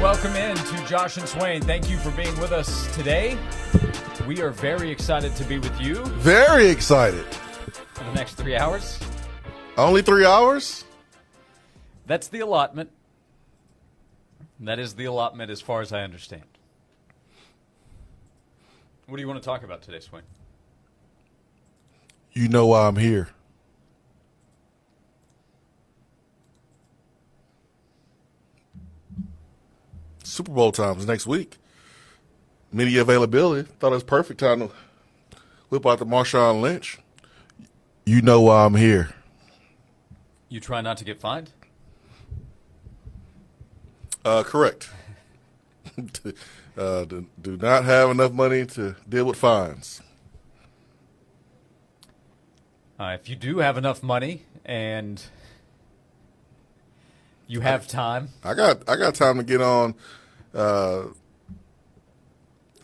welcome in to Josh and Swain. Thank you for being with us today. We are very excited to be with you. Very excited. For the next 3 hours. Only 3 hours? That's the allotment. That is the allotment as far as I understand. What do you want to talk about today, Swain? You know why I'm here. Super Bowl time's next week. Media availability. Thought it was perfect time to whip out the Marshawn Lynch. You know why I'm here. You try not to get fined? Correct. Do not have enough money to deal with fines. If you do have enough money and you have time. I got time to get on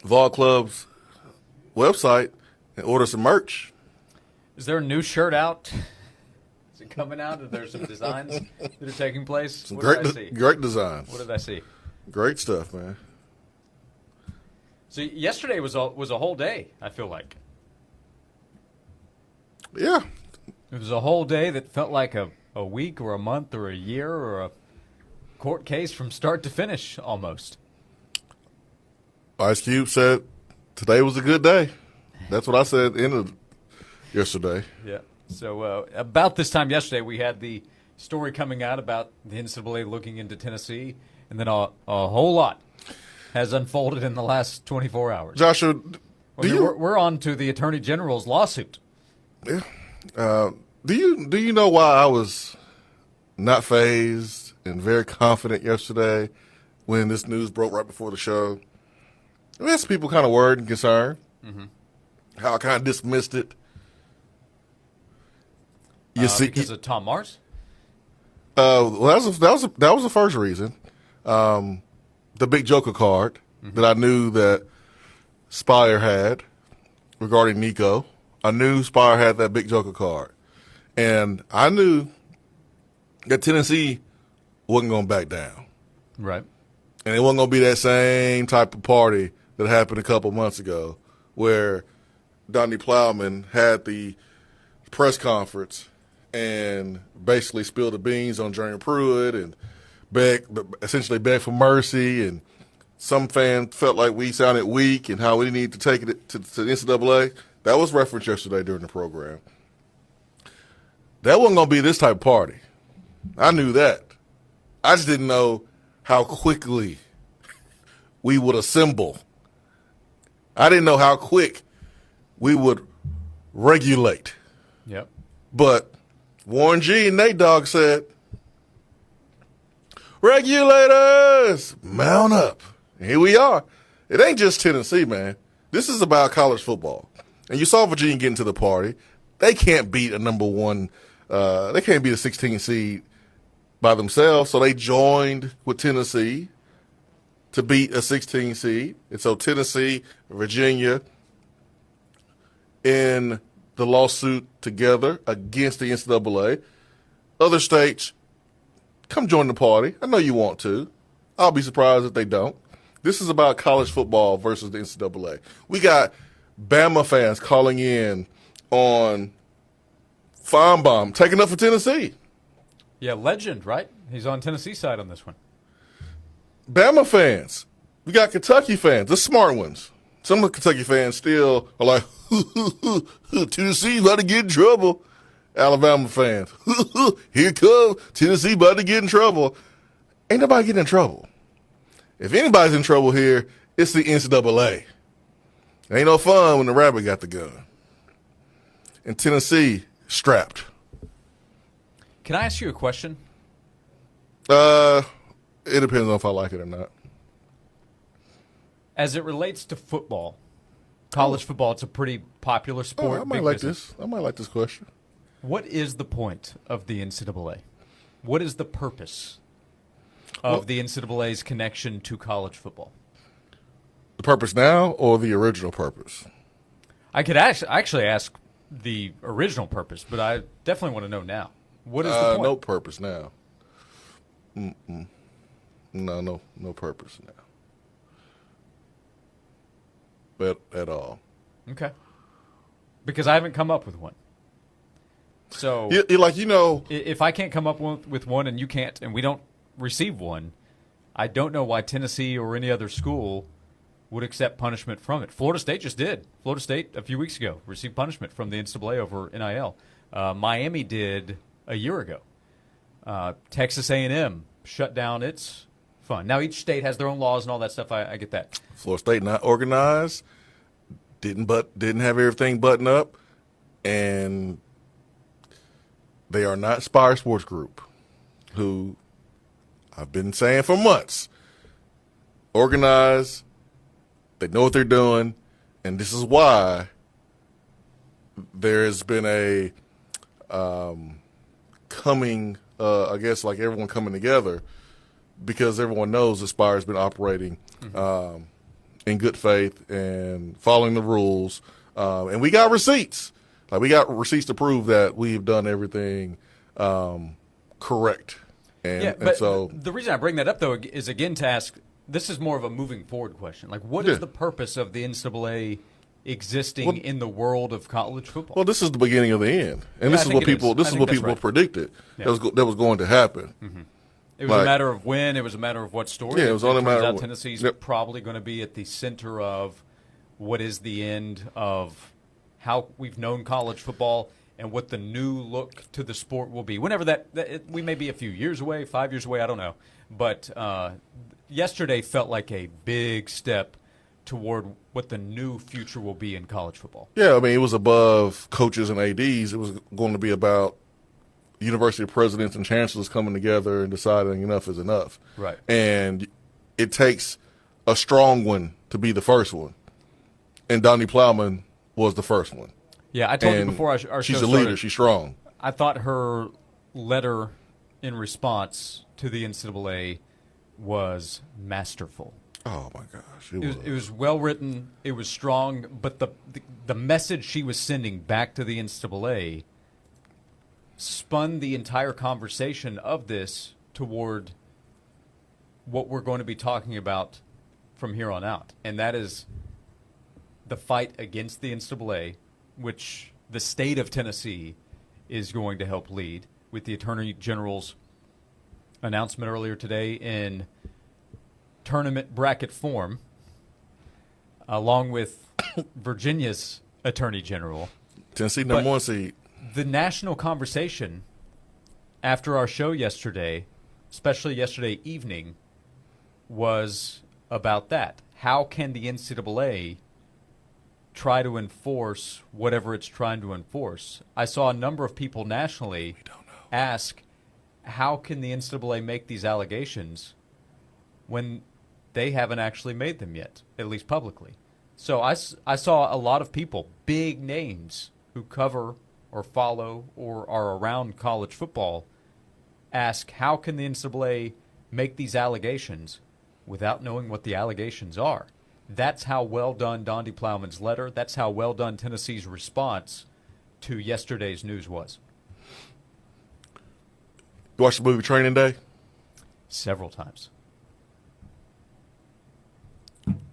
Vol Club's website and order some merch. Is there a new shirt out? Is it coming out? Are there some designs that are taking place? Some what did I see? great designs. What did I see? Great stuff, man. So yesterday was a whole day, I feel like. Yeah. It was a whole day that felt like a week or a month or a year or a court case from start to finish almost. Ice Cube said today was a good day. That's what I said at the end of yesterday. Yeah. So about this time yesterday, we had the story coming out about the NCAA looking into Tennessee, and then a whole lot has unfolded in the last 24 hours. Joshua, we're on to the Attorney General's lawsuit. Yeah. Do you know why I was not fazed and very confident yesterday when this news broke right before the show? I mean, some people kind of worried and concerned. Mm-hmm. How I kind of dismissed it. Because of Tom Mars? Well, that was the first reason. The big Joker card that I knew that Spire had regarding Nico. I knew Spire had that big Joker card. And I knew that Tennessee wasn't going to back down. Right. And it wasn't going to be that same type of party that happened a couple months ago where Donnie Plowman had the press conference and basically spilled the beans on Jeremy Pruitt and essentially begged for mercy. And some fans felt like we sounded weak and how we needed to take it to the NCAA. That was referenced yesterday during the program. That wasn't going to be this type of party. I knew that. I just didn't know how quickly we would assemble. I didn't know how quick we would regulate. Yep. But Warren G and Nate Dogg said, regulators, mount up. And here we are. It ain't just Tennessee, man. This is about college football. And you saw Virginia get into the party. They can't beat a number one. They can't beat a 16 seed by themselves. So they joined with Tennessee to beat a 16 seed. And so Tennessee, Virginia, in the lawsuit together against the NCAA. Other states, come join the party. I know you want to. I'll be surprised if they don't. This is about college football versus the NCAA. We got Bama fans calling in on Feinbaum, taking up for Tennessee. Yeah, legend, right? He's on Tennessee's side on this one. Bama fans. We got Kentucky fans, the smart ones. Some of the Kentucky fans still are like, Tennessee about to get in trouble. Alabama fans, here comes Tennessee about to get in trouble. Ain't nobody getting in trouble. If anybody's in trouble here, it's the NCAA. Ain't no fun when the rabbit got the gun. And Tennessee strapped. Can I ask you a question? It depends on if I like it or not. As it relates to football, college football, it's a pretty popular sport. I might like this. I might like this question. What is the point of the NCAA? What is the purpose of the NCAA's connection to college football? The purpose now or the original purpose? I could actually ask the original purpose, but I definitely want to know now. What is the point? No purpose now. No purpose now. But at all. Okay. Because I haven't come up with one. So if I can't come up with one and you can't, and we don't receive one, I don't know why Tennessee or any other school would accept punishment from it. Florida State just did. Florida State a few weeks ago received punishment from the NCAA over NIL. Miami did a year ago. Texas A&M shut down its fund. Now each state has their own laws and all that stuff. I get that. Florida State not organized, didn't have everything buttoned up, and they are not Spire Sports Group, who I've been saying for months, organized, they know what they're doing, and this is why there has been a coming, I guess, like everyone coming together, because everyone knows that Spire's been operating in good faith and following the rules, and we got receipts. Like, we got receipts to prove that we've done everything correct. And so the reason I bring that up, though, is again to ask, this is more of a moving forward question. Like, what is the purpose of the NCAA existing in the world of college football? Well, this is the beginning of the end, and this is what people predicted that was going to happen. Mm-hmm. It was a matter of when. It was a matter of what story. Yeah, it was only a matter of when. Tennessee's probably going to be at the center of what is the end of how we've known college football and what the new look to the sport will be. Whenever we may be a few years away, 5 years away, I don't know. But yesterday felt like a big step toward what the new future will be in college football. Yeah, I mean, it was above coaches and ADs. It was going to be about university presidents and chancellors coming together and deciding enough is enough. Right. And it takes a strong one to be the first one. And Donnie Plowman was the first one. Yeah, I told you before our show she's a started, leader. She's strong. I thought her letter in response to the NCAA was masterful. Oh, my gosh. It was well written. It was strong. But the message she was sending back to the NCAA spun the entire conversation of this toward what we're going to be talking about from here on out. And that is the fight against the NCAA, which the state of Tennessee is going to help lead, with the Attorney General's announcement earlier today in tournament bracket form, along with Virginia's Attorney General. Tennessee number one seed. The national conversation after our show yesterday, especially yesterday evening, was about that. How can the NCAA try to enforce whatever it's trying to enforce? I saw a number of people nationally ask, how can the NCAA make these allegations when they haven't actually made them yet, at least publicly? So I saw a lot of people, big names who cover or follow or are around college football, ask, how can the NCAA make these allegations without knowing what the allegations are? That's how well done Donnie Plowman's letter, that's how well done Tennessee's response to yesterday's news was. You watched the movie Training Day? Several times.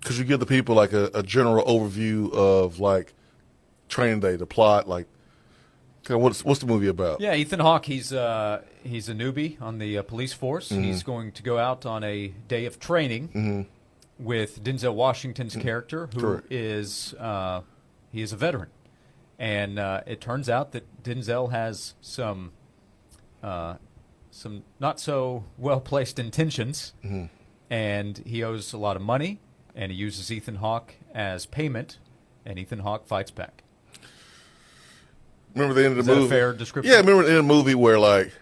Could you give the people like a general overview of like Training Day, the plot, like kind of what's the movie about? Yeah, Ethan Hawke, he's a newbie on the police force. Mm-hmm. He's going to go out on a day of training with Denzel Washington's character, who is he is a veteran, and it turns out that Denzel has some not so well placed intentions, and he owes a lot of money, and he uses Ethan Hawke as payment, and Ethan Hawke fights back. Remember the end of the movie? Is that a fair description? Yeah, remember the end of the movie where like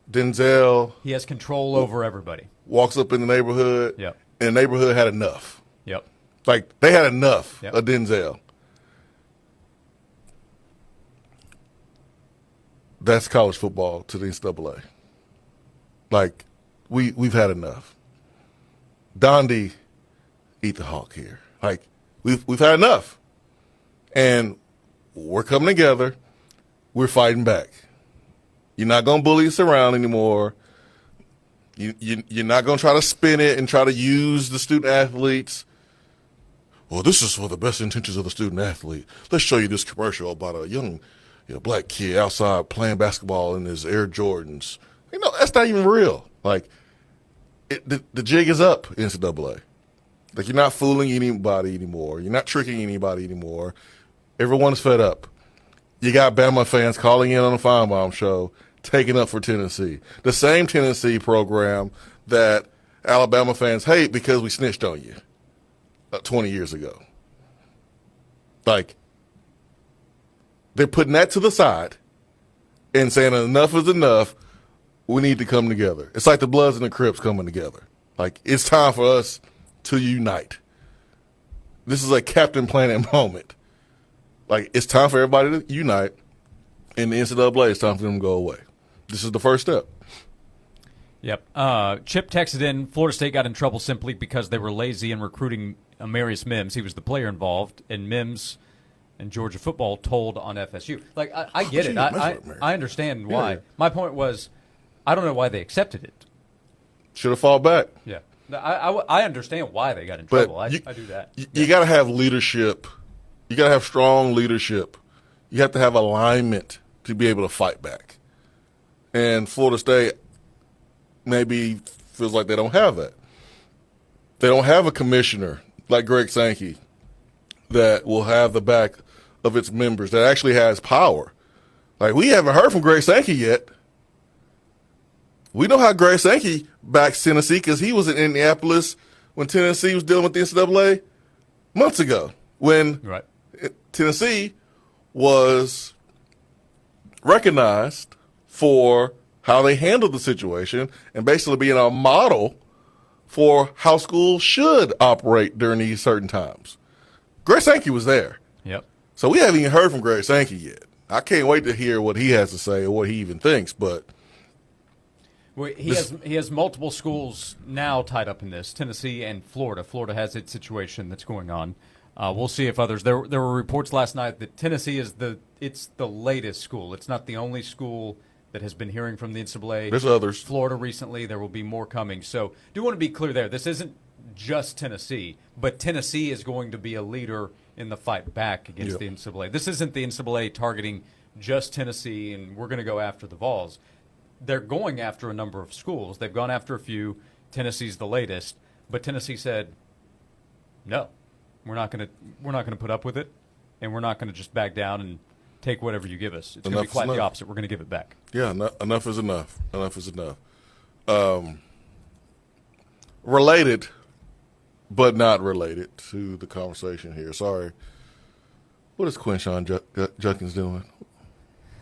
Denzel, he has control over everybody. Walks up in the neighborhood. Yep. And the neighborhood had enough. Yep. Like they had enough of Denzel. That's college football to the NCAA. Like we've had enough. Dondy, Ethan Hawke here. Like we've had enough, and we're coming together. We're fighting back. You're not gonna bully us around anymore. You're not going to try to spin it and try to use the student athletes. Well, this is for the best intentions of the student athlete. Let's show you this commercial about a young black kid outside playing basketball in his Air Jordans. That's not even real. Like, the jig is up, NCAA. Like, you're not fooling anybody anymore. You're not tricking anybody anymore. Everyone's fed up. You got Bama fans calling in on the Feinbaum show, taking up for Tennessee. The same Tennessee program that Alabama fans hate because we snitched on you 20 years ago. Like, they're putting that to the side and saying enough is enough. We need to come together. It's like the Bloods and the Crips coming together. Like, it's time for us to unite. This is a Captain Planet moment. Like, it's time for everybody to unite, and the NCAA, it's time for them to go away. This is the first step. Yep. Chip texted in, Florida State got in trouble simply because they were lazy in recruiting Amarius Mims. He was the player involved, and Mims and Georgia football told on FSU. Like, I get it. I understand why. Yeah. My point was, I don't know why they accepted it. Should have fought back. Yeah. I understand why they got in trouble. I do that. You got to have leadership. You got to have strong leadership. You have to have alignment to be able to fight back. And Florida State maybe feels like they don't have that. They don't have a commissioner like Greg Sankey that will have the back of its members, that actually has power. Like, we haven't heard from Greg Sankey yet. We know how Greg Sankey backs Tennessee because he was in Indianapolis when Tennessee was dealing with the NCAA months ago, when Tennessee was recognized for how they handled the situation and basically being a model for how schools should operate during these certain times. Greg Sankey was there. Yep. So we haven't even heard from Greg Sankey yet. I can't wait to hear what he has to say or what he even thinks, but he has multiple schools now tied up in this, Tennessee and Florida. Florida has its situation that's going on. We'll see if others. There were reports last night that Tennessee is the latest school. It's not the only school that has been hearing from the NCAA. There's others. Florida recently. There will be more coming. So do want to be clear there. This isn't just Tennessee, but Tennessee is going to be a leader in the fight back against the NCAA. This isn't the NCAA targeting just Tennessee and we're going to go after the Vols. They're going after a number of schools. They've gone after a few. Tennessee's the latest, but Tennessee said, "No, we're not going to put up with it, and we're not going to just back down and take whatever you give us. It's going to be quite the opposite. We're going to give it back." Yeah, enough is enough. Enough is enough. Related, but not related to the conversation here. Sorry. What is Quinshawn Judkins doing?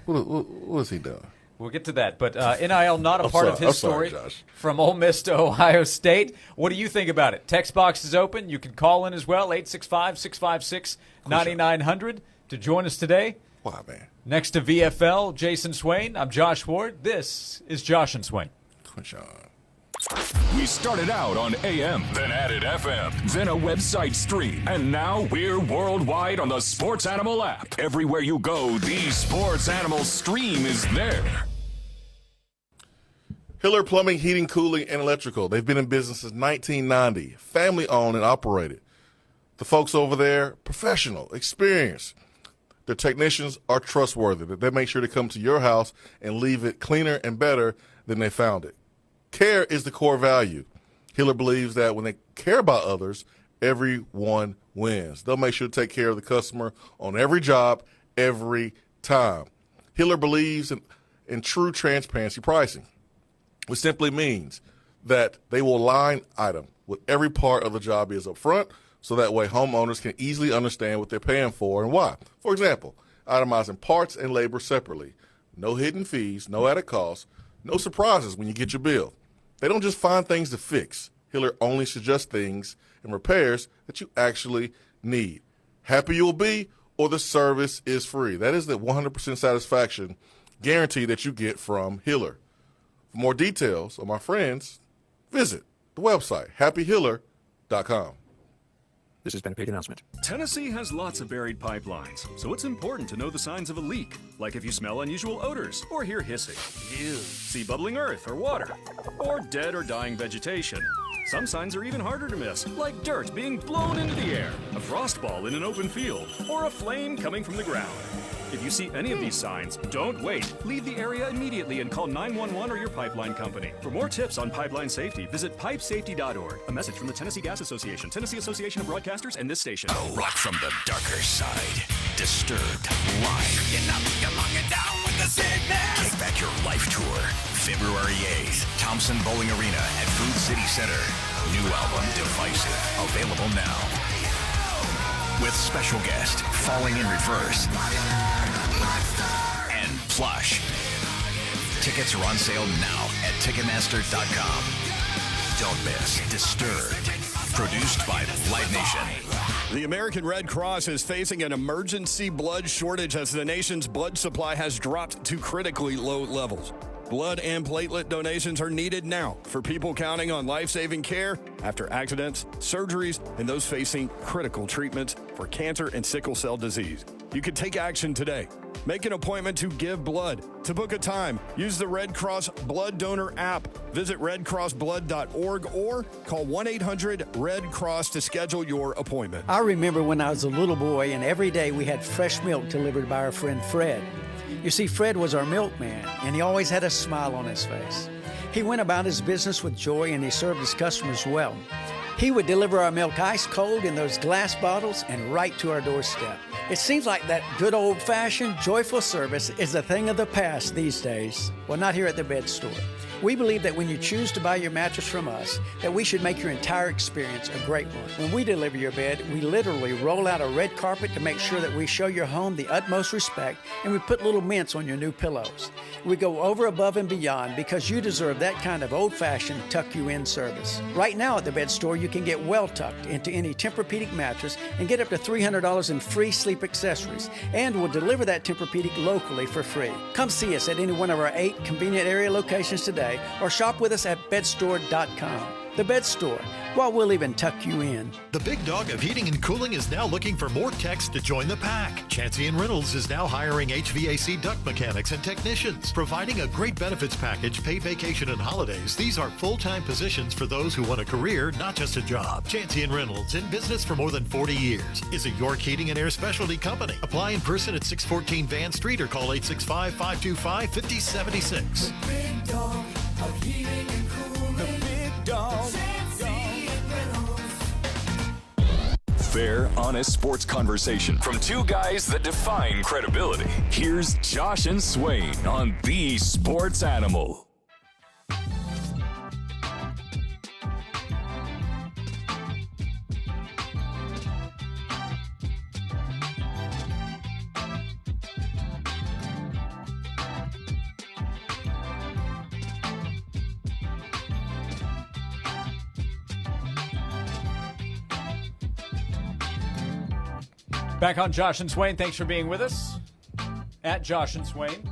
What is he doing? We'll get to that. But NIL not a part of his story. Josh. From Ole Miss to Ohio State. What do you think about it? Text box is open. You can call in as well, 865-656-9900 to join us today. Why, man? Next to VFL, Jason Swain. I'm Josh Ward. This is Josh and Swain. Quinshawn. We started out on AM, then added FM, then a website stream, and now we're worldwide on the Sports Animal app. Everywhere you go, the Sports Animal stream is there. Hiller Plumbing, Heating, Cooling, and Electrical. They've been in business since 1990, family-owned and operated. The folks over there, professional, experienced. Their technicians are trustworthy. They make sure to come to your house and leave it cleaner and better than they found it. Care is the core value. Hiller believes that when they care about others, everyone wins. They'll make sure to take care of the customer on every job, every time. Hiller believes in true transparency pricing, which simply means that they will line item what every part of the job is up front, so that way homeowners can easily understand what they're paying for and why. For example, itemizing parts and labor separately. No hidden fees, no added costs, no surprises when you get your bill. They don't just find things to fix. Hiller only suggests things and repairs that you actually need. Happy you'll be, or the service is free. That is the 100% satisfaction guarantee that you get from Hiller. For more details on my friends, visit the website, happyhiller.com. This has been a paid announcement. Tennessee has lots of buried pipelines, so it's important to know the signs of a leak, like if you smell unusual odors or hear hissing. Ew. See bubbling earth or water, or dead or dying vegetation. Some signs are even harder to miss, like dirt being blown into the air, a frost ball in an open field, or a flame coming from the ground. If you see any of these signs, don't wait. Leave the area immediately and call 911 or your pipeline company. For more tips on pipeline safety, visit pipesafety.org. A message from the Tennessee Gas Association, Tennessee Association of Broadcasters, and this station. A rock from the darker side. Disturbed live. You're not looking down with the sickness. Take back your life tour. February 8th, Thompson Bowling Arena at Food City Center. New album, Divisive, available now. With special guest, Falling in Reverse, and Plush. Tickets are on sale now at Ticketmaster.com. Don't miss Disturbed, produced by Live Nation. The American Red Cross is facing an emergency blood shortage as the nation's blood supply has dropped to critically low levels. Blood and platelet donations are needed now for people counting on life-saving care after accidents, surgeries, and those facing critical treatments for cancer and sickle cell disease. You can take action today. Make an appointment to give blood. To book a time, use the Red Cross Blood Donor app. Visit redcrossblood.org or call 1-800-RED-CROSS to schedule your appointment. I remember when I was a little boy and every day we had fresh milk delivered by our friend Fred. You see, Fred was our milkman, and he always had a smile on his face. He went about his business with joy, and he served his customers well. He would deliver our milk ice cold in those glass bottles and right to our doorstep. It seems like that good old-fashioned, joyful service is a thing of the past these days. Well, not here at the Bed Store. We believe that when you choose to buy your mattress from us, that we should make your entire experience a great one. When we deliver your bed, we literally roll out a red carpet to make sure that we show your home the utmost respect, and we put little mints on your new pillows. We go over, above, and beyond because you deserve that kind of old-fashioned tuck-you-in service. Right now at the Bed Store, you can get well tucked into any Tempur-Pedic mattress and get up to $300 in free sleep accessories, and we'll deliver that Tempur-Pedic locally for free. Come see us at any one of our 8 convenient area locations today, or shop with us at bedstore.com. The Bed Store, while we'll even tuck you in. The big dog of heating and cooling is now looking for more techs to join the pack. Chancey & Reynolds is now hiring HVAC duct mechanics and technicians, providing a great benefits package, paid vacation and holidays. These are full-time positions for those who want a career, not just a job. Chancey & Reynolds, in business for more than 40 years, is a York Heating and Air specialty company. Apply in person at 614 Van Street or call 865-525-5076. The big dog of heating and cooling. The big dog. Fair, honest sports conversation from two guys that define credibility. Here's Josh and Swain on The Sports Animal. Back on Josh and Swain. Thanks for being with us. At Josh and Swain.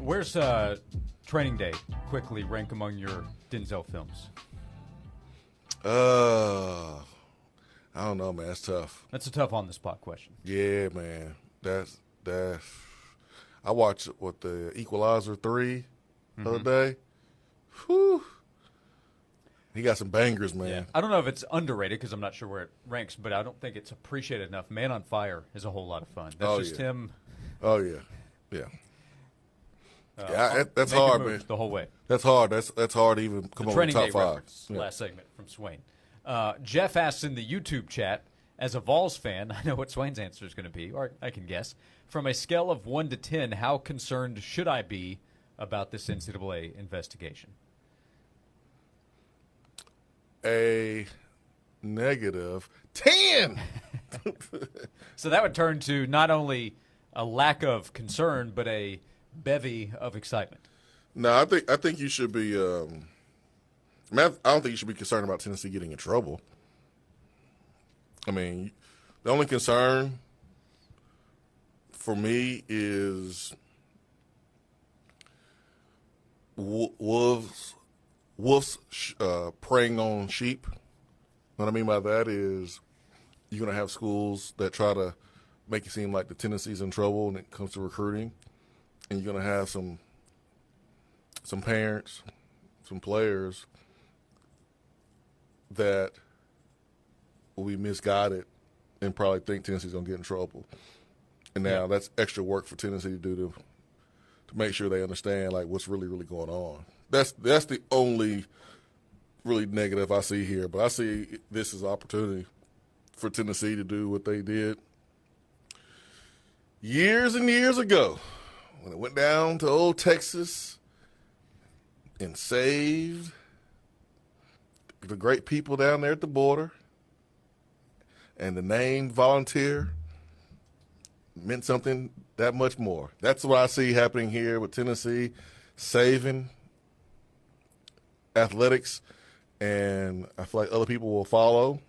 Where's Training Day quickly rank among your Denzel films? I don't know, man. It's tough. That's a tough on-the-spot question. Yeah, man. That's. I watched the Equalizer 3 the other day. Whew. He got some bangers, man. Yeah. I don't know if it's underrated because I'm not sure where it ranks, but I don't think it's appreciated enough. Man on Fire is a whole lot of fun. That's him. Oh, yeah. Yeah. That's hard, man. The whole way. That's hard. That's hard to even come up with top 5. Yeah. Last segment from Swain. Jeff asks in the YouTube chat, as a Vols fan, I know what Swain's answer is going to be, or I can guess. From a scale of 1 to 10, how concerned should I be about this NCAA investigation? A negative 10. So that would turn to not only a lack of concern, but a bevy of excitement. No, I think you should be. I don't think you should be concerned about Tennessee getting in trouble. I mean, the only concern for me is wolves preying on sheep. What I mean by that is you're going to have schools that try to make it seem like the Tennessee's in trouble when it comes to recruiting, and you're going to have some parents, some players that will be misguided and probably think Tennessee's going to get in trouble. And now that's extra work for Tennessee to do to make sure they understand like what's really, really going on. That's the only really negative I see here. But I see this as an opportunity for Tennessee to do what they did years and years ago when it went down to old Texas and saved the great people down there at the border. And the name volunteer meant something that much more. That's what I see happening here with Tennessee, saving athletics, and I feel like other people will follow,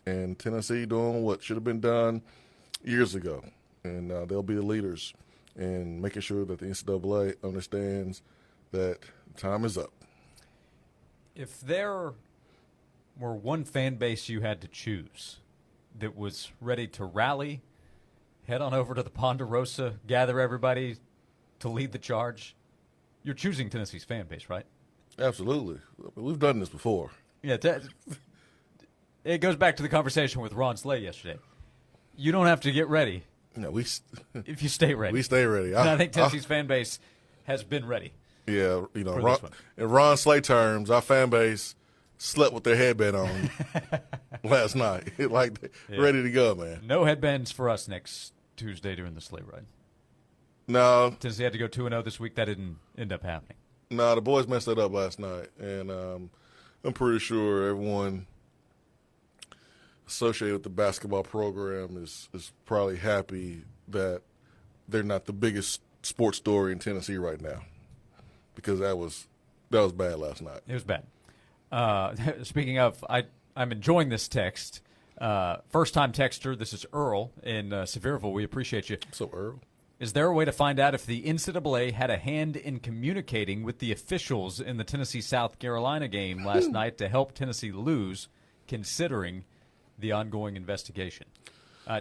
and Tennessee doing what should have been done years ago. And they'll be the leaders in making sure that the NCAA understands that time is up. If there were one fan base you had to choose that was ready to rally, head on over to the Ponderosa, gather everybody to lead the charge, you're choosing Tennessee's fan base, right? Absolutely. We've done this before. Yeah, it goes back to the conversation with Ron Slay yesterday. You don't have to get ready if you stay ready. We stay ready. And I think Tennessee's fan base has been ready. Yeah, in Ron Slay terms, our fan base slept with their headband on last night. Ready to go, man. No headbands for us next Tuesday during the sleigh ride. No. Tennessee had to go 2-0 this week. That didn't end up happening. No, the boys messed that up last night. And I'm pretty sure everyone associated with the basketball program is probably happy that they're not the biggest sports story in Tennessee right now, because that was bad last night. It was bad. Speaking of, I'm enjoying this text. First-time texter, this is Earl in Sevierville. We appreciate you. So, Earl? Is there a way to find out if the NCAA had a hand in communicating with the officials in the Tennessee-South Carolina game last night to help Tennessee lose, considering the ongoing investigation?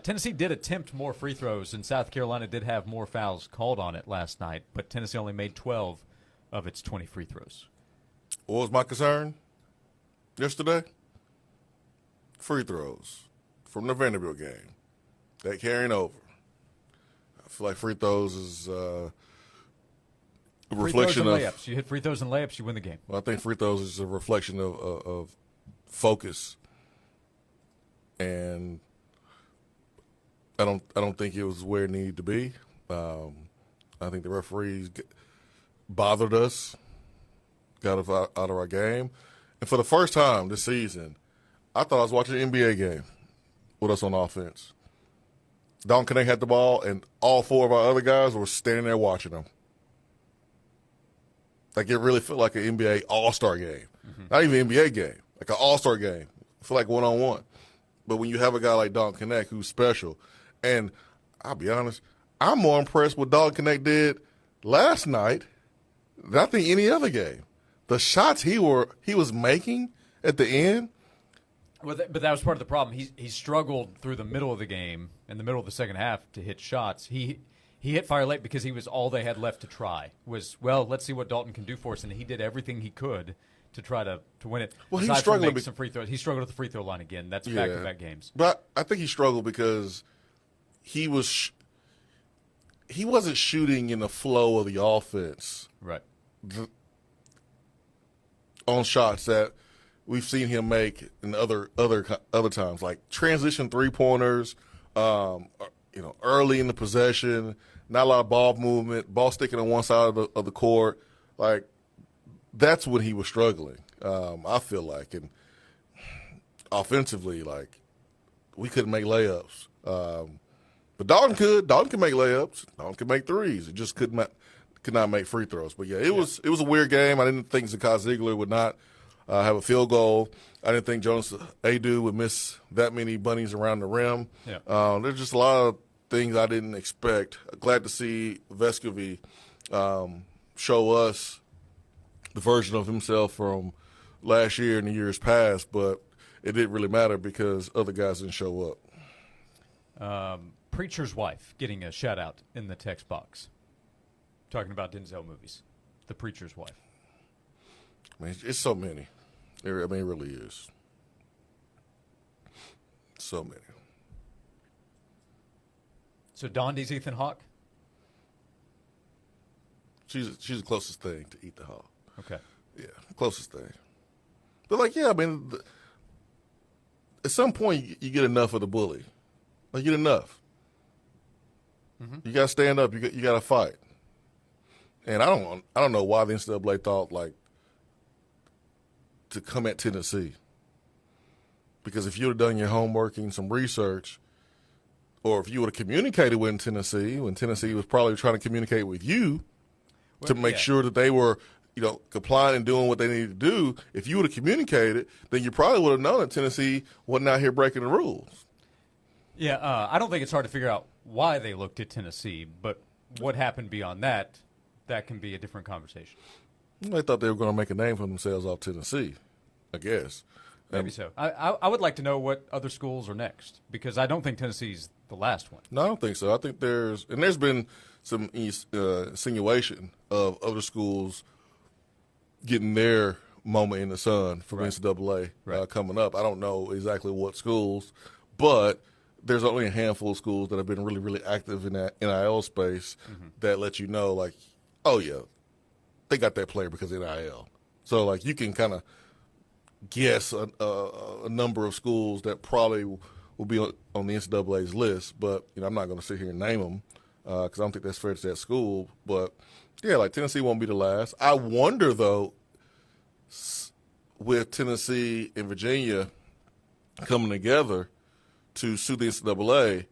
Tennessee did attempt more free throws, and South Carolina did have more fouls called on it last night, but Tennessee only made 12 of its 20 free throws. What was my concern yesterday? Free throws from the Vanderbilt game. That carrying over. I feel like free throws is a reflection of layups. You hit free throws and layups, you win the game. Well, I think free throws is a reflection of focus, and I don't think it was where it needed to be. I think the referees bothered us, got us out of our game, and for the first time this season, I thought I was watching an NBA game with us on offense. Don Connect had the ball, and all four of our other guys were standing there watching them. Like, it really felt like an NBA all-star game. Mm-hmm. Not even an NBA game, like an all-star game. I feel like one-on-one. But when you have a guy like Don Connect who's special, and I'll be honest, I'm more impressed with what Don Connect did last night than I think any other game. The shots he was making at the end. Well, but that was part of the problem. He struggled through the middle of the game, in the middle of the second half, to hit shots. He hit fire late because he was all they had left to try. Let's see what Dalton can do for us, and he did everything he could to try to win it. Well, he was struggling. Some free throws. He struggled at the free throw line again. That's back-to-back games. But I think he struggled because he wasn't shooting in the flow of the offense. Right. On shots that we've seen him make in other times, like transition three-pointers, early in the possession, not a lot of ball movement, ball sticking on one side of the court. Like, that's when he was struggling, I feel like. And offensively, like, we couldn't make layups. But Dalton could. Dalton can make layups. Dalton can make threes. It just could not make free throws. But, yeah, it was a weird game. I didn't think Zakai Ziegler would not have a field goal. I didn't think Jonas Adu would miss that many bunnies around the rim. Yeah. There's just a lot of things I didn't expect. Glad to see Vescovi show us the version of himself from last year and the years past, but it didn't really matter because other guys didn't show up. Preacher's Wife getting a shout out in the text box. Talking about Denzel movies. The Preacher's Wife. I mean, it's so many. It really is. So many. So Dondi's Ethan Hawke? She's the closest thing to Ethan Hawke. Okay. Yeah, closest thing. But, like, yeah, I mean, at some point you get enough of the bully. Like, you get enough. Mm-hmm. You got to stand up. You got to fight. And I don't know why the NCAA thought, like, to come at Tennessee. Because if you would have done your homework and some research, or if you would have communicated with Tennessee, when Tennessee was probably trying to communicate with you to make sure that they were, complying and doing what they needed to do, if you would have communicated, then you probably would have known that Tennessee wasn't out here breaking the rules. Yeah, I don't think it's hard to figure out why they looked at Tennessee, but what happened beyond that can be a different conversation. They thought they were going to make a name for themselves off Tennessee, I guess. Maybe so. I would like to know what other schools are next, because I don't think Tennessee's the last one. No, I don't think so. I think there's been some insinuation of other schools getting their moment in the sun from NCAA coming up. I don't know exactly what schools, but there's only a handful of schools that have been really, really active in that NIL space that let you know, like, oh, yeah, they got that player because of NIL. So, like, you can kind of guess a number of schools that probably will be on the NCAA's list, but I'm not going to sit here and name them because I don't think that's fair to that school. But, yeah, like Tennessee won't be the last. I wonder, though, with Tennessee and Virginia coming together to sue the NCAA,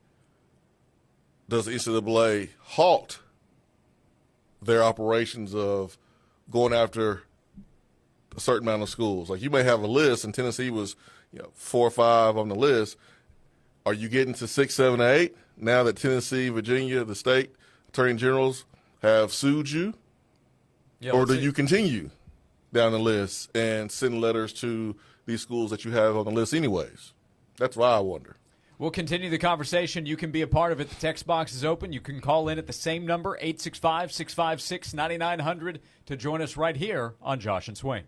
does the NCAA halt their operations of going after a certain amount of schools? Like, you may have a list, and Tennessee was 4 or 5 on the list. Are you getting to 6, 7, 8 now that Tennessee, Virginia, the state attorney generals have sued you? Yeah, or do you continue down the list and send letters to these schools that you have on the list anyways? That's why I wonder. We'll continue the conversation. You can be a part of it. The text box is open. You can call in at the same number, 865-656-9900, to join us right here on Josh and Swain.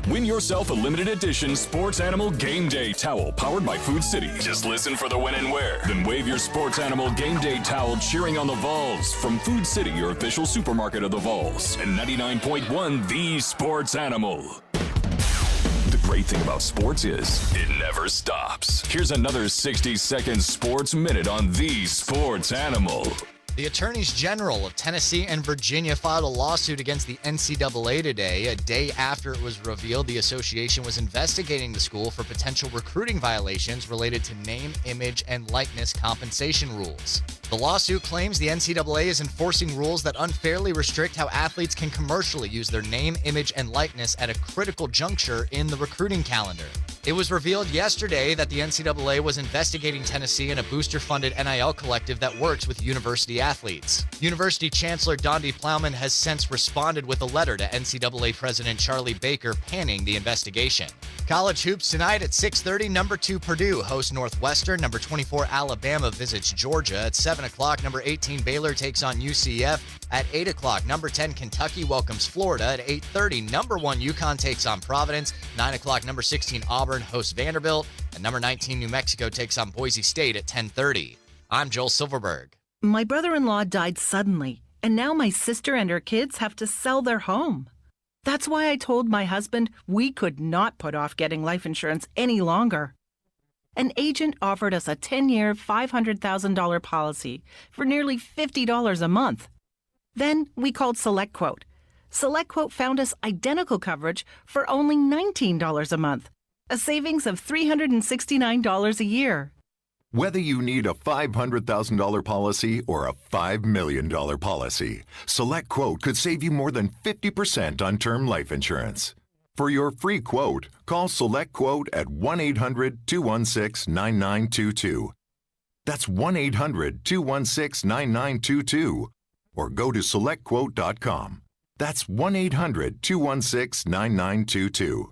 Win yourself a limited edition Sports Animal Game Day towel powered by Food City. Just listen for the when and where. Then wave your Sports Animal Game Day towel cheering on the Vols from Food City, your official supermarket of the Vols. And 99.1 The Sports Animal. The great thing about sports is it never stops. Here's another 60-second sports minute on The Sports Animal. The attorneys general of Tennessee and Virginia filed a lawsuit against the NCAA today, a day after it was revealed the association was investigating the school for potential recruiting violations related to name, image, and likeness compensation rules. The lawsuit claims the NCAA is enforcing rules that unfairly restrict how athletes can commercially use their name, image, and likeness at a critical juncture in the recruiting calendar. It was revealed yesterday that the NCAA was investigating Tennessee and a booster-funded NIL collective that works with university athletes. University Chancellor Dondi Plowman has since responded with a letter to NCAA President Charlie Baker panning the investigation. College hoops tonight at 6:30. Number 2 Purdue hosts Northwestern. Number 24 Alabama visits Georgia. At 7 o'clock, number 18 Baylor takes on UCF. At 8 o'clock, number 10 Kentucky welcomes Florida. At 8:30, number 1 UConn takes on Providence. 9 o'clock, number 16 Auburn hosts Vanderbilt. And number 19 New Mexico takes on Boise State at 10:30. I'm Joel Silverberg. My brother-in-law died suddenly, and now my sister and her kids have to sell their home. That's why I told my husband we could not put off getting life insurance any longer. An agent offered us a 10-year, $500,000 policy for nearly $50 a month. Then we called SelectQuote. SelectQuote found us identical coverage for only $19 a month, a savings of $369 a year. Whether you need a $500,000 policy or a $5 million policy, SelectQuote could save you more than 50% on term life insurance. For your free quote, call SelectQuote at 1-800-216-9922. That's 1-800-216-9922. Or go to SelectQuote.com. That's 1-800-216-9922.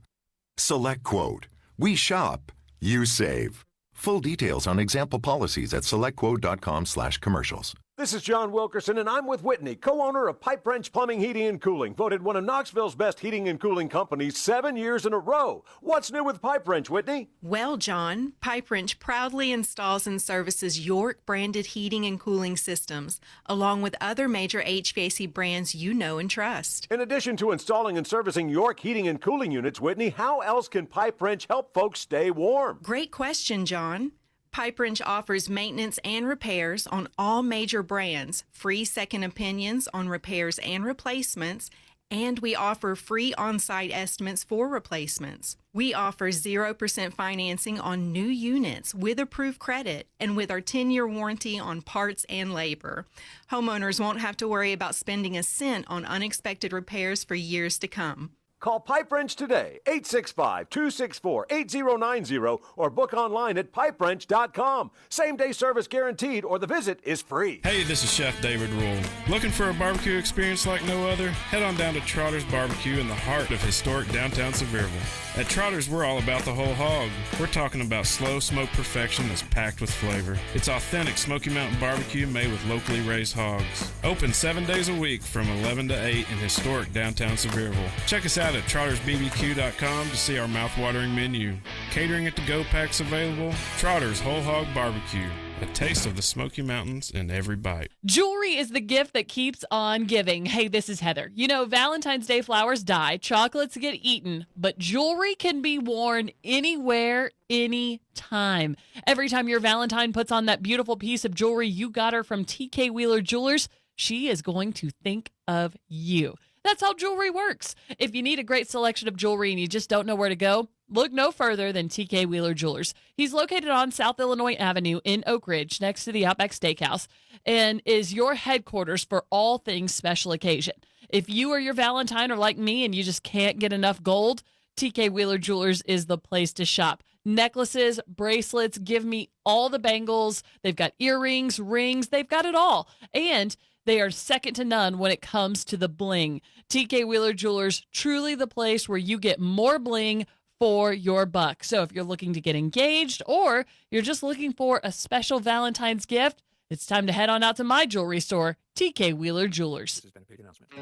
SelectQuote. We shop. You save. Full details on example policies at selectquote.com/commercials. This is John Wilkerson, and I'm with Whitney, co-owner of Pipe Wrench Plumbing, Heating, and Cooling, voted one of Knoxville's best heating and cooling companies 7 years in a row. What's new with Pipe Wrench, Whitney? Well, John, Pipe Wrench proudly installs and services York-branded heating and cooling systems, along with other major HVAC brands you know and trust. In addition to installing and servicing York heating and cooling units, Whitney, how else can Pipe Wrench help folks stay warm? Great question, John. Pipe Wrench offers maintenance and repairs on all major brands, free second opinions on repairs and replacements, and we offer free on-site estimates for replacements. We offer 0% financing on new units with approved credit and with our 10-year warranty on parts and labor. Homeowners won't have to worry about spending a cent on unexpected repairs for years to come. Call Pipe Wrench today, 865-264-8090, or book online at pipewrench.com. Same-day service guaranteed, or the visit is free. Hey, this is Chef David Rule. Looking for a barbecue experience like no other? Head on down to Trotter's Barbecue in the heart of historic downtown Sevierville. At Trotter's, we're all about the whole hog. We're talking about slow smoke perfection that's packed with flavor. It's authentic Smoky Mountain barbecue made with locally raised hogs. Open 7 days a week from 11 to 8 in historic downtown Sevierville. Check us out at trottersbbq.com to see our mouth-watering menu. Catering at to-go packs available. Trotter's Whole Hog Barbecue. A taste of the Smoky Mountains in every bite. Jewelry is the gift that keeps on giving. Hey, this is Heather. You know, Valentine's Day flowers die, chocolates get eaten, but jewelry can be worn anywhere, anytime. Every time your Valentine puts on that beautiful piece of jewelry you got her from TK Wheeler Jewelers, she is going to think of you. That's how jewelry works. If you need a great selection of jewelry and you just don't know where to go, look no further than TK Wheeler Jewelers. He's located on South Illinois Avenue in Oak Ridge next to the Outback Steakhouse and is your headquarters for all things special occasion. If you or your Valentine are like me and you just can't get enough gold, TK Wheeler Jewelers is the place to shop. Necklaces, bracelets, give me all the bangles. They've got earrings, rings, they've got it all. And they are second to none when it comes to the bling. TK Wheeler Jewelers, truly the place where you get more bling for your buck. So if you're looking to get engaged or you're just looking for a special Valentine's gift, it's time to head on out to my jewelry store, TK Wheeler Jewelers.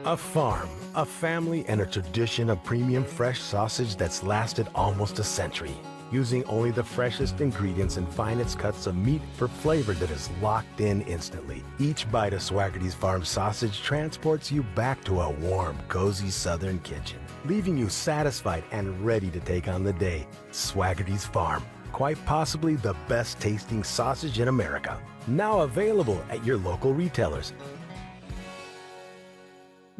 A farm, a family, and a tradition of premium fresh sausage that's lasted almost a century. Using only the freshest ingredients and finest cuts of meat for flavor that is locked in instantly. Each bite of Swaggerty's Farm sausage transports you back to a warm, cozy southern kitchen, leaving you satisfied and ready to take on the day. Swaggerty's Farm, quite possibly the best tasting sausage in America. Now available at your local retailers.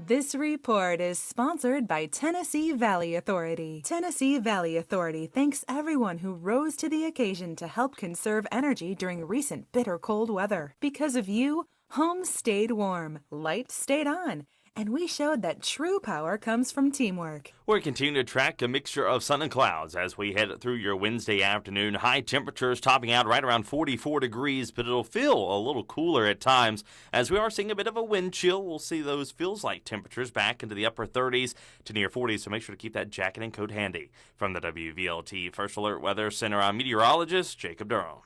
This report is sponsored by Tennessee Valley Authority. Tennessee Valley Authority thanks everyone who rose to the occasion to help conserve energy during recent bitter cold weather. Because of you, homes stayed warm, lights stayed on, and we showed that true power comes from teamwork. We're continuing to track a mixture of sun and clouds as we head through your Wednesday afternoon. High temperatures topping out right around 44 degrees, but it'll feel a little cooler at times as we are seeing a bit of a wind chill. We'll see those feels-like temperatures back into the upper 30s to near 40s, so make sure to keep that jacket and coat handy. From the WVLT First Alert Weather Center, I'm meteorologist Jacob Durham.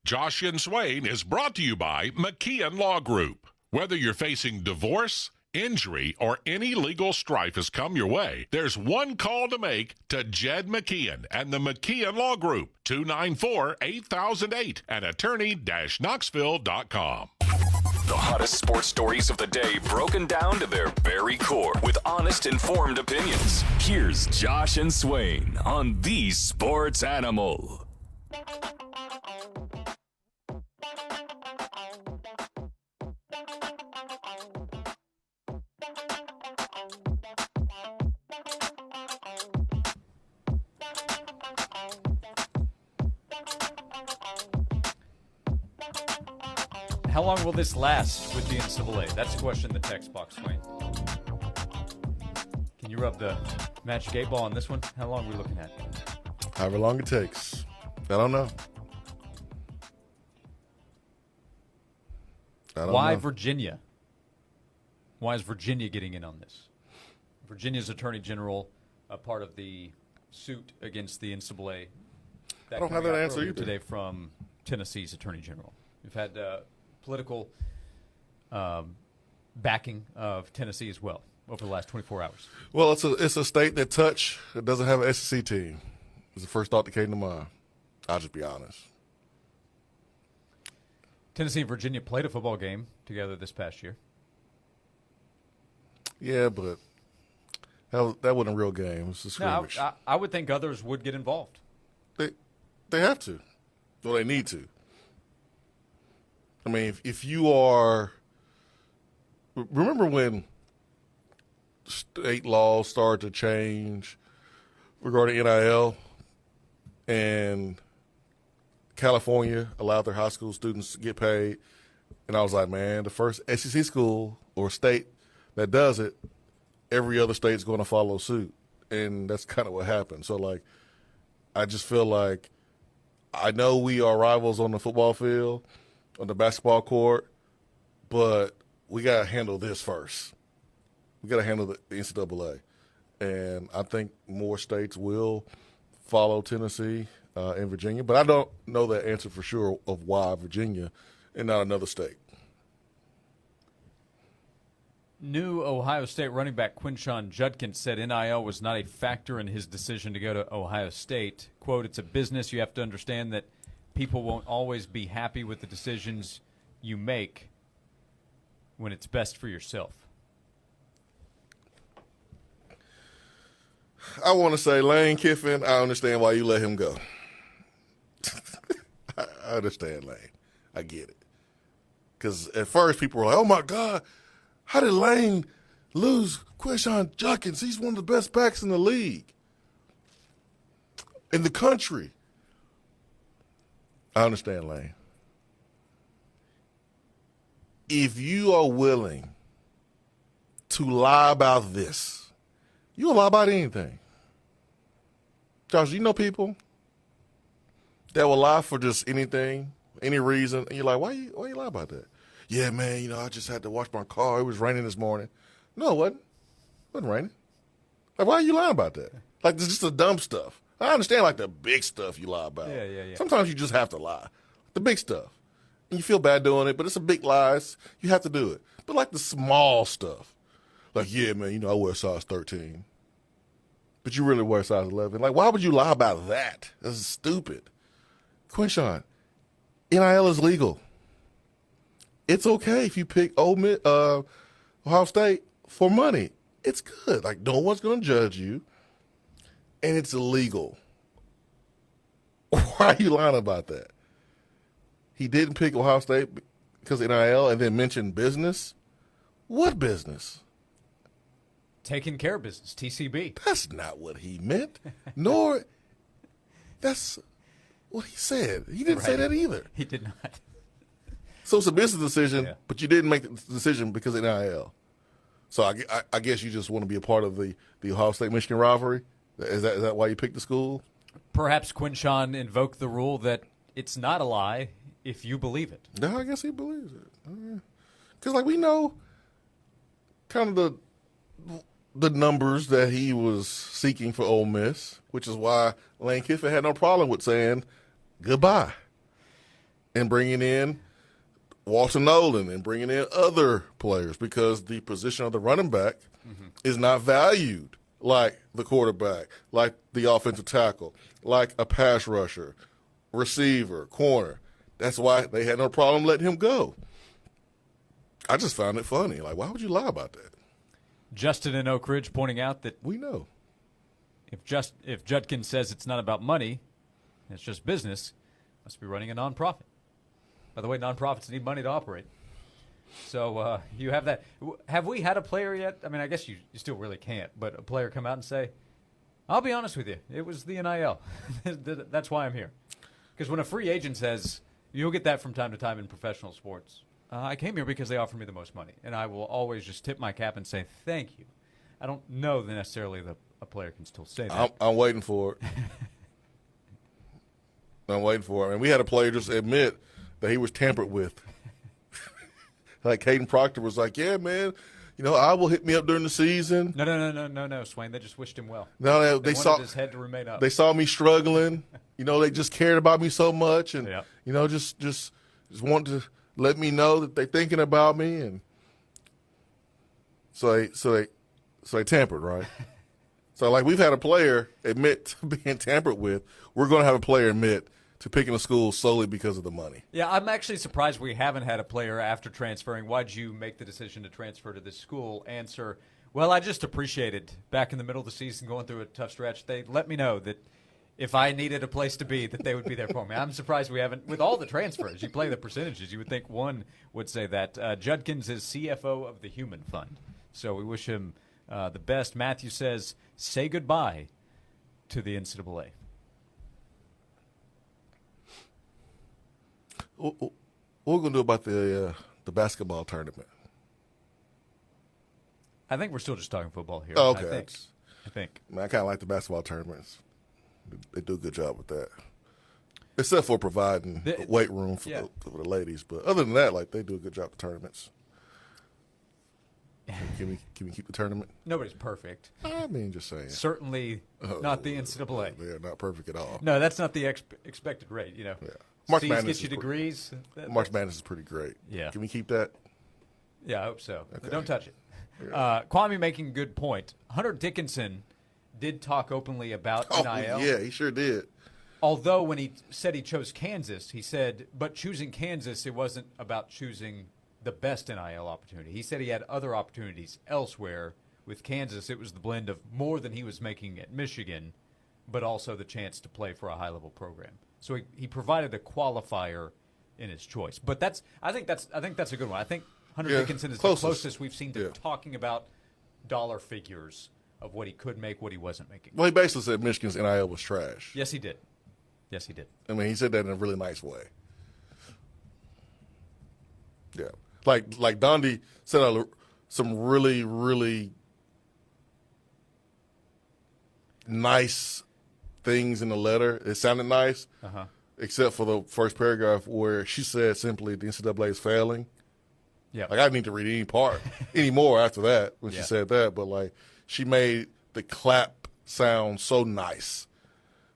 Josh and Swain is brought to you by McKeon Law Group. Whether you're facing divorce, injury, or any legal strife has come your way, there's one call to make to Jed McKeon and the McKeon Law Group, 294-8008 and attorney-knoxville.com. The hottest sports stories of the day broken down to their very core with honest, informed opinions. Here's Josh and Swain on The Sports Animal. How long will this last with the NCAA? That's a question in the text box, Wayne. Can you rub the match gay ball on this one? How long are we looking at? However long it takes. I don't know. Why Virginia? Why is Virginia getting in on this? Virginia's Attorney General, a part of the suit against the NCAA. I don't have that answer either. Today from Tennessee's attorney general. We've had political backing of Tennessee as well over the last 24 hours. Well, it's a state that doesn't have an SEC team. It's the first thought that came to mind. I'll just be honest. Tennessee and Virginia played a football game together this past year. Yeah, but that wasn't a real game. It's a scrimmage. No, I would think others would get involved. They have to. Well, they need to. I mean, if you are – remember when state laws started to change regarding NIL and California allowed their high school students to get paid? And I was like, man, the first SEC school or state that does it, every other state's going to follow suit. And that's kind of what happened. So, like, I just feel like I know we are rivals on the football field, on the basketball court, but we got to handle this first. We got to handle the NCAA. And I think more states will follow Tennessee and Virginia. But I don't know the answer for sure of why Virginia and not another state. New Ohio State running back Quinshon Judkins said NIL was not a factor in his decision to go to Ohio State. Quote, it's a business. You have to understand that people won't always be happy with the decisions you make when it's best for yourself. I want to say, Lane Kiffin, I understand why you let him go. I understand, Lane. I get it. Because at first people were like, oh, my God, how did Lane lose Quinshon Judkins? He's one of the best backs in the league, in the country. I understand, Lane. If you are willing to lie about this, you'll lie about anything. Josh, you know people that will lie for just anything, any reason, and you're like, why you lie about that? Yeah, man, I just had to wash my car. It was raining this morning. No, it wasn't. It wasn't raining. Like, why are you lying about that? Like, this is just the dumb stuff. I understand, like, the big stuff you lie about. Yeah. Sometimes you just have to lie. The big stuff. And you feel bad doing it, but it's a big lie. You have to do it. But, like, the small stuff. Like, yeah, man, I wear size 13. But you really wear size 11. Like, why would you lie about that? That's stupid. Quinshon, NIL is legal. It's okay if you pick Ohio State for money. It's good. Like, no one's going to judge you, and it's illegal. Why are you lying about that? He didn't pick Ohio State because of NIL and then mention business? What business? Taking care of business, TCB. That's not what he meant. Nor that's what he said. He didn't say that either. He did not. So it's a business decision, but you didn't make the decision because of NIL. So I guess you just want to be a part of the Ohio State-Michigan rivalry? Is that why you picked the school? Perhaps Quinshon invoked the rule that it's not a lie if you believe it. No, I guess he believes it. Because, like, we know kind of the numbers that he was seeking for Ole Miss, which is why Lane Kiffin had no problem with saying goodbye and bringing in Walter Nolan and bringing in other players, because the position of the running back is not valued like the quarterback, like the offensive tackle, like a pass rusher, receiver, corner. That's why they had no problem letting him go. I just found it funny. Like, why would you lie about that? Justin in Oak Ridge pointing out that we know if Judkins says it's not about money, it's just business, must be running a nonprofit. By the way, nonprofits need money to operate. So you have that. Have we had a player yet? I mean, I guess you still really can't, but a player come out and say, I'll be honest with you, it was the NIL. That's why I'm here. Because when a free agent says, you'll get that from time to time in professional sports, I came here because they offered me the most money. And I will always just tip my cap and say, thank you. I don't know that necessarily a player can still say that. I'm waiting for it. I'm waiting for it. And we had a player just admit that he was tampered with. Like, Caden Proctor was like, yeah, man, I will hit me up during the season. No, Swain. They just wished him well. No, they saw wanted his head to remain up. They saw me struggling. They just cared about me so much, and just wanted to let me know that they're thinking about me, and so they tampered, right? So like we've had a player admit to being tampered with. We're going to have a player admit to picking a school solely because of the money. Yeah, I'm actually surprised we haven't had a player after transferring. Why'd you make the decision to transfer to this school? Answer, well, I just appreciated back in the middle of the season going through a tough stretch. They let me know that if I needed a place to be, that they would be there for me. I'm surprised we haven't. With all the transfers, you play the percentages, you would think one would say that. Judkins is CFO of the Human Fund, so we wish him the best. Matthew says, say goodbye to the NCAA. What we're going to do about the basketball tournament? I think we're still just talking football here. Oh, okay. I think. Man, I kind of like the basketball tournaments. They do a good job with that. Except for providing weight room for the ladies. But other than that, like, they do a good job with tournaments. Can we keep the tournament? Nobody's perfect. I mean, just saying. Certainly not the NCAA. They're not perfect at all. No, that's not the expected rate, Yeah. March C's Madness get you degrees. March Madness is pretty great. Yeah. Can we keep that? Yeah, I hope so. Okay. But don't touch it. Kwame making a good point. Hunter Dickinson did talk openly about NIL. Yeah, he sure did. Although when he said he chose Kansas, he said, but choosing Kansas, it wasn't about choosing the best NIL opportunity. He said he had other opportunities elsewhere. With Kansas, it was the blend of more than he was making at Michigan, but also the chance to play for a high-level program. So he provided a qualifier in his choice. But I think that's a good one. I think Hunter Dickinson is the closest we've seen to talking about dollar figures of what he could make, what he wasn't making. Well, he basically said Michigan's NIL was trash. Yes, he did. I mean, he said that in a really nice way. Yeah. Like Dondi said some really, really nice things in the letter. It sounded nice, except for the first paragraph where she said simply the NCAA is failing. Yeah. Like, I didn't need to read any part anymore after that when she said that. But, like, she made the clap sound so nice.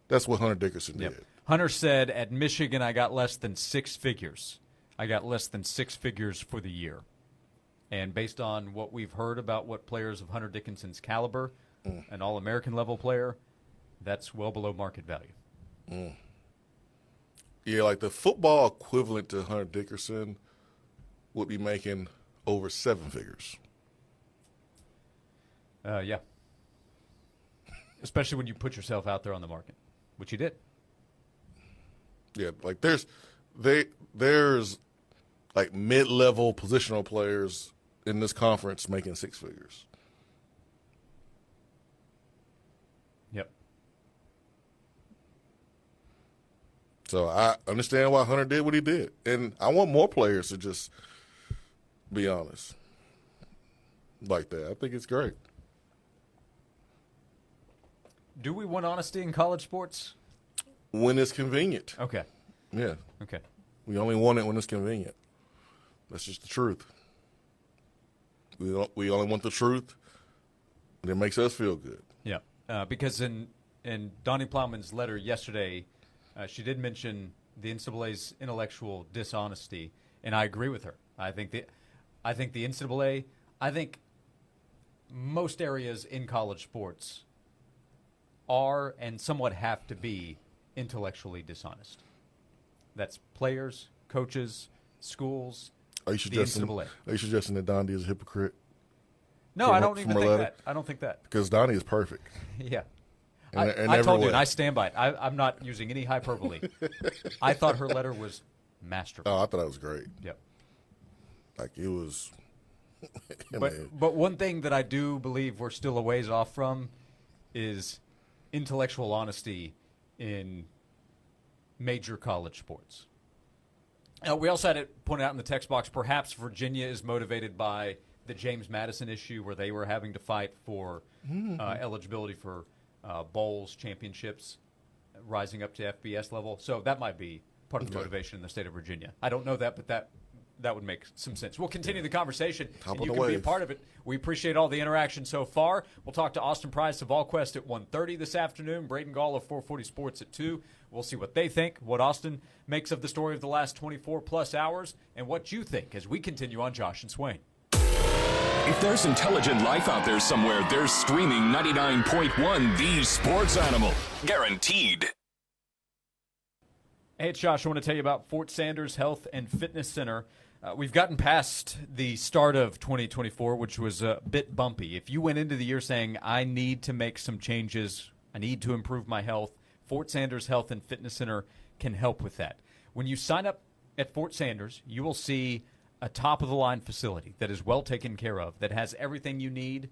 That's what Hunter Dickinson did. Hunter said, at Michigan, I got less than six figures. I got less than six figures for the year. And based on what we've heard about what players of Hunter Dickinson's caliber, an All-American level player, that's well below market value. Yeah, like the football equivalent to Hunter Dickinson would be making over seven figures. Yeah. Especially when you put yourself out there on the market, which you did. Yeah, like there's like mid-level positional players in this conference making six figures. Yep. So I understand why Hunter did what he did. And I want more players to just be honest like that. I think it's great. Do we want honesty in college sports? When it's convenient. Okay. Yeah. Okay. We only want it when it's convenient. That's just the truth. We only want the truth, and it makes us feel good. Yeah. Because in Donnie Plowman's letter yesterday, she did mention the NCAA's intellectual dishonesty, and I agree with her. I think the NCAA, I think most areas in college sports are and somewhat have to be intellectually dishonest. That's players, coaches, schools, Are you suggesting that Dondi is a hypocrite? No, I don't even think that. I don't think that. Because Dondi is perfect. Yeah. And I told you, and I stand by it. I'm not using any hyperbole. I thought her letter was masterful. Oh, I thought it was great. Yep. Like, it was. But one thing that I do believe we're still a ways off from is intellectual honesty in major college sports. We also had it pointed out in the text box, perhaps Virginia is motivated by the James Madison issue where they were having to fight for eligibility for bowls, championships, rising up to FBS level. So that might be part of the motivation in the state of Virginia. I don't know that, but that would make some sense. We'll continue the conversation, Top and of you the can be a wave. part of it. We appreciate all the interaction so far. We'll talk to Austin Price of VolQuest at 1:30 this afternoon, Braden Gall of 440 Sports at 2. We'll see what they think, what Austin makes of the story of the last 24-plus hours, and what you think as we continue on Josh and Swain. If there's intelligent life out there somewhere, there's streaming 99.1 The Sports Animal. Guaranteed. Hey, it's Josh. I want to tell you about Fort Sanders Health and Fitness Center. We've gotten past the start of 2024, which was a bit bumpy. If you went into the year saying, I need to make some changes, I need to improve my health, Fort Sanders Health and Fitness Center can help with that. When you sign up at Fort Sanders, you will see a top-of-the-line facility that is well taken care of, that has everything you need,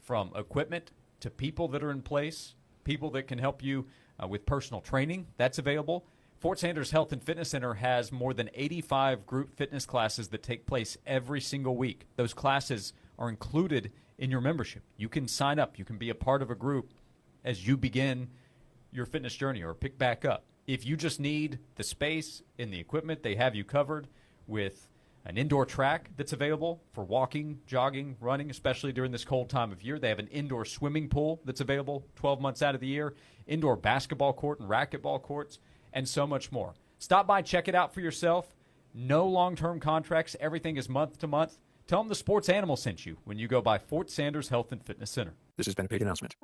from equipment to people that are in place, people that can help you with personal training. That's available. Fort Sanders Health and Fitness Center has more than 85 group fitness classes that take place every single week. Those classes are included in your membership. You can sign up. You can be a part of a group as you begin your fitness journey or pick back up. If you just need the space and the equipment, they have you covered with an indoor track that's available for walking, jogging, running, especially during this cold time of year. They have an indoor swimming pool that's available 12 months out of the year, indoor basketball court and racquetball courts, and so much more. Stop by, check it out for yourself. No long-term contracts. Everything is month to month. Tell them the Sports Animal sent you when you go by Fort Sanders Health and Fitness Center. This has been a paid announcement.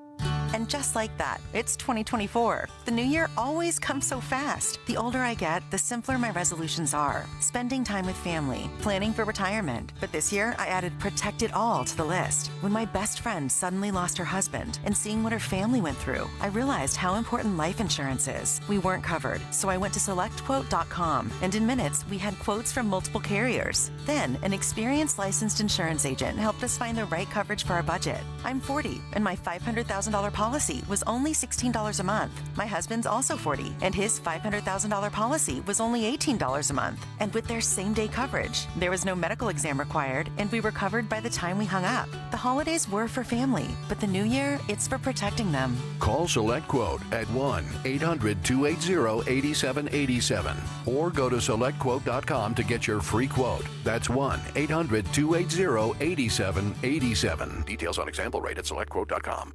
And just like that, it's 2024. The new year always comes so fast. The older I get, the simpler my resolutions are. Spending time with family, planning for retirement. But this year, I added Protect It All to the list. When my best friend suddenly lost her husband and seeing what her family went through, I realized how important life insurance is. We weren't covered, so I went to SelectQuote.com, and in minutes, we had quotes from multiple carriers. Then, an experienced licensed insurance agent helped us find the right coverage for our budget. I'm 40, and my $500,000 policy was only $16 a month. My husband's also 40, and his $500,000 policy was only $18 a month. And with their same-day coverage, there was no medical exam required, and we were covered by the time we hung up. The holidays were for family, but the new year, it's for protecting them. Call SelectQuote at 1-800-280-8787 or go to SelectQuote.com to get your free quote. That's 1-800-280-8787. Details on example rate at SelectQuote.com.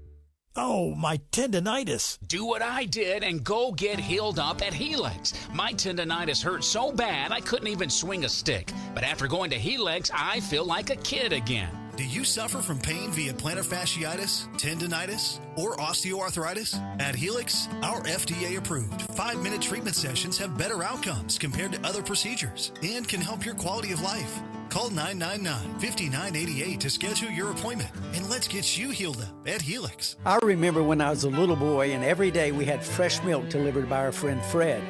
Oh, my tendinitis. Do what I did and go get healed up at Helix. My tendinitis hurt so bad I couldn't even swing a stick. But after going to Helix, I feel like a kid again. Do you suffer from pain via plantar fasciitis, tendinitis, or osteoarthritis? At Helix, our FDA-approved 5-minute treatment sessions have better outcomes compared to other procedures and can help your quality of life. Call 999-5988 to schedule your appointment, and let's get you healed up at Helix. I remember when I was a little boy, and every day we had fresh milk delivered by our friend Fred.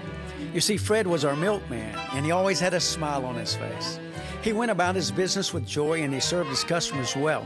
You see, Fred was our milkman, and he always had a smile on his face. He went about his business with joy, and he served his customers well.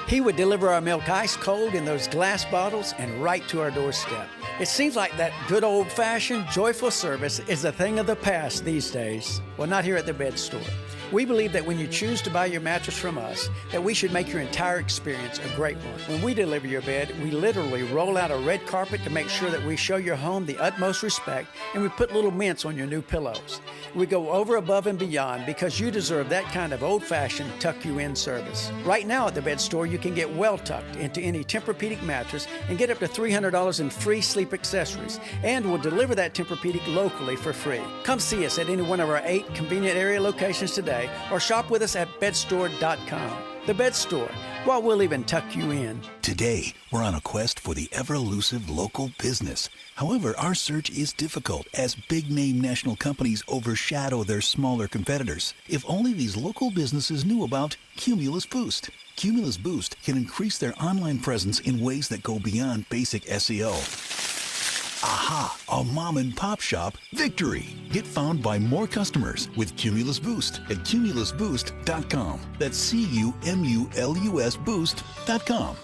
He would deliver our milk ice cold in those glass bottles and right to our doorstep. It seems like that good old-fashioned, joyful service is a thing of the past these days. Well, not here at the Bed Store. We believe that when you choose to buy your mattress from us, that we should make your entire experience a great one. When we deliver your bed, we literally roll out a red carpet to make sure that we show your home the utmost respect, and we put little mints on your new pillows. We go over, above, and beyond because you deserve that kind of old-fashioned tuck-you-in service. Right now at the Bed Store, you can get well tucked into any Tempur-Pedic mattress and get up to $300 in free sleep accessories, and we'll deliver that Tempur-Pedic locally for free. Come see us at any one of our 8 convenient area locations today, or shop with us at bedstore.com. The Bed Store. Well, we'll even tuck you in. Today, we're on a quest for the ever-elusive local business. However, our search is difficult as big-name national companies overshadow their smaller competitors. If only these local businesses knew about Cumulus Boost. Cumulus Boost can increase their online presence in ways that go beyond basic SEO. Aha! A mom-and-pop shop victory! Get found by more customers with Cumulus Boost at cumulusboost.com. That's CUMULUS Boost.com.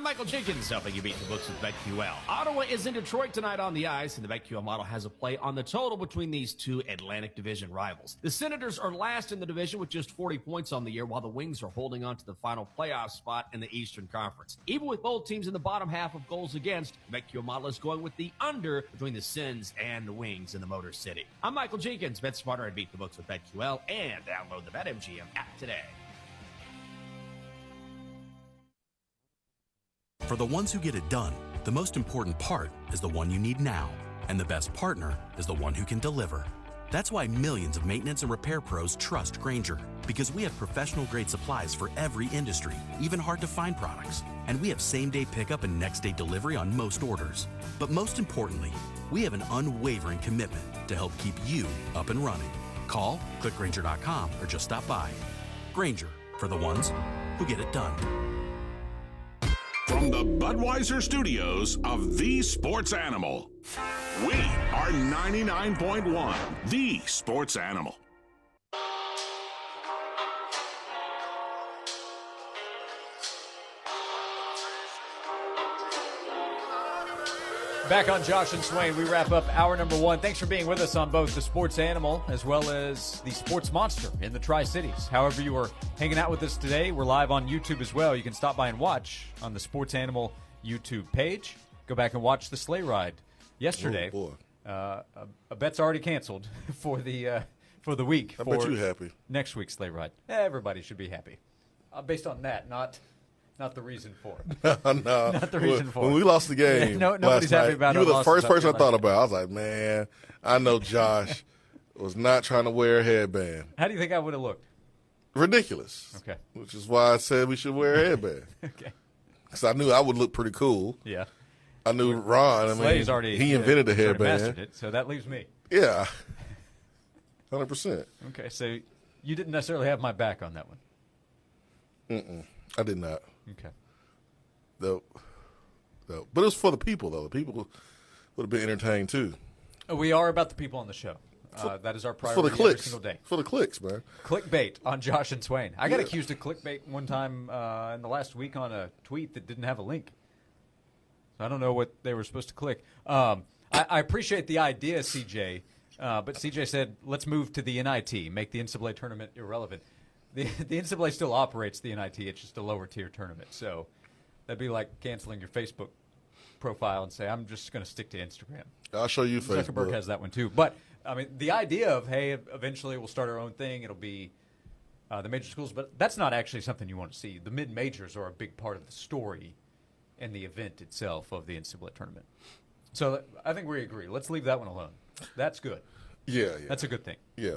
I'm Michael Jenkins, helping you beat the books with BetQL. Ottawa is in Detroit tonight on the ice, and the BetQL model has a play on the total between these two Atlantic Division rivals. The Senators are last in the division with just 40 points on the year, while the Wings are holding on to the final playoff spot in the Eastern Conference. Even with both teams in the bottom half of goals against, the BetQL model is going with the under between the Sens and the Wings in the Motor City. I'm Michael Jenkins, Bet Smarter and beat the books with BetQL, and download the BetMGM app today. For the ones who get it done, the most important part is the one you need now. And the best partner is the one who can deliver. That's why millions of maintenance and repair pros trust Grainger. Because we have professional-grade supplies for every industry, even hard-to-find products. And we have same-day pickup and next-day delivery on most orders. But most importantly, we have an unwavering commitment to help keep you up and running. Call, click Grainger.com, or just stop by. Grainger, for the ones who get it done. From the Budweiser studios of The Sports Animal, we are 99.1 The Sports Animal. Back on Josh and Swain, we wrap up hour number one. Thanks for being with us on both the Sports Animal as well as the Sports Monster in the Tri-Cities. However you are hanging out with us today, we're live on YouTube as well. You can stop by and watch on the Sports Animal YouTube page. Go back and watch the sleigh ride yesterday. Oh, boy. A bet's already canceled for the week. I bet you happy. Next week's sleigh ride. Everybody should be happy. Based on that, not the reason for it. No. Not the reason for it. When we lost the game nobody's last happy night, about you it. were the first person I thought about. I was like, man, I know Josh was not trying to wear a headband. How do you think I would have looked? Ridiculous. Okay. Which is why I said we should wear a headband. Okay. Because I knew I would look pretty cool. Yeah. I knew Ron. Slay's already he invented the sort of headband. mastered it, so that leaves me. Yeah. 100%. Okay, so you didn't necessarily have my back on that one. I did not. Okay. Though. But it was for the people, though. The people would have been entertained, too. We are about the people on the show. That is our priority for the clicks. every single day. For the clicks, man. Clickbait on Josh and Swain. I got accused of clickbait one time in the last week on a tweet that didn't have a link. So I don't know what they were supposed to click. I appreciate the idea, CJ, but CJ said, let's move to the NIT, make the NCAA tournament irrelevant. The NCAA still operates the NIT. It's just a lower-tier tournament. So that'd be like canceling your Facebook profile and say, I'm just going to stick to Instagram. I'll show you Facebook. Zuckerberg has that one, too. But, I mean, the idea of, hey, eventually we'll start our own thing. It'll be the major schools. But that's not actually something you want to see. The mid-majors are a big part of the story and the event itself of the NCAA tournament. So I think we agree. Let's leave that one alone. That's good. Yeah. That's a good thing. Yeah.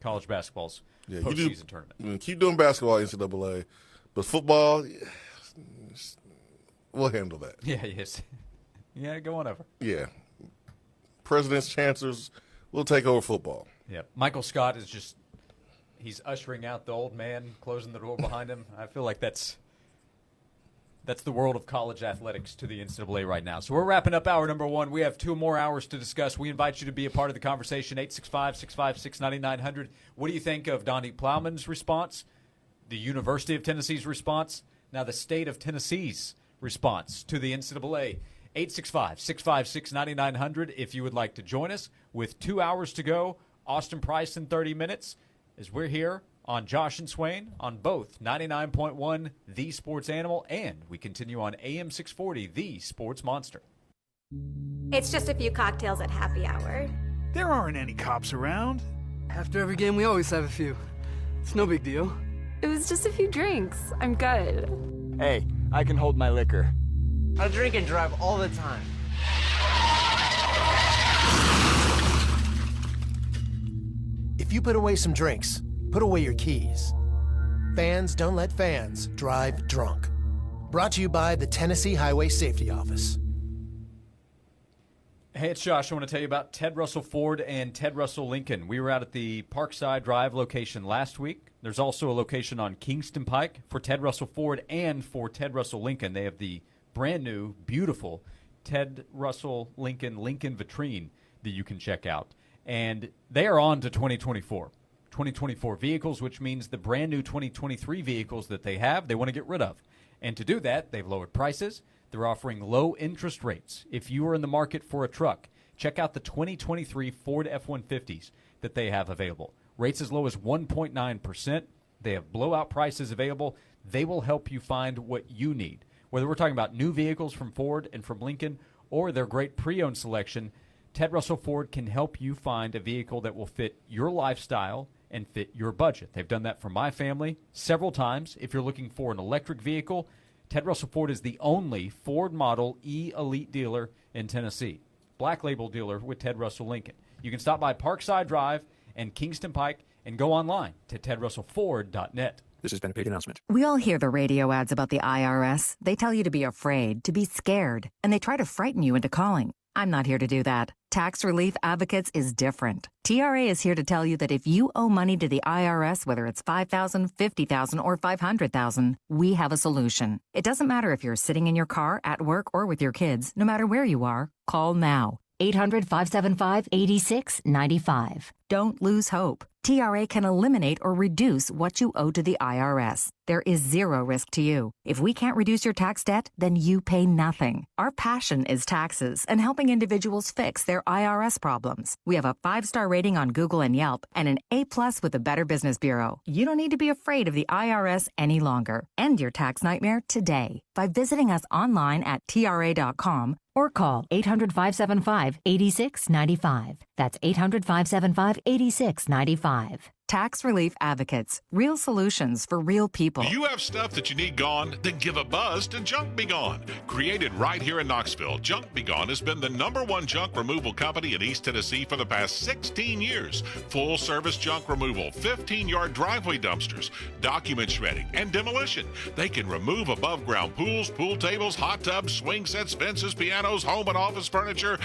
College basketball's Yeah, postseason tournament. Keep doing basketball, NCAA. But football, we'll handle that. Yeah, yes. Yeah, go on over. Yeah. Presidents, chancellors, we'll take over football. Yeah. Michael Scott is just, he's ushering out the old man, closing the door behind him. I feel like that's the world of college athletics to the NCAA right now. So we're wrapping up hour number one. We have 2 more hours to discuss. We invite you to be a part of the conversation, 865-656-9900. What do you think of Donnie Plowman's response, the University of Tennessee's response, now the state of Tennessee's response to the NCAA? 865-656-9900 if you would like to join us. With 2 hours to go, Austin Price in 30 minutes, as we're here on Josh and Swain on both 99.1 The Sports Animal, and we continue on AM 640 The Sports Monster. It's just a few cocktails at happy hour. There aren't any cops around. After every game, we always have a few. It's no big deal. It was just a few drinks. I'm good. Hey, I can hold my liquor. I drink and drive all the time. If you put away some drinks, put away your keys. Fans don't let fans drive drunk. Brought to you by the Tennessee Highway Safety Office. Hey, it's Josh. I want to tell you about Ted Russell Ford and Ted Russell Lincoln. We were out at the Parkside Drive location last week. There's also a location on Kingston Pike for Ted Russell Ford and for Ted Russell Lincoln. They have the brand new, beautiful Ted Russell Lincoln vitrine that you can check out. And they are on to 2024 vehicles, which means the brand new 2023 vehicles that they have, they want to get rid of. And to do that, they've lowered prices. They're offering low interest rates. If you are in the market for a truck, check out the 2023 Ford F-150s that they have available. Rates as low as 1.9%. They have blowout prices available. They will help you find what you need. Whether we're talking about new vehicles from Ford and from Lincoln or their great pre-owned selection, Ted Russell Ford can help you find a vehicle that will fit your lifestyle and fit your budget. They've done that for my family several times. If you're looking for an electric vehicle, Ted Russell Ford is the only Ford Model E Elite dealer in Tennessee. Black label dealer with Ted Russell Lincoln. You can stop by Parkside Drive and Kingston Pike and go online to tedrussellford.net. This has been a paid announcement. We all hear the radio ads about the IRS. They tell you to be afraid, to be scared, and they try to frighten you into calling. I'm not here to do that. Tax Relief Advocates is different. TRA is here to tell you that if you owe money to the IRS, whether it's $5,000, $50,000, or $500,000, we have a solution. It doesn't matter if you're sitting in your car, at work, or with your kids. No matter where you are, call now. 800-575-8695. Don't lose hope. TRA can eliminate or reduce what you owe to the IRS. There is zero risk to you. If we can't reduce your tax debt, then you pay nothing. Our passion is taxes and helping individuals fix their IRS problems. We have a 5-star rating on Google and Yelp and an A+ with the Better Business Bureau. You don't need to be afraid of the IRS any longer. End your tax nightmare today by visiting us online at TRA.com or call 800-575-8695. That's 800-575-8695. Tax Relief Advocates. Real solutions for real people. Do you have stuff that you need gone? Then give a buzz to Junk Be Gone. Created right here in Knoxville, Junk Be Gone has been the #1 junk removal company in East Tennessee for the past 16 years. Full service junk removal, 15-yard driveway dumpsters, document shredding, and demolition. They can remove above ground pools, pool tables, hot tubs, swing sets, fences, pianos, home and office furniture,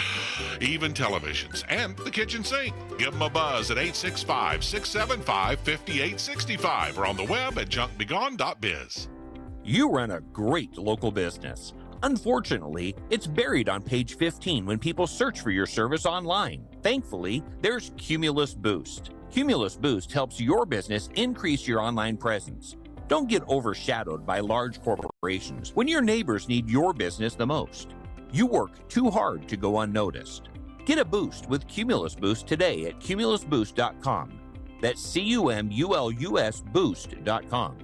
even televisions, and the kitchen sink. Give them a buzz at 865-675-5865 or on the web at junkbegone.biz. You run a great local business. Unfortunately, it's buried on page 15 when people search for your service online. Thankfully, there's Cumulus Boost. Cumulus Boost helps your business increase your online presence. Don't get overshadowed by large corporations when your neighbors need your business the most. You work too hard to go unnoticed. Get a boost with Cumulus Boost today at cumulusboost.com. That's CUMULUS boost.com.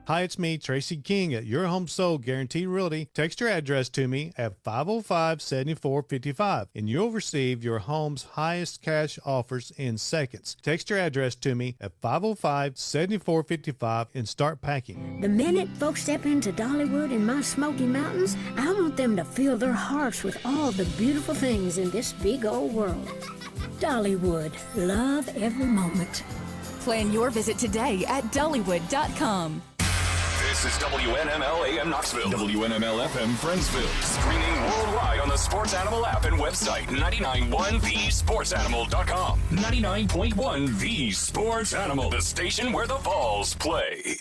Hi, it's me, Tracy King at Your Home Sold Guaranteed Realty. Text your address to me at 505-7455 and you'll receive your home's highest cash offers in seconds. Text your address to me at 505-7455 and start packing. The minute folks step into Dollywood in my Smoky Mountains, I want them to fill their hearts with all the beautiful things in this big old world. Dollywood, love every moment. Plan your visit today at Dollywood.com. This is WNML AM Knoxville, WNML FM Friendsville, streaming worldwide on the Sports Animal app and website, 99.1thesportsanimal.com. 99.1 The Sports Animal, the station where the Vols play.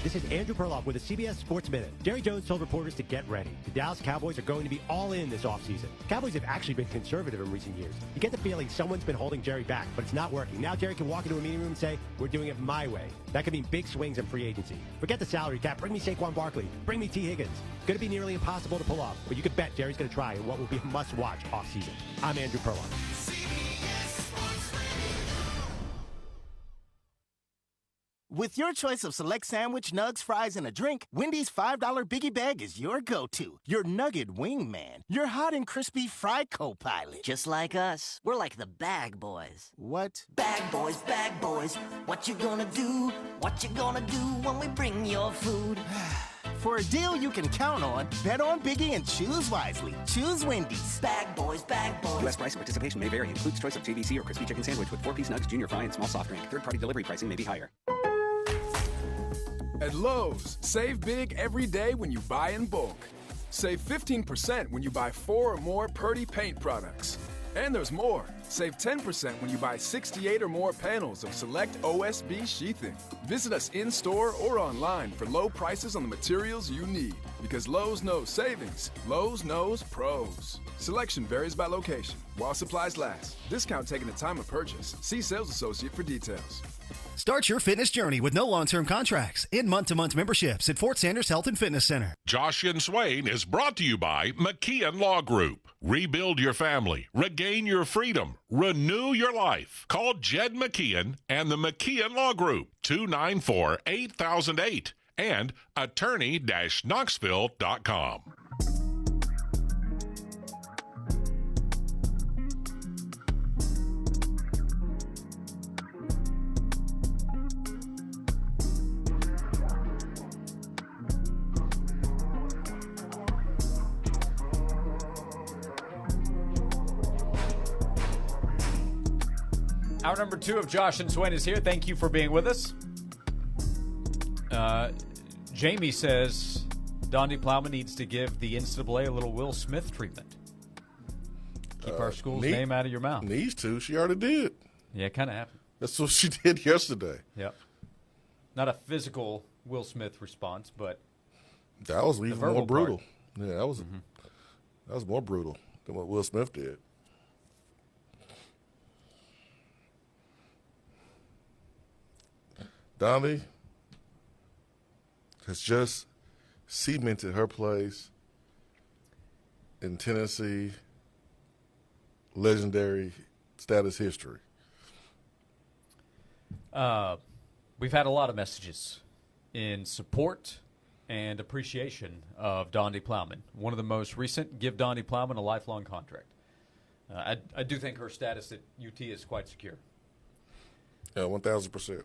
This is Andrew Perloff with a CBS Sports Minute. Jerry Jones told reporters to get ready. The Dallas Cowboys are going to be all in this offseason. Cowboys have actually been conservative in recent years. You get the feeling someone's been holding Jerry back, but it's not working. Now Jerry can walk into a meeting room and say, we're doing it my way. That could mean big swings in free agency. Forget the salary cap. Bring me Saquon Barkley. Bring me T. Higgins. It's going to be nearly impossible to pull off, but you can bet Jerry's going to try in what will be a must-watch offseason. I'm Andrew Perloff. With your choice of select sandwich, nugs, fries, and a drink, Wendy's $5 Biggie Bag is your go-to. Your nugget wingman. Your hot and crispy fry co-pilot. Just like us. We're like the bag boys. What? Bag boys, what you gonna do? What you gonna do when we bring your food? For a deal you can count on, bet on Biggie and choose wisely. Choose Wendy's. Bag boys. U.S. price and participation may vary. Includes choice of JVC or crispy chicken sandwich with 4-piece nugs, junior fry, and small soft drink. Third-party delivery pricing may be higher. At Lowe's, save big every day when you buy in bulk. Save 15% when you buy 4 or more Purdy paint products. And there's more. Save 10% when you buy 68 or more panels of select OSB sheathing. Visit us in-store or online for low prices on the materials you need. Because Lowe's knows savings. Lowe's knows pros. Selection varies by location, while supplies last. Discount taken at time of purchase. See sales associate for details. Start your fitness journey with no long-term contracts and month-to-month memberships at Fort Sanders Health and Fitness Center. Josh and Swain is brought to you by McKeon Law Group. Rebuild your family, regain your freedom, renew your life. Call Jed McKeon and the McKeon Law Group, 294-8008 and attorney-knoxville.com. Hour number 2 of Josh and Swain is here. Thank you for being with us. Jamie says Donnie Plowman needs to give the NCAA a little Will Smith treatment. Keep our school's name out of your mouth. Needs to. She already did. Yeah, it kind of happened. That's what she did yesterday. Yep. Not a physical Will Smith response, but that was even more brutal. Part. Yeah, that was more brutal than what Will Smith did. Donnie has just cemented her place in Tennessee legendary status history. We've had a lot of messages in support and appreciation of Donnie Plowman. One of the most recent, give Donnie Plowman a lifelong contract. I do think her status at UT is quite secure. Yeah, 1,000%.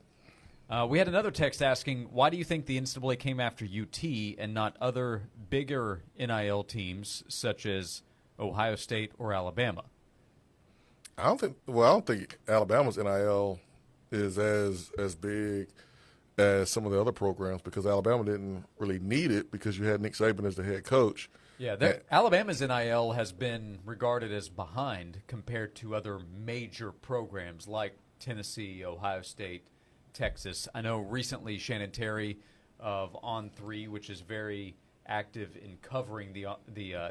We had another text asking, why do you think the NCAA came after UT and not other bigger NIL teams such as Ohio State or Alabama? I don't think Alabama's NIL is as big as some of the other programs because Alabama didn't really need it because you had Nick Saban as the head coach. Yeah, Alabama's NIL has been regarded as behind compared to other major programs like Tennessee, Ohio State, Texas. I know recently Shannon Terry of On3, which is very active in covering the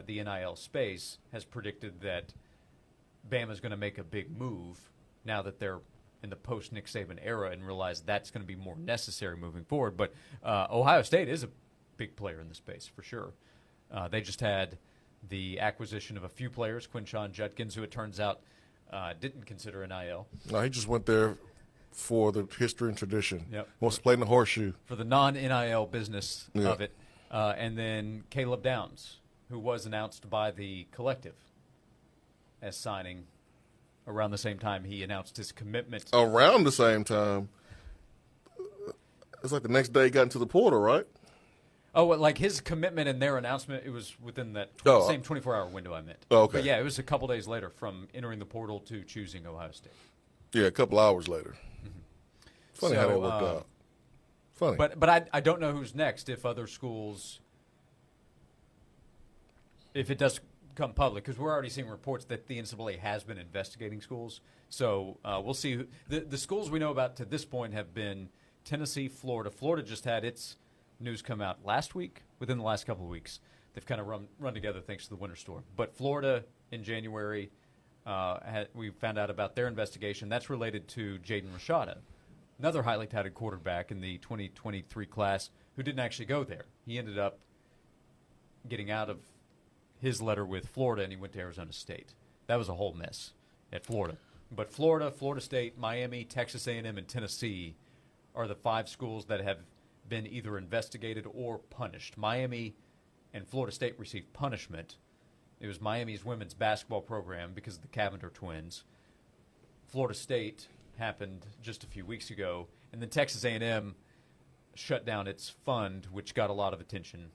NIL space, has predicted that Bama's going to make a big move now that they're in the post-Nick Saban era and realize that's going to be more necessary moving forward. But Ohio State is a big player in the space for sure. They just had the acquisition of a few players, Quinshon Judkins, who it turns out didn't consider NIL. No, he just went there for the history and tradition. Yep. Wants to play in the horseshoe. For the non-NIL business of it. And then Caleb Downs, who was announced by the Collective as signing around the same time he announced his commitment. Around the same time. It's like the next day he got into the portal, right? Oh, well, like his commitment and their announcement, it was within that same 24-hour window I meant. Oh, okay. But, yeah, it was a couple days later from entering the portal to choosing Ohio State. Yeah, a couple hours later. Funny how that worked out. Funny. But I don't know who's next if other schools, if it does come public, because we're already seeing reports that the NCAA has been investigating schools. So we'll see. The schools we know about to this point have been Tennessee, Florida. Florida just had its news come out last week, within the last couple of weeks. They've kind of run together thanks to the winter storm. But Florida in January, we found out about their investigation. That's related to Jaden Rashada, another highly touted quarterback in the 2023 class who didn't actually go there. He ended up getting out of his letter with Florida, and he went to Arizona State. That was a whole mess at Florida. But Florida, Florida State, Miami, Texas A&M, and Tennessee are the 5 schools that have been either investigated or punished. Miami and Florida State received punishment. It was Miami's women's basketball program because of the Cavender twins. Florida State happened just a few weeks ago, and then Texas A&M shut down its fund, which got a lot of attention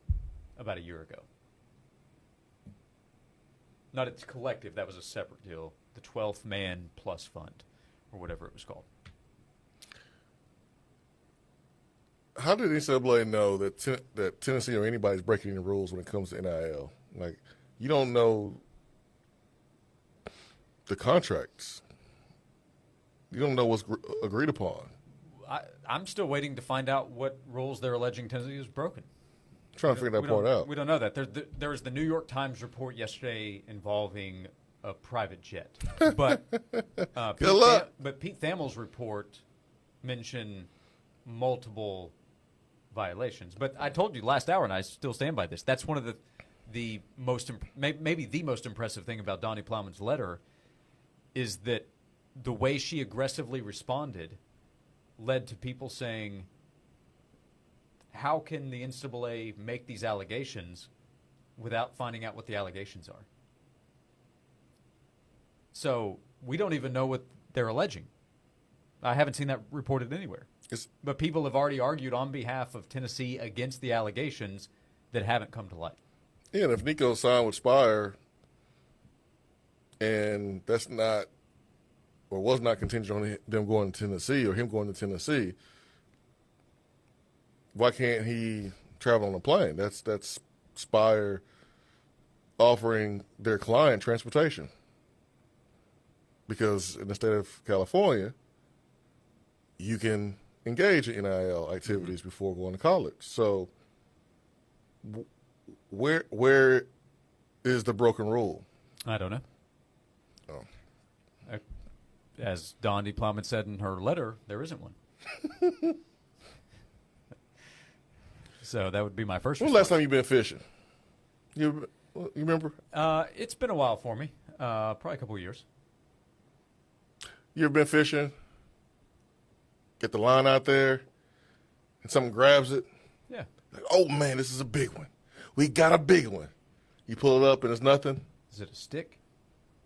about a year ago. Not its collective, that was a separate deal. The 12th Man Plus Fund, or whatever it was called. How did NCAA know that Tennessee or anybody's breaking any rules when it comes to NIL? Like, you don't know the contracts. You don't know what's agreed upon. I'm still waiting to find out what rules they're alleging Tennessee has broken. I'm trying to figure that part out. We don't know that. There was the New York Times report yesterday involving a private jet. But Good luck. But Pete Thamel's report mention multiple violations. But I told you last hour, and I still stand by this. That's one of the most maybe the most impressive thing about Donnie Plowman's letter is that the way she aggressively responded led to people saying, how can the NCAA make these allegations without finding out what the allegations are? So we don't even know what they're alleging. I haven't seen that reported anywhere. But people have already argued on behalf of Tennessee against the allegations that haven't come to light. Yeah, and if Nico signed with Spire and that's not or was not contingent on them going to Tennessee or him going to Tennessee, why can't he travel on a plane? That's Spire offering their client transportation. Because in the state of California, you can engage in NIL activities before going to college. So where is the broken rule? I don't know. Oh. As Donnie Plowman said in her letter, there isn't one. So that would be my first. When was the last time you've been fishing? You remember? It's been a while for me. Probably a couple of years. You ever been fishing? Get the line out there, and someone grabs it? Yeah. Like, oh, man, this is a big one. We got a big one. You pull it up, and it's nothing? Is it a stick?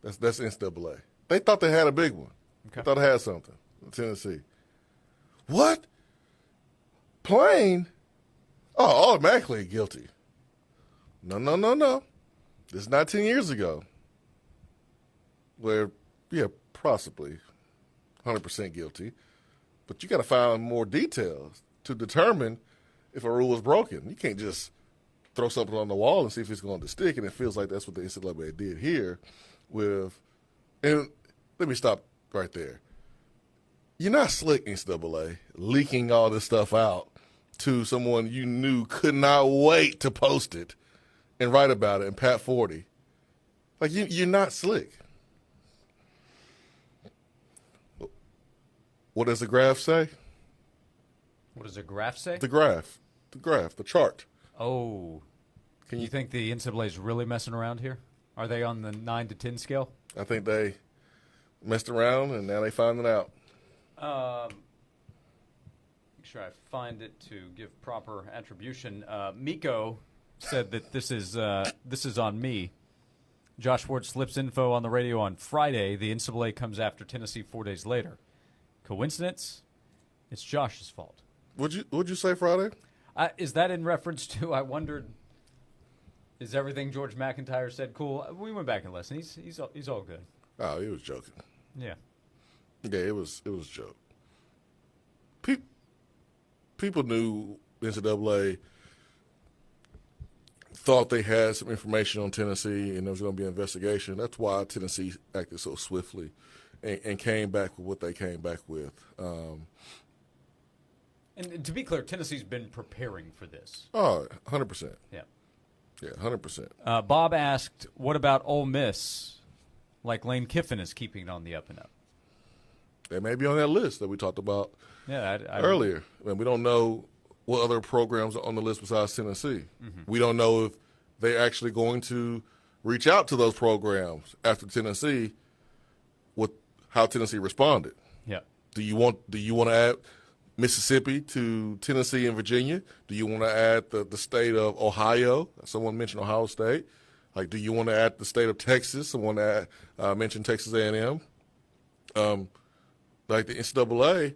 That's NCAA. They thought they had a big one. Okay. They thought it had something in Tennessee. What? Plane? Oh, automatically guilty. No. This is not 10 years ago. Where, yeah, possibly 100% guilty. But you got to find more details to determine if a rule is broken. You can't just throw something on the wall and see if it's going to stick, and it feels like that's what the NCAA did here with – and let me stop right there. You're not slick, NCAA, leaking all this stuff out to someone you knew could not wait to post it and write about it and Pat 40. Like, you're not slick. What does the graph say? What does the graph say? The graph, the chart. Oh. Can you think the NCAA is really messing around here? Are they on the 9 to 10 scale? I think they messed around, and now they find it out. Make sure I find it to give proper attribution. Miko said that this is on me. Josh Ward slips info on the radio on Friday. The NCAA comes after Tennessee 4 days later. Coincidence? It's Josh's fault. What'd you say Friday? Is that in reference to? I wondered. Is everything George McIntyre said cool? We went back and listened. He's all good. Oh, he was joking. Yeah. Yeah, it was a joke. People knew NCAA thought they had some information on Tennessee and there was going to be an investigation. That's why Tennessee acted so swiftly and came back with what they came back with. And to be clear, Tennessee's been preparing for this. Oh, 100%. Yeah. Yeah, 100%. Bob asked, what about Ole Miss? Like Lane Kiffin is keeping it on the up and up. They may be on that list that we talked about earlier. We don't know what other programs are on the list besides Tennessee. Mm-hmm. We don't know if they're actually going to reach out to those programs after Tennessee with how Tennessee responded. Yeah. Do you want to add Mississippi to Tennessee and Virginia? Do you want to add the state of Ohio? Someone mentioned Ohio State. Like, do you want to add the state of Texas? Someone mentioned Texas A&M. Like the NCAA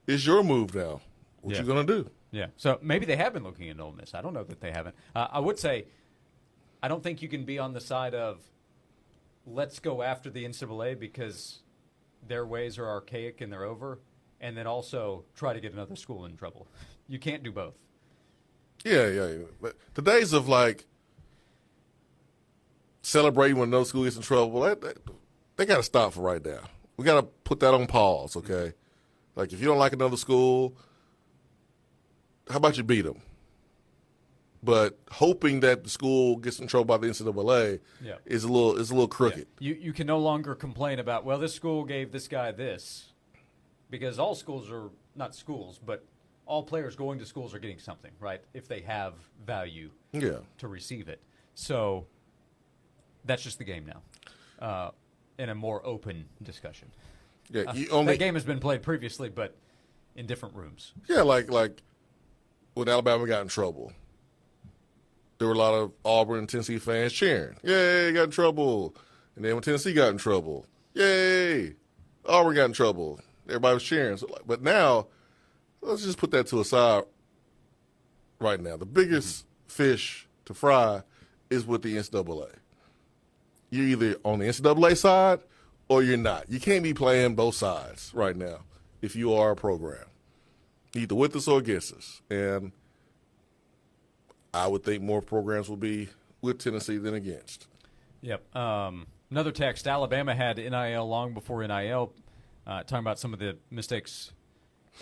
is your move now. What you going to do? Yeah. So maybe they have been looking at Ole Miss. I don't know that they haven't. I would say I don't think you can be on the side of let's go after the NCAA because their ways are archaic and they're over, and then also try to get another school in trouble. You can't do both. Yeah. But the days of, like, celebrating when no school gets in trouble, they got to stop for right now. We got to put that on pause, okay? Like, if you don't like another school, how about you beat them? But hoping that the school gets in trouble by the NCAA is a little crooked. Yeah. You can no longer complain about, well, this school gave this guy this, because all schools are not schools, but all players going to schools are getting something, right? If they have value to receive it. So that's just the game now, in a more open discussion. Yeah, that game has been played previously, but in different rooms. Yeah, like when Alabama got in trouble, there were a lot of Auburn and Tennessee fans cheering. Yay, got in trouble. And then when Tennessee got in trouble, yay, Auburn got in trouble. Everybody was cheering. So, but now, let's just put that to a side right now. The biggest fish to fry is with the NCAA. You're either on the NCAA side or you're not. You can't be playing both sides right now if you are a program, either with us or against us. And I would think more programs will be with Tennessee than against. Yep. Another text, Alabama had NIL long before NIL, talking about some of the mistakes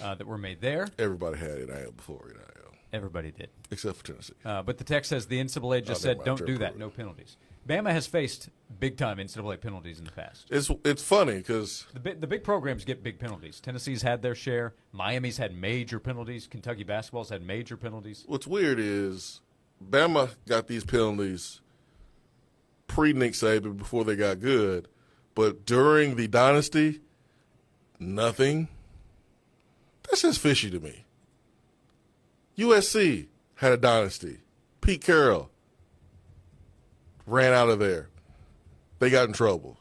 that were made there. Everybody had NIL before NIL. Everybody did. Except for Tennessee. But the text says the NCAA just said don't do that, no penalties. Bama has faced big-time NCAA penalties in the past. It's funny because the big programs get big penalties. Tennessee's had their share. Miami's had major penalties. Kentucky basketball's had major penalties. What's weird is Bama got these penalties pre-Nick Saban before they got good, but during the dynasty, nothing. That's just fishy to me. USC had a dynasty. Pete Carroll ran out of there. They got in trouble.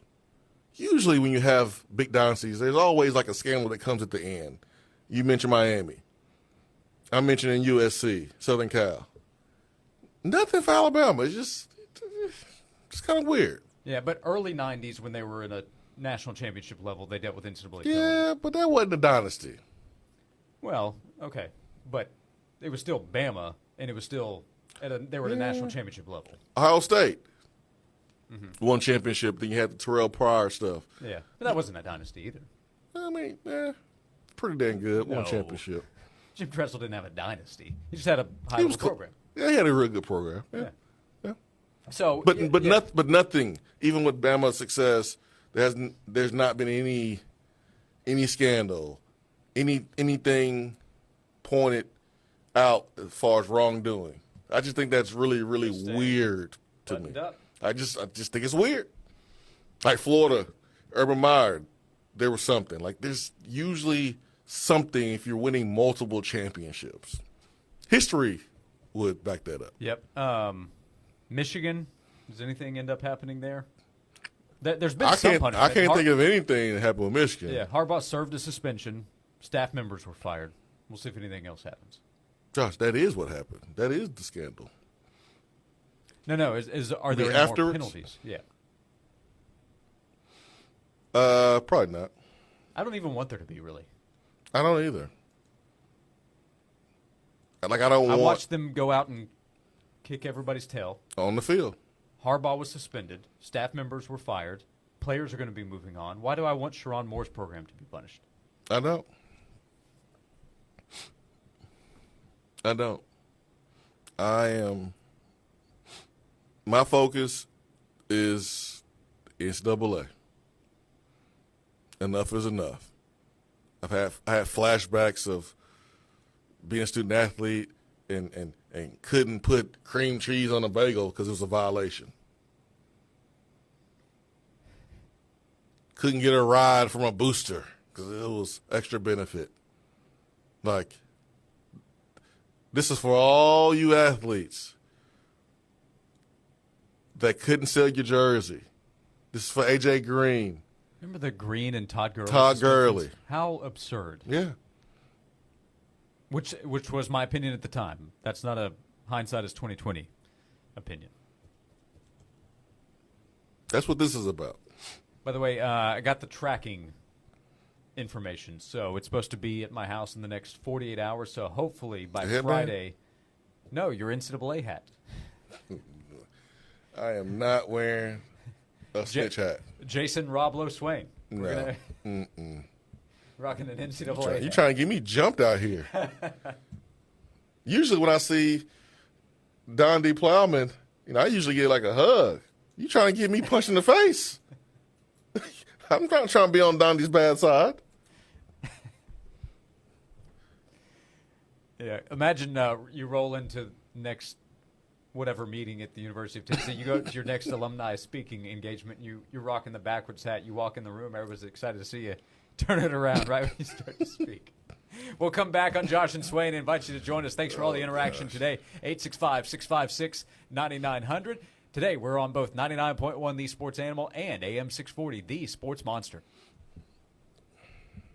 Usually when you have big dynasties, there's always like a scandal that comes at the end. You mentioned Miami. I'm mentioning USC, Southern Cal. Nothing for Alabama. It's just kind of weird. Yeah, but early 90s when they were in a national championship level, they dealt with NCAA penalties. Yeah, but that wasn't a dynasty. Well, okay. But it was still Bama, and it was still they were at a national championship level. Ohio State won championship. Then you had the Terrell Pryor stuff. Yeah, but that wasn't a dynasty either. I mean, pretty dang good. Won championship. Jim Tressel didn't have a dynasty. He just had a high-level program. Yeah, he had a real good program. Yeah. So, but nothing. Even with Bama's success, there's not been any scandal, anything pointed out as far as wrongdoing. I just think that's really, really weird to me. I just think it's weird. Like Florida, Urban Meyer, there was something. Like there's usually something if you're winning multiple championships. History would back that up. Yep. Michigan, does anything end up happening there? There's been some punishment. I can't think of anything that happened with Michigan. Yeah, Harbaugh served a suspension. Staff members were fired. We'll see if anything else happens. Josh, that is what happened. That is the scandal. No. Are there any more penalties? Yeah. Probably not. I don't even want there to be, really. I don't either. I watched them go out and kick everybody's tail. On the field. Harbaugh was suspended. Staff members were fired. Players are going to be moving on. Why do I want Sharon Moore's program to be punished? I don't. My focus is NCAA. Enough is enough. I had flashbacks of being a student athlete and couldn't put cream cheese on a bagel because it was a violation. Couldn't get a ride from a booster because it was extra benefit. Like, this is for all you athletes that couldn't sell your jersey. This is for A.J. Green. Remember the Green and Todd Gurley? Todd Gurley. How absurd. Yeah. Which was my opinion at the time. That's not a hindsight is 2020 opinion. That's what this is about. By the way, I got the tracking information, so it's supposed to be at my house in the next 48 hours. So hopefully by Friday, no, your NCAA hat. I am not wearing a snitch hat. Jason Roblo Swain. No. Rocking an NCAA hat. You trying to get me jumped out here. Usually when I see Don D. Plowman, I usually get like a hug. You trying to get me punched in the face. I'm not trying to be on Don D's bad side. Yeah, imagine you roll into next whatever meeting at the University of Tennessee. You go to your next alumni speaking engagement. You're rocking the backwards hat. You walk in the room. Everybody's excited to see you. Turn it around right when you start to speak. We'll come back on Josh and Swain and invite you to join us. Thanks for all the interaction today. 865-656-9900. Today we're on both 99.1 The Sports Animal and AM 640 The Sports Monster.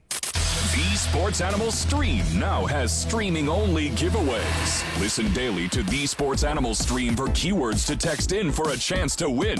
The Sports Animal Stream now has streaming-only giveaways. Listen daily to The Sports Animal Stream for keywords to text in for a chance to win.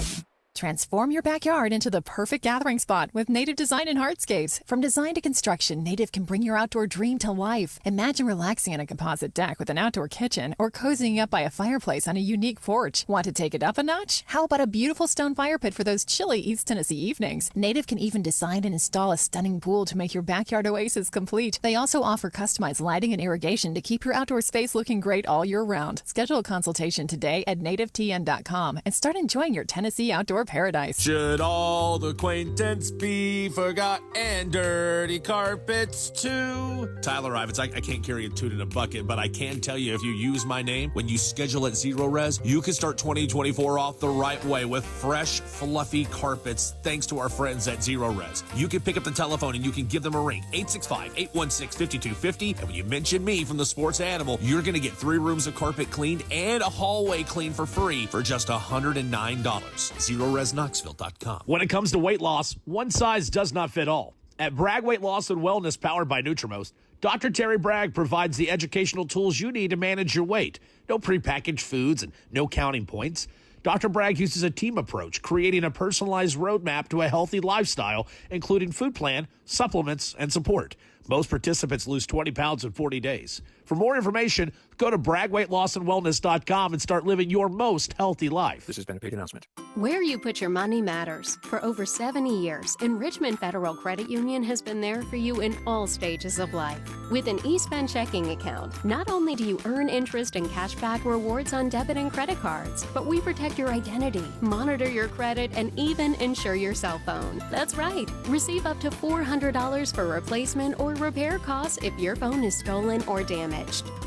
Transform your backyard into the perfect gathering spot with Native Design and Hardscapes. From design to construction, Native can bring your outdoor dream to life. Imagine relaxing on a composite deck with an outdoor kitchen or cozying up by a fireplace on a unique porch. Want to take it up a notch? How about a beautiful stone fire pit for those chilly East Tennessee evenings? Native can even design and install a stunning pool to make your backyard oasis complete. They also offer customized lighting and irrigation to keep your outdoor space looking great all year round. Schedule a consultation today at nativetn.com and start enjoying your Tennessee outdoor paradise. Should all acquaintance be forgot and dirty carpets too? Tyler Ivins, I can't carry a toot in a bucket, but I can tell you if you use my name, when you schedule at Zero Res, you can start 2024 off the right way with fresh, fluffy carpets thanks to our friends at Zero Res. You can pick up the telephone and you can give them a ring, 865-816-5250, and when you mention me from the Sports Animal, you're going to get 3 rooms of carpet cleaned and a hallway cleaned for free for just $109. ZeroResKnoxville.com. When it comes to weight loss, one size does not fit all. At Bragg Weight Loss and Wellness, powered by Nutrimost, Dr. Terry Bragg provides the educational tools you need to manage your weight. No prepackaged foods and no counting points. Dr. Bragg uses a team approach, creating a personalized roadmap to a healthy lifestyle, including food plan, supplements, and support. Most participants lose 20 pounds in 40 days. For more information, go to BraggWeightLossAndWellness.com and start living your most healthy life. This has been a paid announcement. Where you put your money matters. For over 70 years, Enrichment Federal Credit Union has been there for you in all stages of life. With an eSpend checking account, not only do you earn interest and cashback rewards on debit and credit cards, but we protect your identity, monitor your credit, and even insure your cell phone. That's right. Receive up to $400 for replacement or repair costs if your phone is stolen or damaged.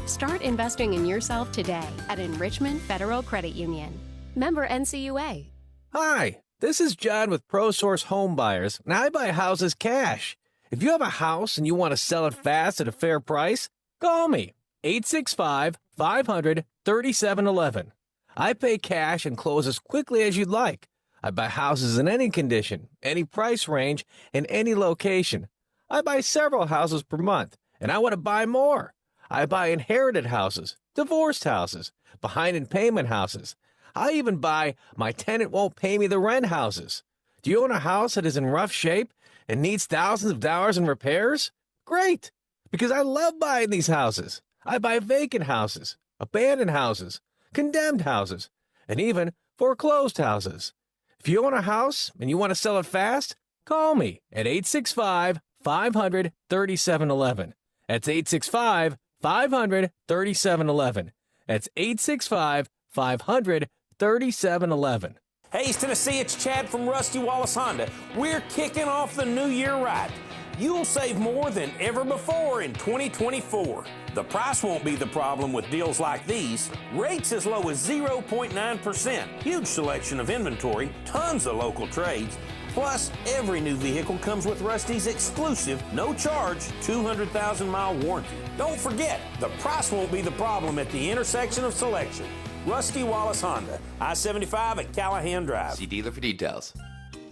Start investing in yourself today at Enrichment Federal Credit Union. Member NCUA. Hi, this is John with ProSource Home Buyers. Now I buy houses cash. If you have a house and you want to sell it fast at a fair price, call me. 865-500-3711. I pay cash and close as quickly as you'd like. I buy houses in any condition, any price range, in any location. I buy several houses per month, and I want to buy more. I buy inherited houses, divorced houses, behind in payment houses. I even buy my tenant won't pay me the rent houses. Do you own a house that is in rough shape and needs thousands of dollars in repairs? Great, because I love buying these houses. I buy vacant houses, abandoned houses, condemned houses, and even foreclosed houses. If you own a house and you want to sell it fast, call me at 865-500-3711. That's 865-500-3711. That's 865-500-3711. Hey, East Tennessee, it's Chad from Rusty Wallace Honda. We're kicking off the new year right. You'll save more than ever before in 2024. The price won't be the problem with deals like these. Rates as low as 0.9%. Huge selection of inventory, tons of local trades. Plus, every new vehicle comes with Rusty's exclusive, no-charge, 200,000-mile warranty. Don't forget, the price won't be the problem at the intersection of selection. Rusty Wallace Honda, I-75 at Callahan Drive. See dealer for details.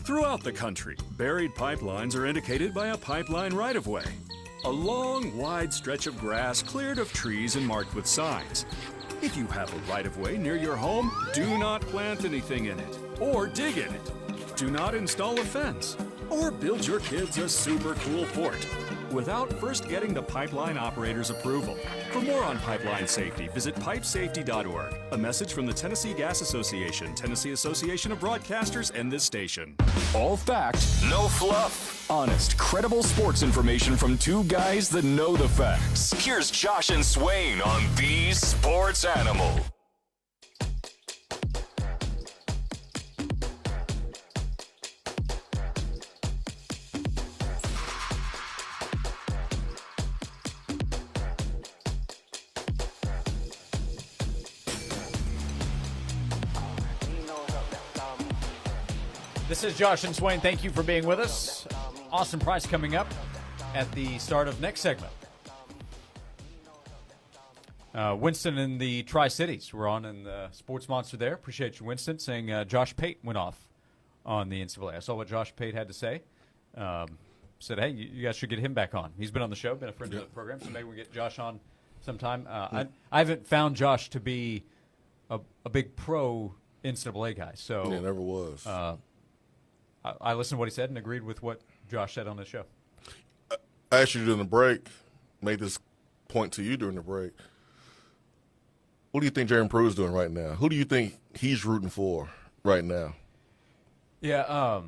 Throughout the country, buried pipelines are indicated by a pipeline right-of-way. A long, wide stretch of grass cleared of trees and marked with signs. If you have a right-of-way near your home, do not plant anything in it or dig in it. Do not install a fence or build your kids a super cool fort without first getting the pipeline operator's approval. For more on pipeline safety, visit pipesafety.org. A message from the Tennessee Gas Association, Tennessee Association of Broadcasters, and this station. All fact, no fluff. Honest, credible sports information from two guys that know the facts. Here's Josh and Swain on The Sports Animal. This is Josh and Swain. Thank you for being with us. Awesome Price coming up at the start of next segment. Winston in the Tri-Cities. We're on in the Sports Monster there. Appreciate you, Winston, saying Josh Pate went off on the NCAA. I saw what Josh Pate had to say. Said, hey, you guys should get him back on. He's been on the show, been a friend of the program, so maybe we'll get Josh on sometime. I haven't found Josh to be a big pro NCAA guy. So yeah, never was. I listened to what he said and agreed with what Josh said on the show. I asked you during the break, made this point to you during the break. What do you think Jeremy Pruitt's doing right now? Who do you think he's rooting for right now? Yeah,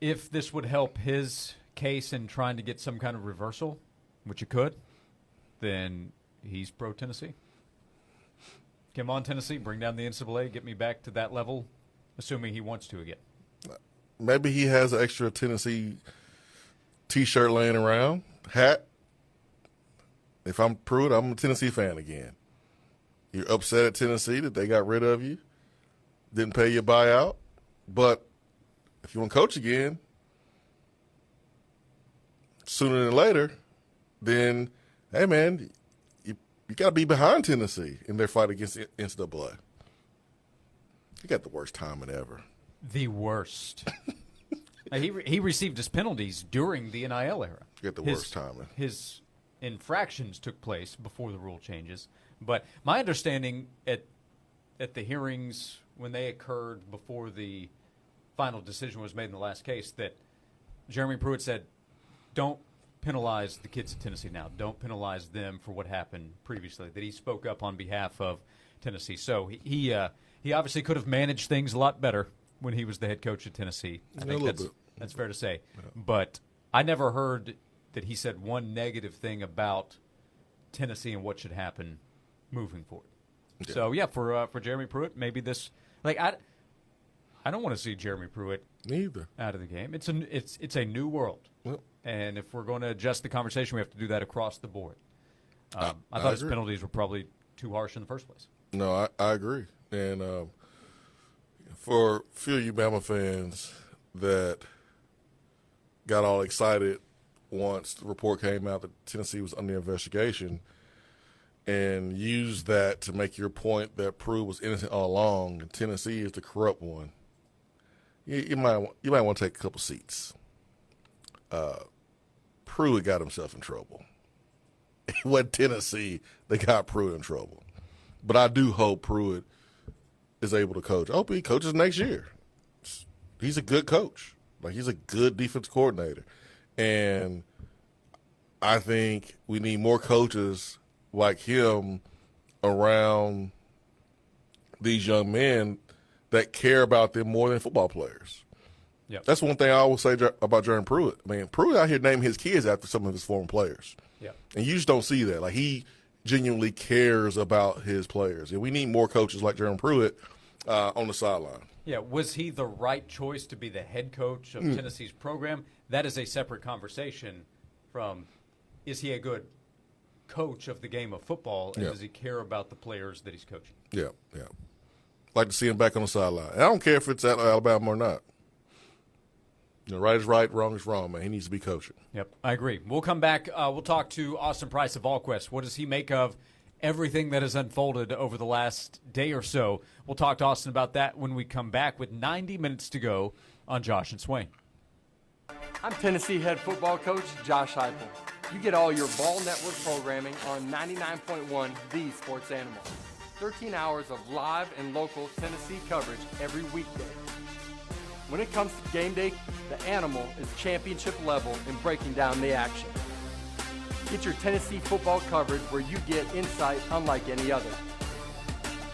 if this would help his case in trying to get some kind of reversal, which it could, then he's pro Tennessee. Come on, Tennessee, bring down the NCAA, get me back to that level, assuming he wants to again. Maybe he has an extra Tennessee T-shirt laying around, hat. If I'm Pruitt, I'm a Tennessee fan again. You're upset at Tennessee that they got rid of you, didn't pay your buyout, but if you want to coach again, sooner than later, then, hey, man, you got to be behind Tennessee in their fight against the NCAA. You got the worst timing ever. The worst. He received his penalties during the NIL era. You got the worst timing. His infractions took place before the rule changes. But my understanding at the hearings when they occurred before the final decision was made in the last case that Jeremy Pruitt said, don't penalize the kids at Tennessee now. Don't penalize them for what happened previously, that he spoke up on behalf of Tennessee. So he obviously could have managed things a lot better when he was the head coach at Tennessee. I think that's fair to say. Yeah. But I never heard that he said one negative thing about Tennessee and what should happen moving forward. Yeah. So, yeah, for Jeremy Pruitt, maybe this – like I don't want to see Jeremy Pruitt neither out of the game. It's a new world. Well, and if we're going to adjust the conversation, we have to do that across the board. I thought his penalties were probably too harsh in the first place. No, I agree. And for a few of you Bama fans that got all excited once the report came out that Tennessee was under investigation and used that to make your point that Pruitt was innocent all along and Tennessee is the corrupt one, you might want to take a couple seats. Pruitt got himself in trouble. It wasn't Tennessee that got Pruitt in trouble. But I do hope Pruitt is able to coach. I hope he coaches next year. He's a good coach. Like, he's a good defense coordinator. And I think we need more coaches like him around these young men that care about them more than football players. Yep. That's one thing I always say about Jeremy Pruitt. I mean, Pruitt out here naming his kids after some of his former players. Yep. And you just don't see that. Like, he genuinely cares about his players. And we need more coaches like Jeremy Pruitt on the sideline. Yeah, was he the right choice to be the head coach of Tennessee's program? That is a separate conversation from is he a good coach of the game of football, and does he care about the players that he's coaching? Yeah. Like to see him back on the sideline. And I don't care if it's at Alabama or not. Right is right, wrong is wrong, man. He needs to be coaching. Yep, I agree. We'll come back. We'll talk to Austin Price of VolQuest. What does he make of everything that has unfolded over the last day or so? We'll talk to Austin about that when we come back with 90 minutes to go on Josh and Swain. I'm Tennessee head football coach Josh Heupel. You get all your Ball Network programming on 99.1 The Sports Animal. 13 hours of live and local Tennessee coverage every weekday. When it comes to game day, the Animal is championship level in breaking down the action. Get your Tennessee football coverage where you get insight unlike any other.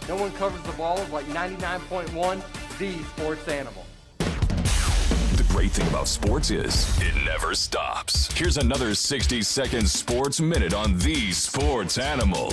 No one covers the ball like 99.1 The Sports Animal. The great thing about sports is it never stops. Here's another 60-second sports minute on The Sports Animal.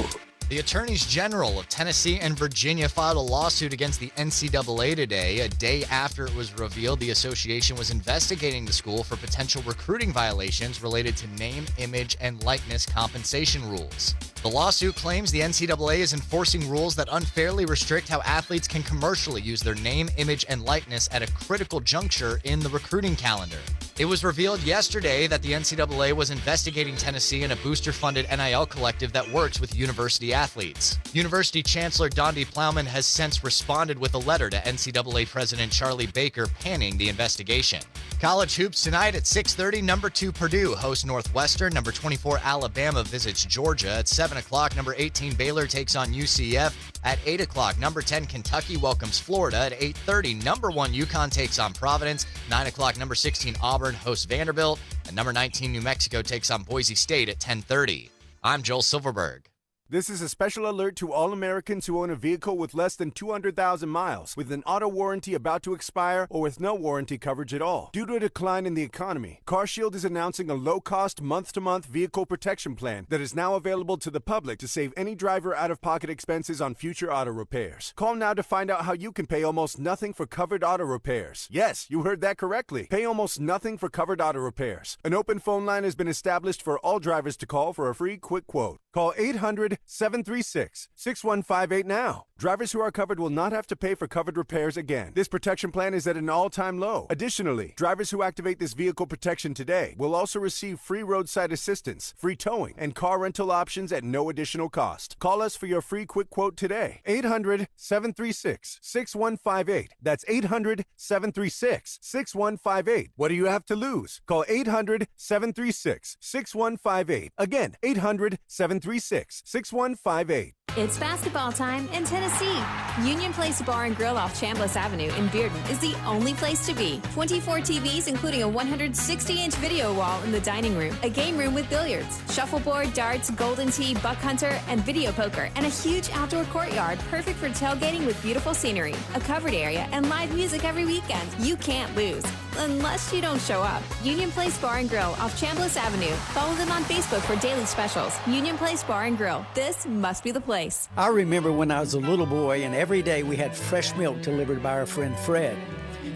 The attorneys general of Tennessee and Virginia filed a lawsuit against the NCAA today, a day after it was revealed the association was investigating the school for potential recruiting violations related to name, image, and likeness compensation rules. The lawsuit claims the NCAA is enforcing rules that unfairly restrict how athletes can commercially use their name, image, and likeness at a critical juncture in the recruiting calendar. It was revealed yesterday that the NCAA was investigating Tennessee and a booster-funded NIL collective that works with university athletes. University Chancellor Donde Plowman has since responded with a letter to NCAA President Charlie Baker panning the investigation. College hoops tonight at 6:30. Number 2 Purdue hosts Northwestern. Number 24 Alabama visits Georgia. At 7 o'clock, number 18 Baylor takes on UCF. At 8 o'clock, number 10 Kentucky welcomes Florida. At 8:30, number 1 UConn takes on Providence. 9 o'clock, number 16 Auburn hosts Vanderbilt. And number 19 New Mexico takes on Boise State at 10:30. I'm Joel Silverberg. This is a special alert to all Americans who own a vehicle with less than 200,000 miles, with an auto warranty about to expire, or with no warranty coverage at all. Due to a decline in the economy, CarShield is announcing a low-cost, month-to-month vehicle protection plan that is now available to the public to save any driver out-of-pocket expenses on future auto repairs. Call now to find out how you can pay almost nothing for covered auto repairs. Yes, you heard that correctly. Pay almost nothing for covered auto repairs. An open phone line has been established for all drivers to call for a free, quick quote. Call 800-736-6158 now. Drivers who are covered will not have to pay for covered repairs again. This protection plan is at an all-time low. Additionally, drivers who activate this vehicle protection today will also receive free roadside assistance, free towing, and car rental options at no additional cost. Call us for your free quick quote today. 800-736-6158. That's 800-736-6158. What do you have to lose? Call 800-736-6158. Again, 800-736-6158. It's basketball time in Tennessee. Union Place Bar and Grill off Chambliss Avenue in Bearden is the only place to be. 24 TVs, including a 160-inch video wall in the dining room, a game room with billiards, shuffleboard, darts, golden tee, buck hunter, and video poker, and a huge outdoor courtyard perfect for tailgating with beautiful scenery, a covered area, and live music every weekend. You can't lose, unless you don't show up. Union Place Bar and Grill off Chambliss Avenue. Follow them on Facebook for daily specials. Union Place Bar and Grill. This must be the place. I remember when I was a little boy and every day we had fresh milk delivered by our friend Fred.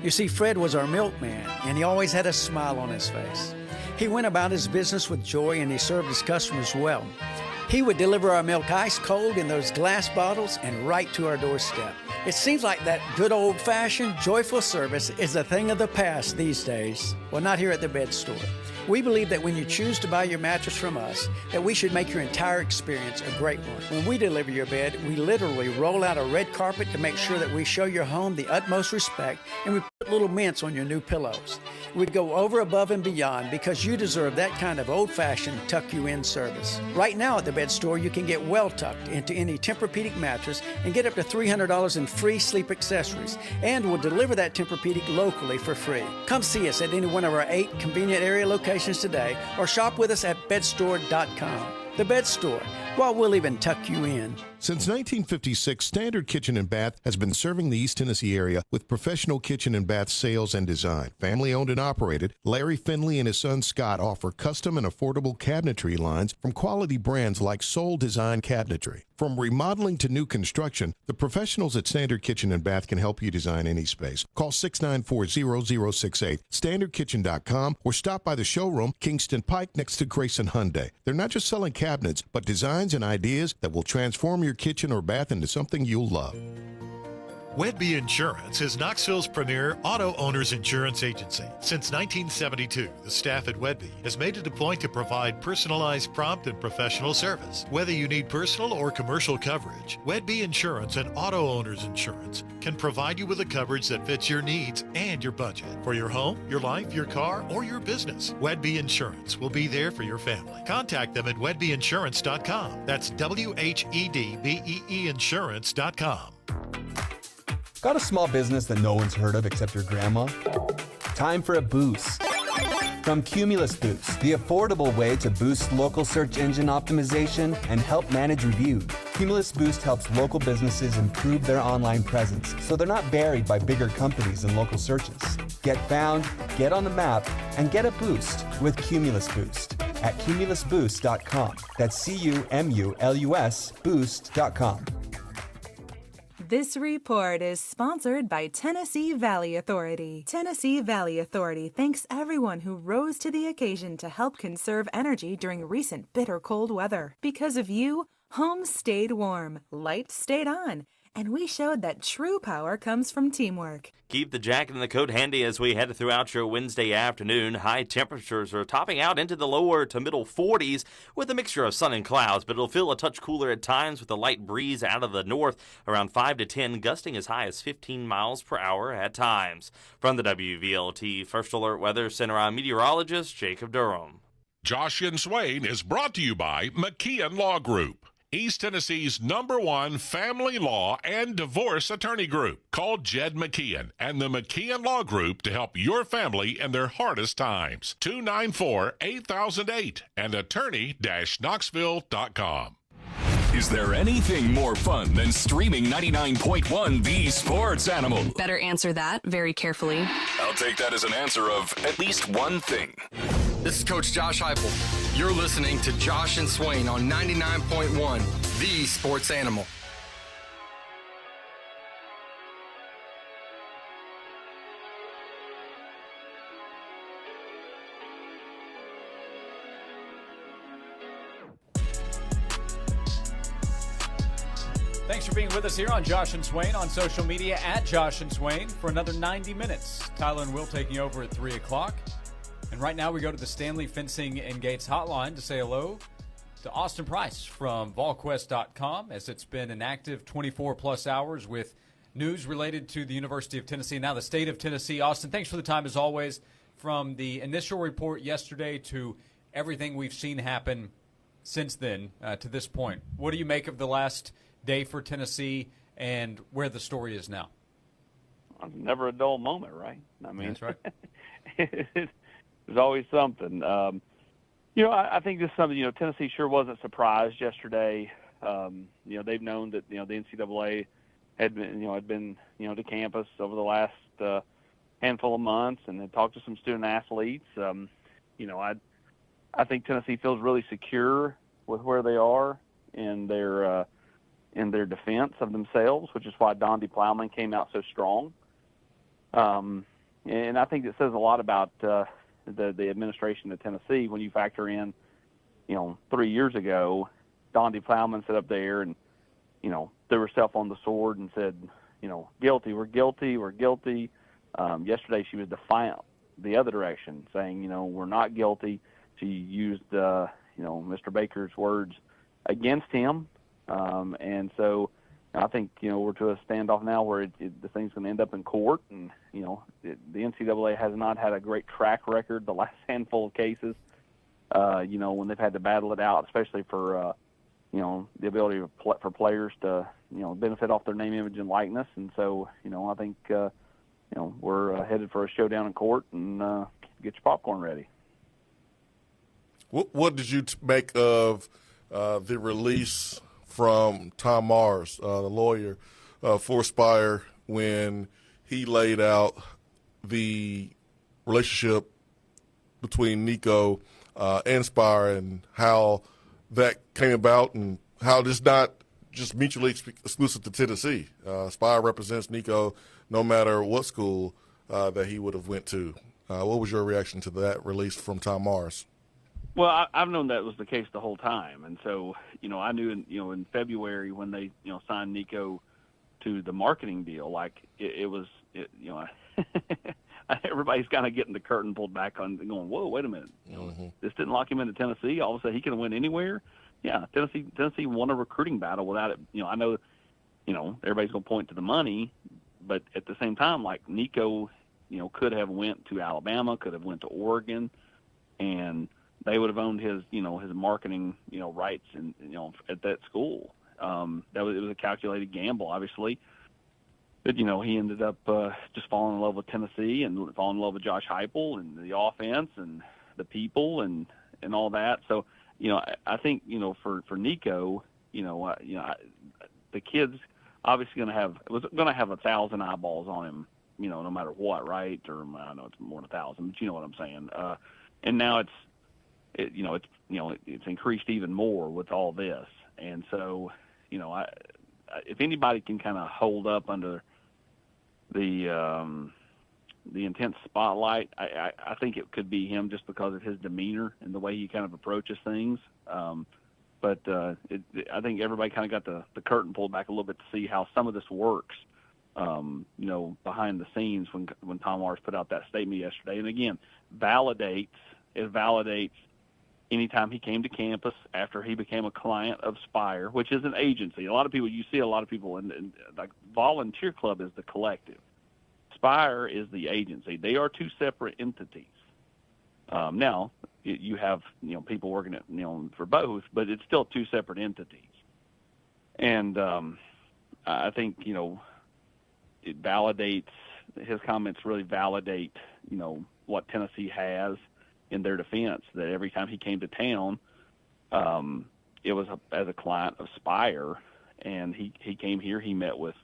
You see, Fred was our milkman and he always had a smile on his face. He went about his business with joy and he served his customers well. He would deliver our milk ice cold in those glass bottles and right to our doorstep. It seems like that good old-fashioned, joyful service is a thing of the past these days. Well, not here at the Bed Store. We believe that when you choose to buy your mattress from us, that we should make your entire experience a great one. When we deliver your bed, we literally roll out a red carpet to make sure that we show your home the utmost respect, and we put little mints on your new pillows. We go over, above, and beyond because you deserve that kind of old-fashioned tuck-you-in service. Right now at the Bed Store, you can get well tucked into any Tempur-Pedic mattress and get up to $300 in free sleep accessories, and we'll deliver that Tempur-Pedic locally for free. Come see us at any one of our 8 convenient area locations today, or shop with us at bedstore.com. The Bed Store. Well, we'll even tuck you in. Since 1956, Standard Kitchen and Bath has been serving the East Tennessee area with professional kitchen and bath sales and design. Family owned and operated, Larry Finley and his son Scott offer custom and affordable cabinetry lines from quality brands like Soul Design Cabinetry. From remodeling to new construction, the professionals at Standard Kitchen and Bath can help you design any space. Call 694-0068, standardkitchen.com, or stop by the showroom, Kingston Pike, next to Grayson Hyundai. They're not just selling cabinets, but designs and ideas that will transform your kitchen or bath into something you'll love. Wedby Insurance is Knoxville's premier auto owners insurance agency. Since 1972, the staff at Wedby has made it a point to provide personalized, prompt, and professional service. Whether you need personal or commercial coverage, Wedby Insurance and Auto Owners Insurance can provide you with a coverage that fits your needs and your budget. For your home, your life, your car, or your business, Wedby Insurance will be there for your family. Contact them at wedbyinsurance.com. That's WHEDBEE insurance.com. Got a small business that no one's heard of except your grandma? Time for a boost. From Cumulus Boost, the affordable way to boost local search engine optimization and help manage reviews. Cumulus Boost helps local businesses improve their online presence so they're not buried by bigger companies and local searches. Get found, get on the map, and get a boost with Cumulus Boost. at cumulusboost.com. That's CUMULUS boost.com. This report is sponsored by Tennessee Valley Authority. Tennessee Valley Authority thanks everyone who rose to the occasion to help conserve energy during recent bitter cold weather. Because of you, homes stayed warm, lights stayed on, and we showed that true power comes from teamwork. Keep the jacket and the coat handy as we head throughout your Wednesday afternoon. High temperatures are topping out into the lower to middle 40s with a mixture of sun and clouds, but it'll feel a touch cooler at times with a light breeze out of the north, around 5 to 10, gusting as high as 15 miles per hour at times. From the WVLT First Alert Weather Center, I'm meteorologist Jacob Durham. Josh and Swain is brought to you by McKeon Law Group, East Tennessee's #1 family law and divorce attorney group. Call Jed McKeon and the McKeon Law Group to help your family in their hardest times. 294-8008 and attorney-knoxville.com. Is there anything more fun than streaming 99.1 The Sports Animal? Better answer that very carefully. I'll take that as an answer of at least one thing. This is Coach Josh Heupel. You're listening to Josh and Swain on 99.1 The Sports Animal. Thanks for being with us here on Josh and Swain on social media at Josh and Swain for another 90 minutes. Tyler and Will taking over at 3 o'clock. And right now we go to the Stanley Fencing and Gates hotline to say hello to Austin Price from VolQuest.com, as it's been an active 24-plus hours with news related to the University of Tennessee, now the state of Tennessee. Austin, thanks for the time as always. From the initial report yesterday to everything we've seen happen since then to this point, what do you make of the last day for Tennessee and where the story is now? Never a dull moment, right? I mean, that's right. There's always something. I think this is something, Tennessee sure wasn't surprised yesterday. They've known that, the NCAA had been to campus over the last handful of months and had talked to some student athletes. I think Tennessee feels really secure with where they are in their defense of themselves, which is why Donde Plowman came out so strong. And I think it says a lot about the administration of Tennessee when you factor in, 3 years ago, Donde Plowman sat up there and, threw herself on the sword and said, guilty, we're guilty, we're guilty. Yesterday she was defiant the other direction, saying, we're not guilty. She used, Mr. Baker's words against him. And so I think, we're to a standoff now where the thing's going to end up in court. And, the NCAA has not had a great track record the last handful of cases, when they've had to battle it out, especially for, the ability for players to, benefit off their name, image, and likeness. And so, I think, we're headed for a showdown in court, and get your popcorn ready. What did you make of the release from Tom Mars, the lawyer for Spire, when he laid out the relationship between Nico and Spire and how that came about and how it's not just mutually exclusive to Tennessee. Spire represents Nico no matter what school that he would have went to. What was your reaction to that release from Tom Mars? Well, I've known that was the case the whole time, and so I knew in February when they signed Nico to the marketing deal, like it was everybody's kind of getting the curtain pulled back on, going, whoa, wait a minute, this didn't lock him into Tennessee. All of a sudden he can win anywhere. Yeah, Tennessee won a recruiting battle without it. I know everybody's going to point to the money, but at the same time, like Nico, could have went to Alabama, could have went to Oregon, and they would have owned his marketing, rights and, at that school. It was a calculated gamble, obviously. But, he ended up just falling in love with Tennessee and falling in love with Josh Heupel and the offense and the people and all that. So, I think, for Nico, the kid's obviously going to have 1,000 eyeballs on him, no matter what, right? Or I know it's more than 1,000, but you know what I'm saying. And now it's, it's increased even more with all this. And so, if anybody can kind of hold up under the intense spotlight, I think it could be him, just because of his demeanor and the way he kind of approaches things. But I think everybody kind of got the curtain pulled back a little bit to see how some of this works, behind the scenes when Tom Mars put out that statement yesterday. And again, validates anytime he came to campus after he became a client of Spire, which is an agency. You see a lot of people, and like Volunteer Club is the collective. Spire is the agency. They are two separate entities. Now, you have people working for both, but it's still two separate entities. And I think it validates, his comments really validate what Tennessee has in their defense. That every time he came to town, it was as a client of Spire, and he came here. He met with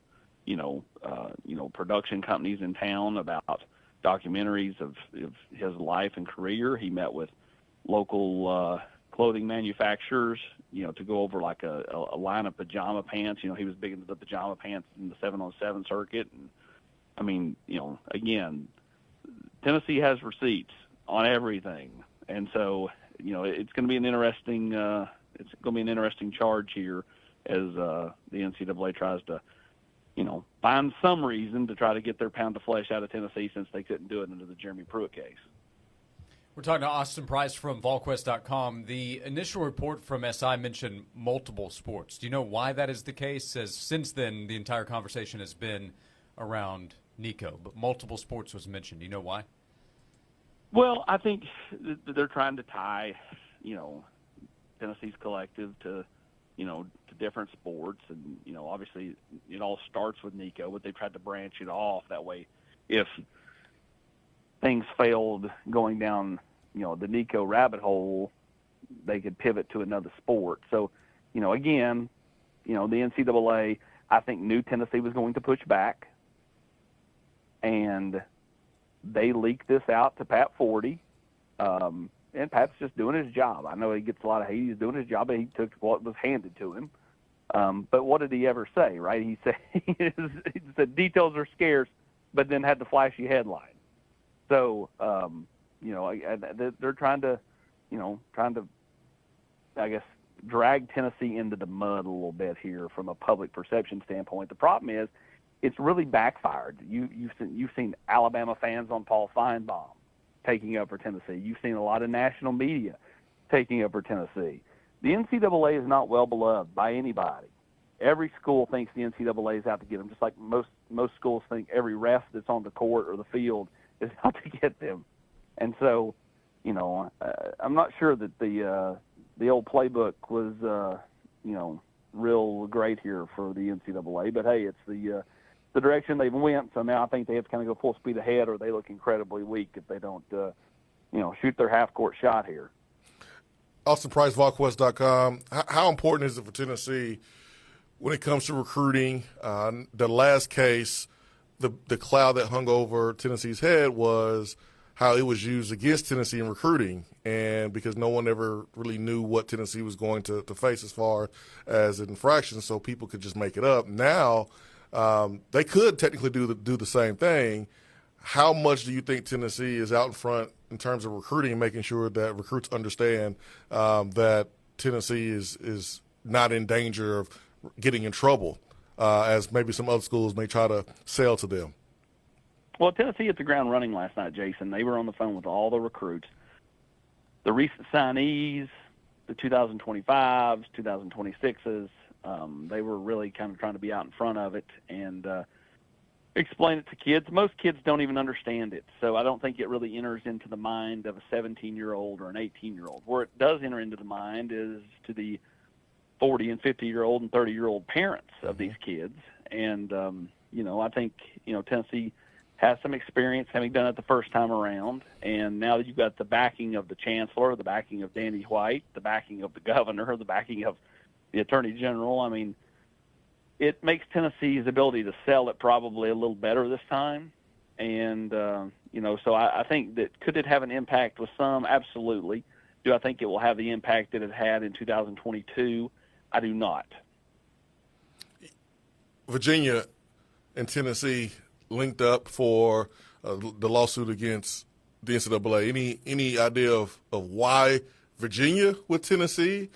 production companies in town about documentaries of his life and career. He met with local clothing manufacturers, to go over like a line of pajama pants. He was big into the pajama pants in the 7-on-7 circuit. And I mean, again, Tennessee has receipts on everything, and so it's going to be an interesting charge here as the NCAA tries to find some reason to try to get their pound of flesh out of Tennessee, since they couldn't do it under the Jeremy Pruitt case. We're talking to Austin Price from VolQuest.com. The initial report from SI mentioned multiple sports. Do you know why that is the case? As since then, the entire conversation has been around Nico, but multiple sports was mentioned. Do you know why? Well, I think they're trying to tie, Tennessee's collective to different sports. And, obviously it all starts with Nico, but they tried to branch it off. That way, if things failed going down, the Nico rabbit hole, they could pivot to another sport. So, again, the NCAA, I think, knew Tennessee was going to push back, and they leaked this out to Pat Forty. And Pat's just doing his job. I know he gets a lot of hate. He's doing his job, but he took what was handed to him. But what did he ever say, right? He said details are scarce, but then had the flashy headline. So, they're trying to, I guess, drag Tennessee into the mud a little bit here from a public perception standpoint. The problem is, it's really backfired. You've seen Alabama fans on Paul Feinbaum taking up for Tennessee. You've seen a lot of national media taking up for Tennessee. The NCAA is not well beloved by anybody. Every school thinks the NCAA is out to get them, just like most schools think every ref that's on the court or the field is out to get them. And so, I'm not sure that the old playbook was, real great here for the NCAA. But hey, it's the direction they've went. So now I think they have to kind of go full speed ahead, or they look incredibly weak if they don't, shoot their half-court shot here. Austin Price, VolQuest.com. How important is it for Tennessee when it comes to recruiting? The last case, the cloud that hung over Tennessee's head was how it was used against Tennessee in recruiting, and because no one ever really knew what Tennessee was going to face as far as infractions, so people could just make it up. Now they could technically do the same thing. How much do you think Tennessee is out in front in terms of recruiting and making sure that recruits understand that Tennessee is not in danger of getting in trouble, as maybe some other schools may try to sell to them? Well, Tennessee hit the ground running last night, Jason. They were on the phone with all the recruits. The recent signees, the 2025s, 2026s, they were really kind of trying to be out in front of it and explain it to kids. Most kids don't even understand it, so I don't think it really enters into the mind of a 17-year-old or an 18-year-old. Where it does enter into the mind is to the 40- and 50-year-old and 30-year-old parents of these kids. And, I think, Tennessee has some experience having done it the first time around. And now that you've got the backing of the chancellor, the backing of Danny White, the backing of the governor, the backing of the attorney general, I mean, it makes Tennessee's ability to sell it probably a little better this time. And, so I think that could it have an impact with some? Absolutely. Do I think it will have the impact that it had in 2022? I do not. Virginia and Tennessee linked up for the lawsuit against the NCAA. Any idea of why Virginia with Tennessee,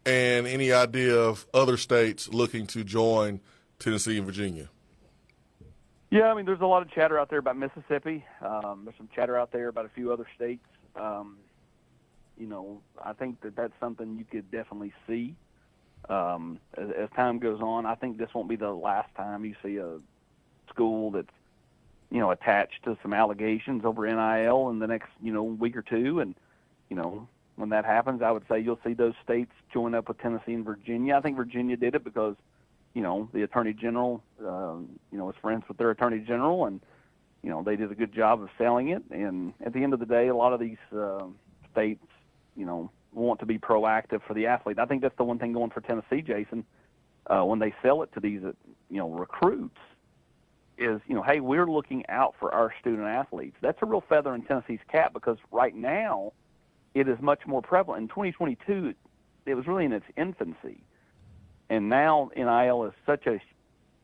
and any idea of other states looking to join Tennessee and Virginia? Yeah, I mean, there's a lot of chatter out there about Mississippi. There's some chatter out there about a few other states. I think that's something you could definitely see. As time goes on, I think this won't be the last time you see a school that's, attached to some allegations over NIL in the next, week or two. And, when that happens, I would say you'll see those states join up with Tennessee and Virginia. I think Virginia did it because, the Attorney General, was friends with their Attorney General, and, they did a good job of selling it. And at the end of the day, a lot of these states, want to be proactive for the athlete. I think that's the one thing going for Tennessee, Jason, when they sell it to these, recruits, is, hey, we're looking out for our student athletes. That's a real feather in Tennessee's cap, because right now it is much more prevalent. In 2022, it was really in its infancy. And now NIL is such a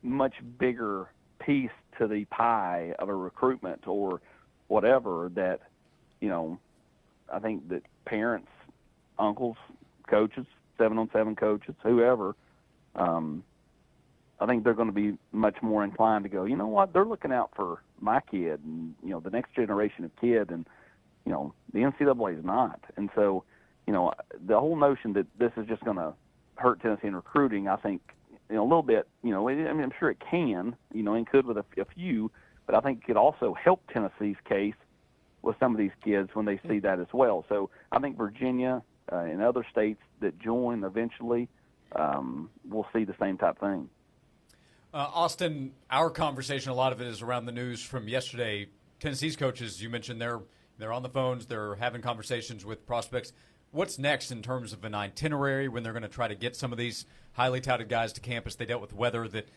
much bigger piece to the pie of a recruitment or whatever that, I think that parents, uncles, coaches, 7-on-7 coaches, whoever, I think they're going to be much more inclined to go, you know what, they're looking out for my kid and, the next generation of kid, and, the NCAA is not. And so, the whole notion that this is just going to hurt Tennessee in recruiting, I think, a little bit, I'm sure it can, and could with a few, but I think it could also help Tennessee's case with some of these kids when they see that as well. So I think Virginia and other states that join eventually will see the same type thing. Austin, our conversation, a lot of it is around the news from yesterday. Tennessee's coaches, you mentioned they're on the phones, they're having conversations with prospects. What's next in terms of an itinerary when they're going to try to get some of these highly touted guys to campus? They dealt with weather that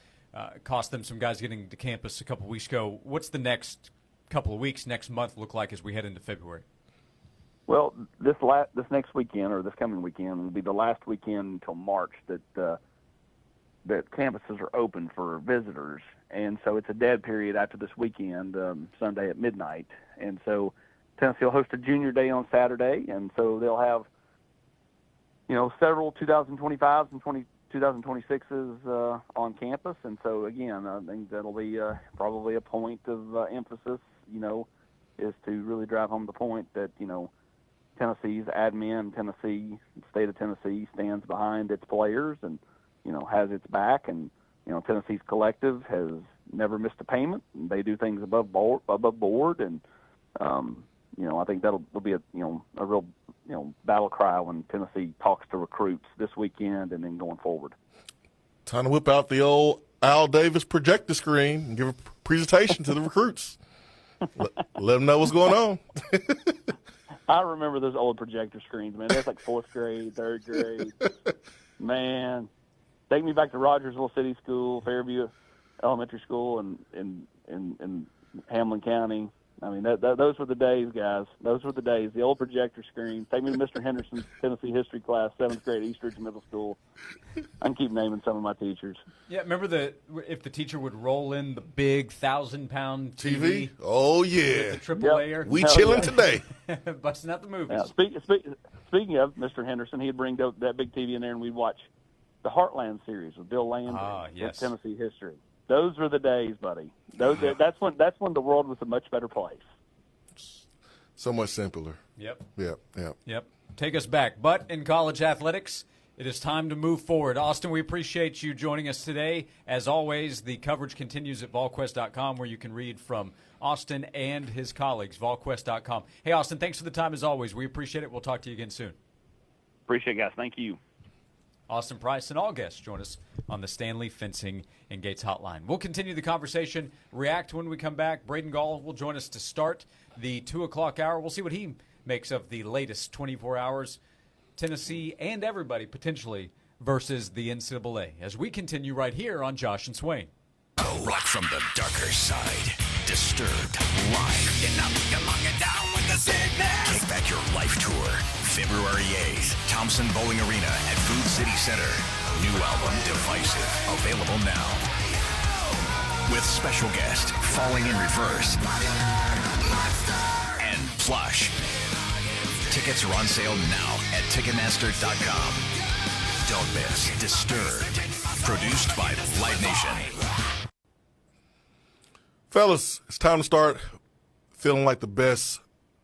cost them some guys getting to campus a couple weeks ago. What's the next couple of weeks, next month look like as we head into February? Well, this next weekend, or this coming weekend, will be the last weekend until March that campuses are open for visitors. And so it's a dead period after this weekend, Sunday at midnight. And so Tennessee will host a junior day on Saturday, and so they'll have, several 2025s and 2026s on campus. And so, again, I think that'll be probably a point of emphasis, is to really drive home the point that, Tennessee's admin, Tennessee, the state of Tennessee stands behind its players and, has its back. And, Tennessee's collective has never missed a payment. And they do things above board. And, I think that'll be a real, battle cry when Tennessee talks to recruits this weekend and then going forward. Time to whip out the old Al Davis projector screen and give a presentation to the recruits. Let them know what's going on. I remember those old projector screens, man. That's like fourth grade, third grade. Man, take me back to Rogersville City School, Fairview Elementary School, in Hamlin County. I mean, those were the days, guys. Those were the days. The old projector screen. Take me to Mr. Henderson's Tennessee history class, 7th grade, Eastridge Middle School. I can keep naming some of my teachers. Yeah, remember if the teacher would roll in the big 1,000-pound TV? Oh, yeah. With the triple layer? We chilling today. Busting out the movies. Yeah, speaking of Mr. Henderson, he'd bring that big TV in there, and we'd watch the Heartland series with Bill Landry with Tennessee history. Those were the days, buddy. That's when the world was a much better place. So much simpler. Yep. Take us back. But in college athletics, it is time to move forward. Austin, we appreciate you joining us today. As always, the coverage continues at VolQuest.com, where you can read from Austin and his colleagues, VolQuest.com. Hey, Austin, thanks for the time as always. We appreciate it. We'll talk to you again soon. Appreciate it, guys. Thank you. Austin Price and all guests join us on the Stanley Fencing and Gates Hotline. We'll continue the conversation, react when we come back. Braden Gall will join us to start the 2 o'clock hour. We'll see what he makes of the latest 24 hours. Tennessee and everybody potentially versus the NCAA as we continue right here on Josh and Swain. Rock from the darker side. Disturbed live. You're not looking long and down with the sickness. Take back your life tour. February 8th, Thompson Bowling Arena at Food City Center. New album, Divisive, available now. With special guest, Falling in Reverse, and Plush. Tickets are on sale now at Ticketmaster.com. Don't miss Disturbed, produced by Live Nation. Fellas, it's time to start feeling like the best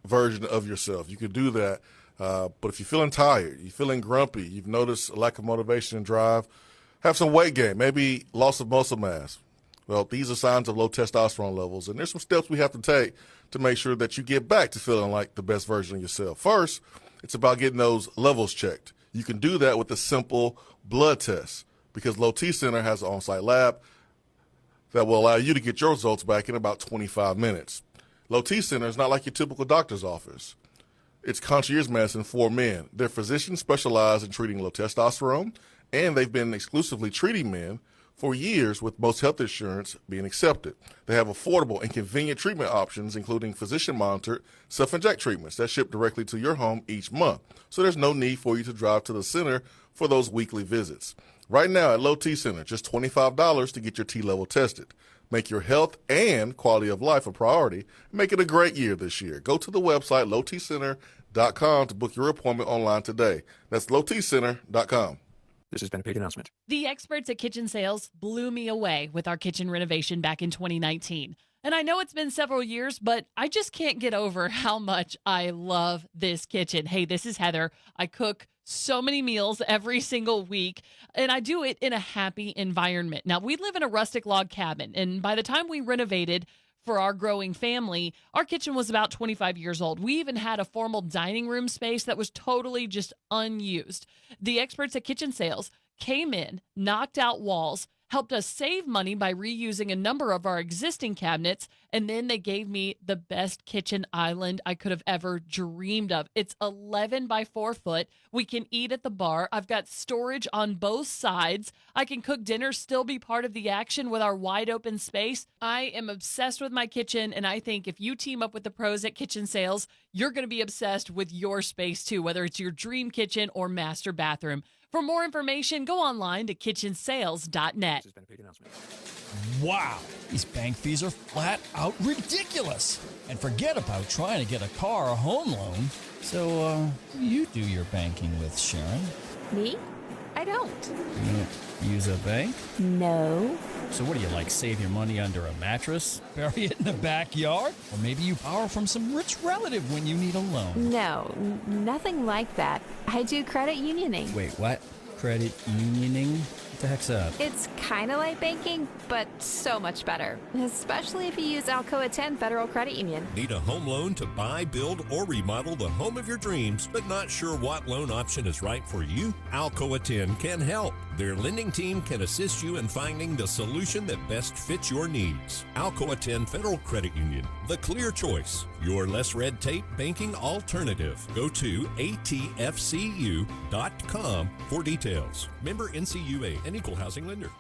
version of yourself. You can do that, but if you're feeling tired, you're feeling grumpy, you've noticed a lack of motivation and drive, have some weight gain, maybe loss of muscle mass. Well, these are signs of low testosterone levels, and there's some steps we have to take to make sure that you get back to feeling like the best version of yourself. First, it's about getting those levels checked. You can do that with a simple blood test because Low T Center has an on-site lab that will allow you to get your results back in about 25 minutes. Low T Center is not like your typical doctor's office. It's concierge medicine for men. Their physicians specialize in treating low testosterone, and they've been exclusively treating men for years, with most health insurance being accepted. They have affordable and convenient treatment options, including physician-monitored self-inject treatments that ship directly to your home each month. So there's no need for you to drive to the center for those weekly visits. Right now at Low T Center, just $25 to get your T-level tested. Make your health and quality of life a priority. Make it a great year this year. Go to the website, lowtcenter.com, to book your appointment online today. That's lowtcenter.com. This has been a paid announcement. The experts at Kitchen Sales blew me away with our kitchen renovation back in 2019. And I know it's been several years, but I just can't get over how much I love this kitchen. Hey, this is Heather. I cook so many meals every single week, and I do it in a happy environment. Now, we live in a rustic log cabin, and by the time we renovated for our growing family, our kitchen was about 25 years old. We even had a formal dining room space that was totally just unused. The experts at Kitchen Sales came in, knocked out walls, helped us save money by reusing a number of our existing cabinets, and then they gave me the best kitchen island I could have ever dreamed of. It's 11 by 4 foot. We can eat at the bar. I've got storage on both sides. I can cook dinner, still be part of the action with our wide open space. I am obsessed with my kitchen, and I think if you team up with the pros at Kitchen Sales, you're going to be obsessed with your space too, whether it's your dream kitchen or master bathroom. For more information, go online to kitchensales.net. This has been a paid announcement. Wow, these bank fees are flat out ridiculous. And forget about trying to get a car or home loan. So, you do your banking with, Sharon? Me? I don't. You don't use a bank? No. So what do you, like, save your money under a mattress? Bury it in the backyard? Or maybe you borrow from some rich relative when you need a loan? No, nothing like that. I do credit unioning. Wait, what? Credit unioning? What the heck's that? It's kind of like banking, but so much better. Especially if you use Alcoa 10 Federal Credit Union. Need a home loan to buy, build, or remodel the home of your dreams, but not sure what loan option is right for you? Alcoa 10 can help. Their lending team can assist you in finding the solution that best fits your needs. Alcoa 10 Federal Credit Union, the clear choice. Your less red tape banking alternative. Go to atfcu.com for details. Member NCUA, an equal housing lender.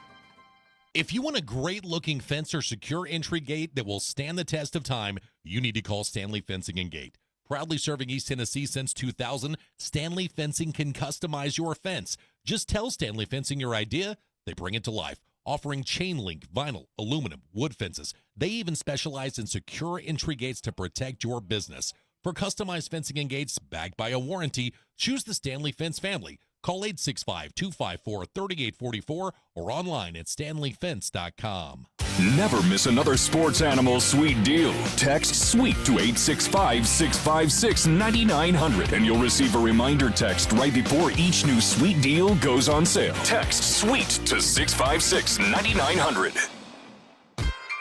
If you want a great-looking fence or secure entry gate that will stand the test of time, you need to call Stanley Fencing and Gate. Proudly serving East Tennessee since 2000, Stanley Fencing can customize your fence. Just tell Stanley Fencing your idea, they bring it to life. Offering chain link, vinyl, aluminum, wood fences. They even specialize in secure entry gates to protect your business. For customized fencing and gates backed by a warranty, choose the Stanley Fence family. Call 865-254-3844 or online at stanleyfence.com. Never miss another Sports Animal sweet deal. Text SWEET to 865-656-9900 and you'll receive a reminder text right before each new sweet deal goes on sale. Text SWEET to 656-9900.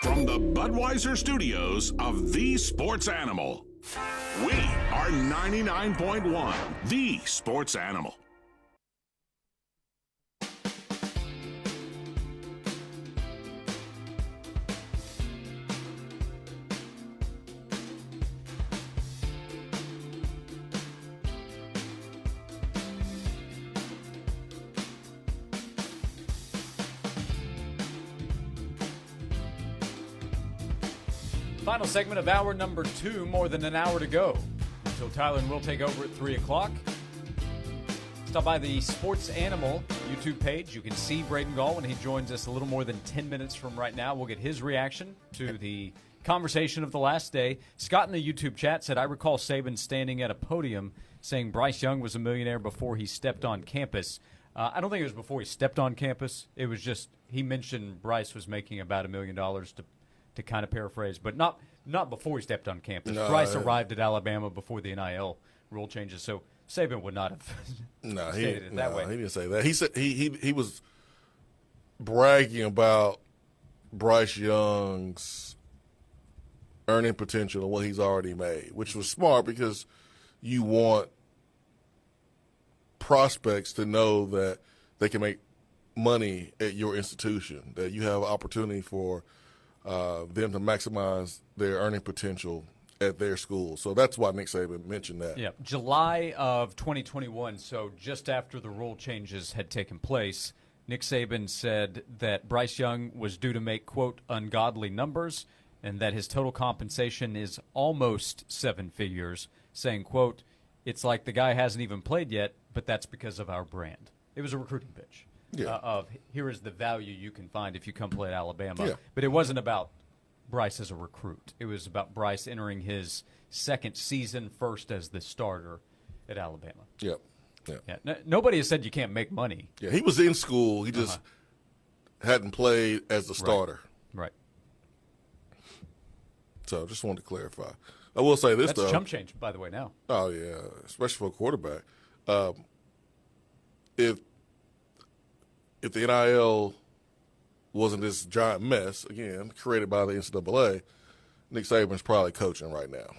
From the Budweiser studios of The Sports Animal, we are 99.1 The Sports Animal. Final segment of hour number 2, more than an hour to go until Tyler and Will take over at 3 o'clock. Stop by the Sports Animal YouTube page. You can see Braden Gall when he joins us a little more than 10 minutes from right now. We'll get his reaction to the conversation of the last day. Scott in the YouTube chat said, I recall Saban standing at a podium saying Bryce Young was a millionaire before he stepped on campus. I don't think it was before he stepped on campus. It was just he mentioned Bryce was making about $1 million to kind of paraphrase, but not before he stepped on campus. No, Bryce arrived at Alabama before the NIL rule changes, so Saban would not have stated it that way. He didn't say that. He said he was bragging about Bryce Young's earning potential and what he's already made, which was smart because you want prospects to know that they can make money at your institution, that you have opportunity for them to maximize their earning potential at their school. So that's why Nick Saban mentioned that. Yeah, July of 2021, so just after the rule changes had taken place, Nick Saban said that Bryce Young was due to make, quote, ungodly numbers, and that his total compensation is almost 7 figures, saying, quote, it's like the guy hasn't even played yet, but that's because of our brand. It was a recruiting pitch of here is the value you can find if you come play at Alabama. Yeah. But it wasn't about Bryce as a recruit. It was about Bryce entering his second season first as the starter at Alabama. Yep. Yeah. Nobody has said you can't make money. Yeah, he was in school. He just hadn't played as a starter. Right. So just wanted to clarify. I will say this, That's chump change, by the way, now. Oh, yeah, especially for a quarterback. If the NIL wasn't this giant mess, again, created by the NCAA, Nick Saban's probably coaching right now.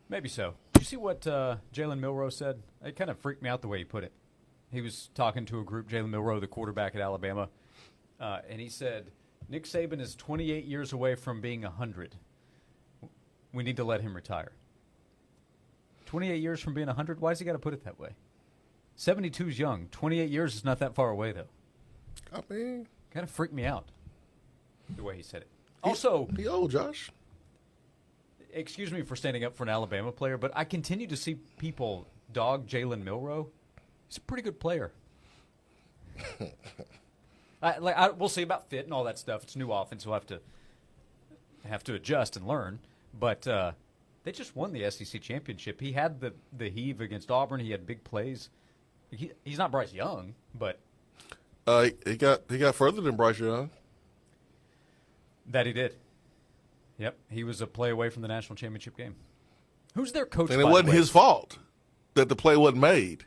Maybe so. Did you see what Jalen Milroe said? It kind of freaked me out the way he put it. He was talking to a group, Jalen Milroe, the quarterback at Alabama, and he said, Nick Saban is 28 years away from being 100. We need to let him retire. 28 years from being 100? Why has he got to put it that way? 72 is young. 28 years is not that far away, though. I mean, kind of freaked me out the way he said it. Also, he old, Josh. Excuse me for standing up for an Alabama player, but I continue to see people dog Jalen Milroe. He's a pretty good player. We'll see about fit and all that stuff. It's new offense. We'll have to adjust and learn. But they just won the SEC championship. He had the heave against Auburn. He had big plays. He's not Bryce Young, but he got further than Bryce Young. That he did. Yep, he was a play away from the national championship game. Who's their coach? And it wasn't his fault that the play wasn't made.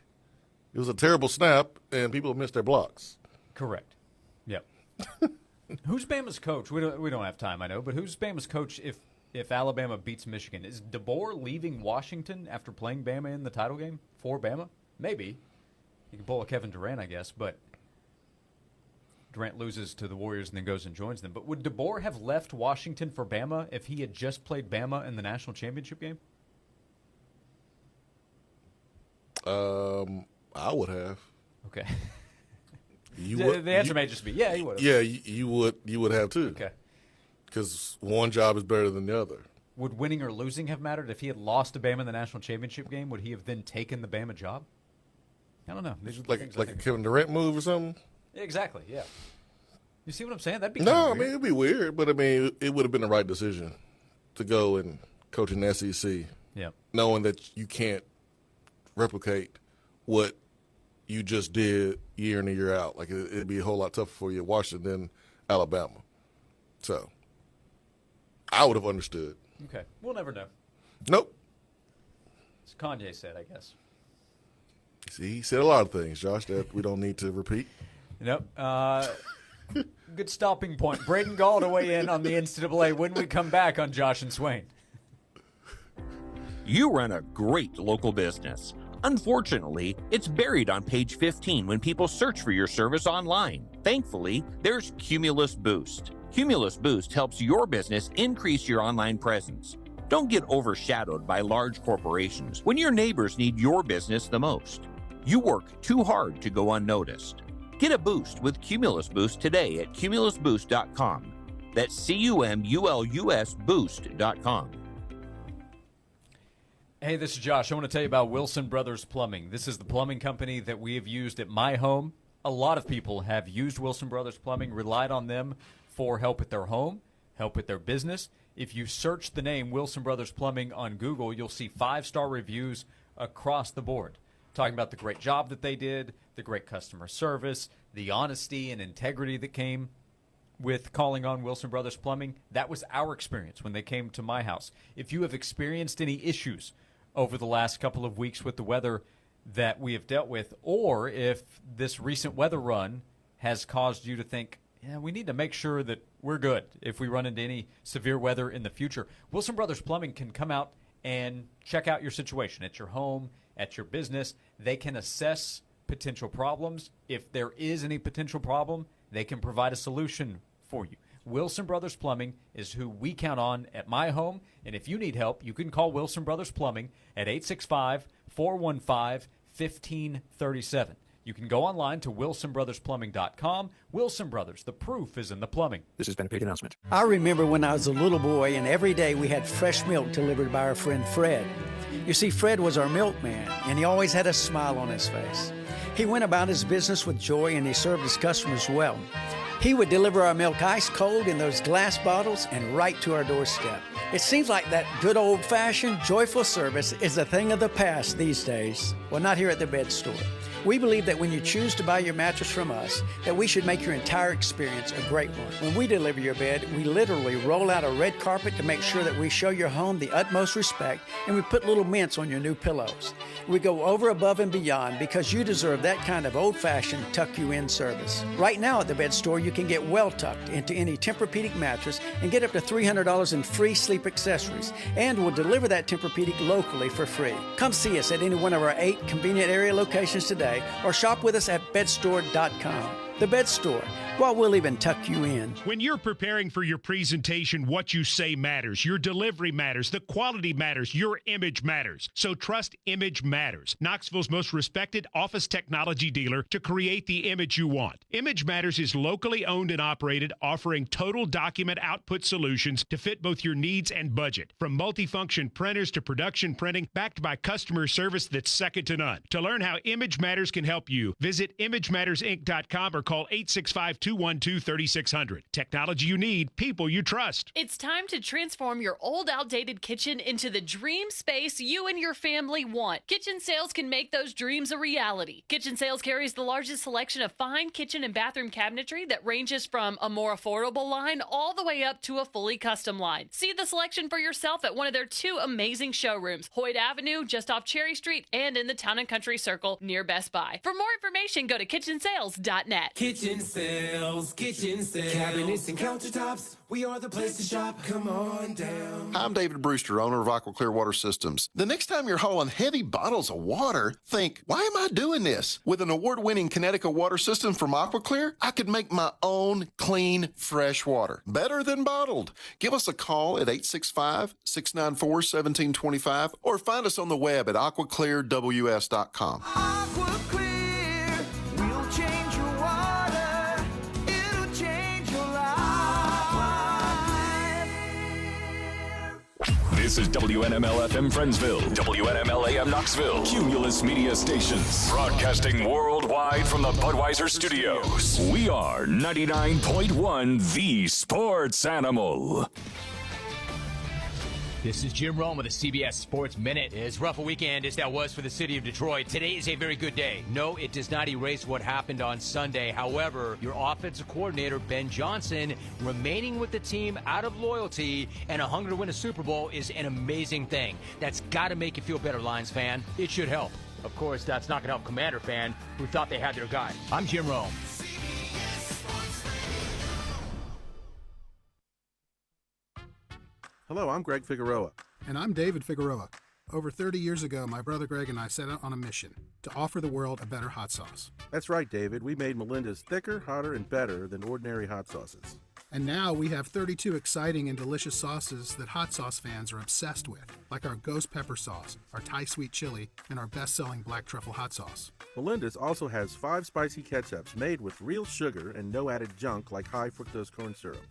It was a terrible snap, and people missed their blocks. Correct. Yep. Who's Bama's coach? We don't have time, I know, but who's Bama's coach if Alabama beats Michigan? Is DeBoer leaving Washington after playing Bama in the title game for Bama? Maybe. You can pull a Kevin Durant, I guess, but Durant loses to the Warriors and then goes and joins them. But would DeBoer have left Washington for Bama if he had just played Bama in the national championship game? I would have. Okay. The answer may just be, yeah, he would have. Yeah, you would have too. Okay. Because one job is better than the other. Would winning or losing have mattered? If he had lost to Bama in the national championship game, would he have then taken the Bama job? I don't know. Like a Kevin Durant move or something? Exactly, yeah. You see what I'm saying? That'd be No, I mean, it'd be weird, but I mean, it would have been the right decision to go and coach in the SEC. Yeah. Knowing that you can't replicate what you just did year in and year out. Like, it'd be a whole lot tougher for you at Washington than Alabama. So, I would have understood. Okay. We'll never know. Nope. As Kanye said, I guess. See, he said a lot of things, Josh, that we don't need to repeat. Nope. Good stopping point. Braden Gall to weigh in on the NCAA when we come back on Josh and Swain. You run a great local business. Unfortunately, it's buried on page 15 when people search for your service online. Thankfully, there's Cumulus Boost. Cumulus Boost helps your business increase your online presence. Don't get overshadowed by large corporations when your neighbors need your business the most. You work too hard to go unnoticed. Get a boost with Cumulus Boost today at cumulusboost.com. That's CUMULUS boost.com. Hey, this is Josh. I want to tell you about Wilson Brothers Plumbing. This is the plumbing company that we have used at my home. A lot of people have used Wilson Brothers Plumbing, relied on them for help with their home, help with their business. If you search the name Wilson Brothers Plumbing on Google, you'll see 5-star reviews across the board, talking about the great job that they did, the great customer service, the honesty and integrity that came with calling on Wilson Brothers Plumbing. That was our experience when they came to my house. If you have experienced any issues over the last couple of weeks with the weather that we have dealt with, or if this recent weather run has caused you to think, yeah, we need to make sure that we're good if we run into any severe weather in the future, Wilson Brothers Plumbing can come out and check out your situation at your home, at your business. They can assess potential problems. If there is any potential problem, they can provide a solution for you. Wilson Brothers Plumbing is who we count on at my home, and if you need help, you can call Wilson Brothers Plumbing at 865-415-1537. You can go online to wilsonbrothersplumbing.com. Wilson Brothers, the proof is in the plumbing. This has been a paid announcement. I remember when I was a little boy, and every day we had fresh milk delivered by our friend Fred. You see, Fred was our milkman, and he always had a smile on his face. He went about his business with joy, and he served his customers well. He would deliver our milk ice cold in those glass bottles and right to our doorstep. It seems like that good old-fashioned, joyful service is a thing of the past these days. Well, not here at the Bed Store. We believe that when you choose to buy your mattress from us, that we should make your entire experience a great one. When we deliver your bed, we literally roll out a red carpet to make sure that we show your home the utmost respect, and we put little mints on your new pillows. We go over, above, and beyond because you deserve that kind of old-fashioned tuck-you-in service. Right now at the Bed Store, you can get well tucked into any Tempur-Pedic mattress and get up to $300 in free sleep accessories, and we'll deliver that Tempur-Pedic locally for free. Come see us at any one of our 8 convenient area locations today, or shop with us at bedstore.com. The Bed Store. Well, we'll even tuck you in. When you're preparing for your presentation, what you say matters. Your delivery matters. The quality matters. Your image matters. So trust Image Matters, Knoxville's most respected office technology dealer, to create the image you want. Image Matters is locally owned and operated, offering total document output solutions to fit both your needs and budget. From multifunction printers to production printing, backed by customer service that's second to none. To learn how Image Matters can help you, visit imagemattersinc.com or call 865-212-3600. Technology you need, people you trust. It's time to transform your old, outdated kitchen into the dream space you and your family want. Kitchen Sales can make those dreams a reality. Kitchen Sales carries the largest selection of fine kitchen and bathroom cabinetry that ranges from a more affordable line all the way up to a fully custom line. See the selection for yourself at one of their 2 amazing showrooms, Hoyt Avenue, just off Cherry Street, and in the Town and Country Circle near Best Buy. For more information, go to kitchensales.net. Kitchen Sales, cabinets and countertops. We are the place to shop. Come on down. I'm David Brewster, owner of Aqua Clear Water Systems. The next time you're hauling heavy bottles of water, think, why am I doing this? With an award-winning Connecticut water system from Aqua Clear, I could make my own clean, fresh water. Better than bottled. Give us a call at 865-694-1725 or find us on the web at aquaclearws.com. Aqua Clear, we'll change your water. It'll change your life. This is WNML FM Friendsville, WNML AM Knoxville, Cumulus Media Stations, broadcasting worldwide from the Budweiser Studios. We are 99.1 The Sports Animal. This is Jim Rome with the CBS Sports Minute. As rough a weekend as that was for the city of Detroit, today is a very good day. No, it does not erase what happened on Sunday. However, your offensive coordinator, Ben Johnson, remaining with the team out of loyalty and a hunger to win a Super Bowl is an amazing thing. That's got to make you feel better, Lions fan. It should help. Of course, that's not going to help Commander fan who thought they had their guy. I'm Jim Rome. Hello, I'm Greg Figueroa. And I'm David Figueroa. Over 30 years ago, my brother Greg and I set out on a mission to offer the world a better hot sauce. That's right, David. We made Melinda's thicker, hotter, and better than ordinary hot sauces. And now we have 32 exciting and delicious sauces that hot sauce fans are obsessed with, like our ghost pepper sauce, our Thai sweet chili, and our best-selling black truffle hot sauce. Melinda's also has 5 spicy ketchups made with real sugar and no added junk like high fructose corn syrup.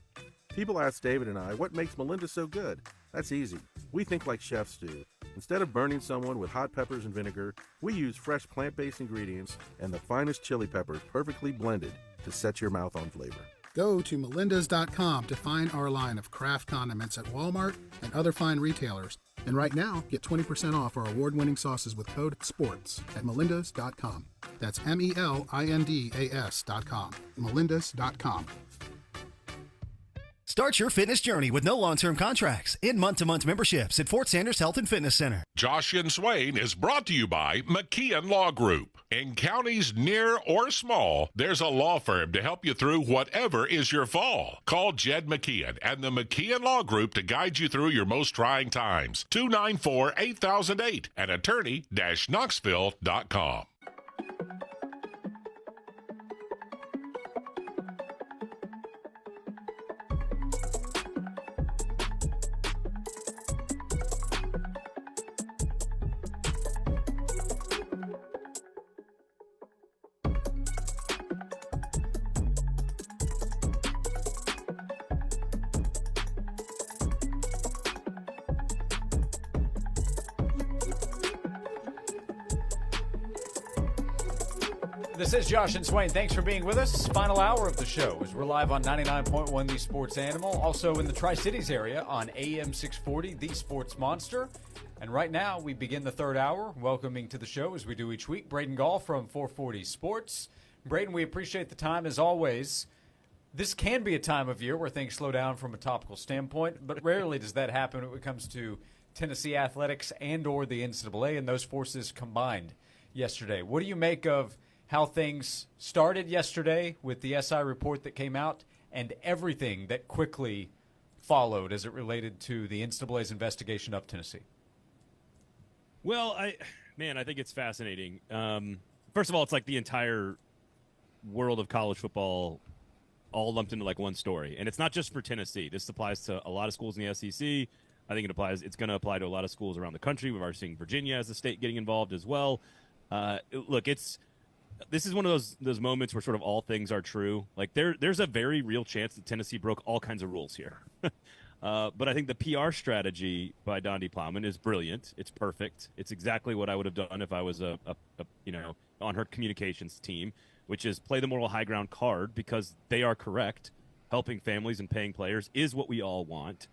People ask David and I what makes Melinda so good. That's easy. We think like chefs do. And Instead of burning someone with hot peppers and vinegar, we use fresh plant-based ingredients and the finest chili peppers perfectly blended to set your mouth on flavor. Go to melindas.com to find our line of craft condiments at Walmart and other fine retailers. And right now, get 20% off our award-winning sauces with code SPORTS at melindas.com. That's melindas.com. melindas.com. Start your fitness journey with no long-term contracts in month-to-month memberships at Fort Sanders Health and Fitness Center. Josh and Swain is brought to you by McKeon Law Group. In counties near or small, there's a law firm to help you through whatever is your fall. Call Jed McKeon and the McKeon Law Group to guide you through your most trying times. 294-8008 and attorney-knoxville.com. This is Josh and Swain. Thanks for being with us. Final hour of the show as we're live on 99.1 The Sports Animal, also in the Tri-Cities area on AM 640 The Sports Monster. And right now we begin the third hour, welcoming to the show as we do each week, Braden Gall from 440 Sports. Braden, we appreciate the time as always. This can be a time of year where things slow down from a topical standpoint, but rarely does that happen when it comes to Tennessee athletics and or the NCAA and those forces combined yesterday. What do you make of how things started yesterday with the SI report that came out and everything that quickly followed as it related to the NCAA's investigation of Tennessee? Well, I think it's fascinating. First of all, it's like the entire world of college football all lumped into like one story. And it's not just for Tennessee. This applies to a lot of schools in the SEC. I think it's going to apply to a lot of schools around the country. We've already seen Virginia as a state getting involved as well. This is one of those moments where sort of all things are true. Like there's a very real chance that Tennessee broke all kinds of rules here. But I think the PR strategy by Donde Plowman is brilliant. It's perfect. It's exactly what I would have done if I was on her communications team, which is play the moral high ground card because they are correct. Helping families and paying players is what we all want.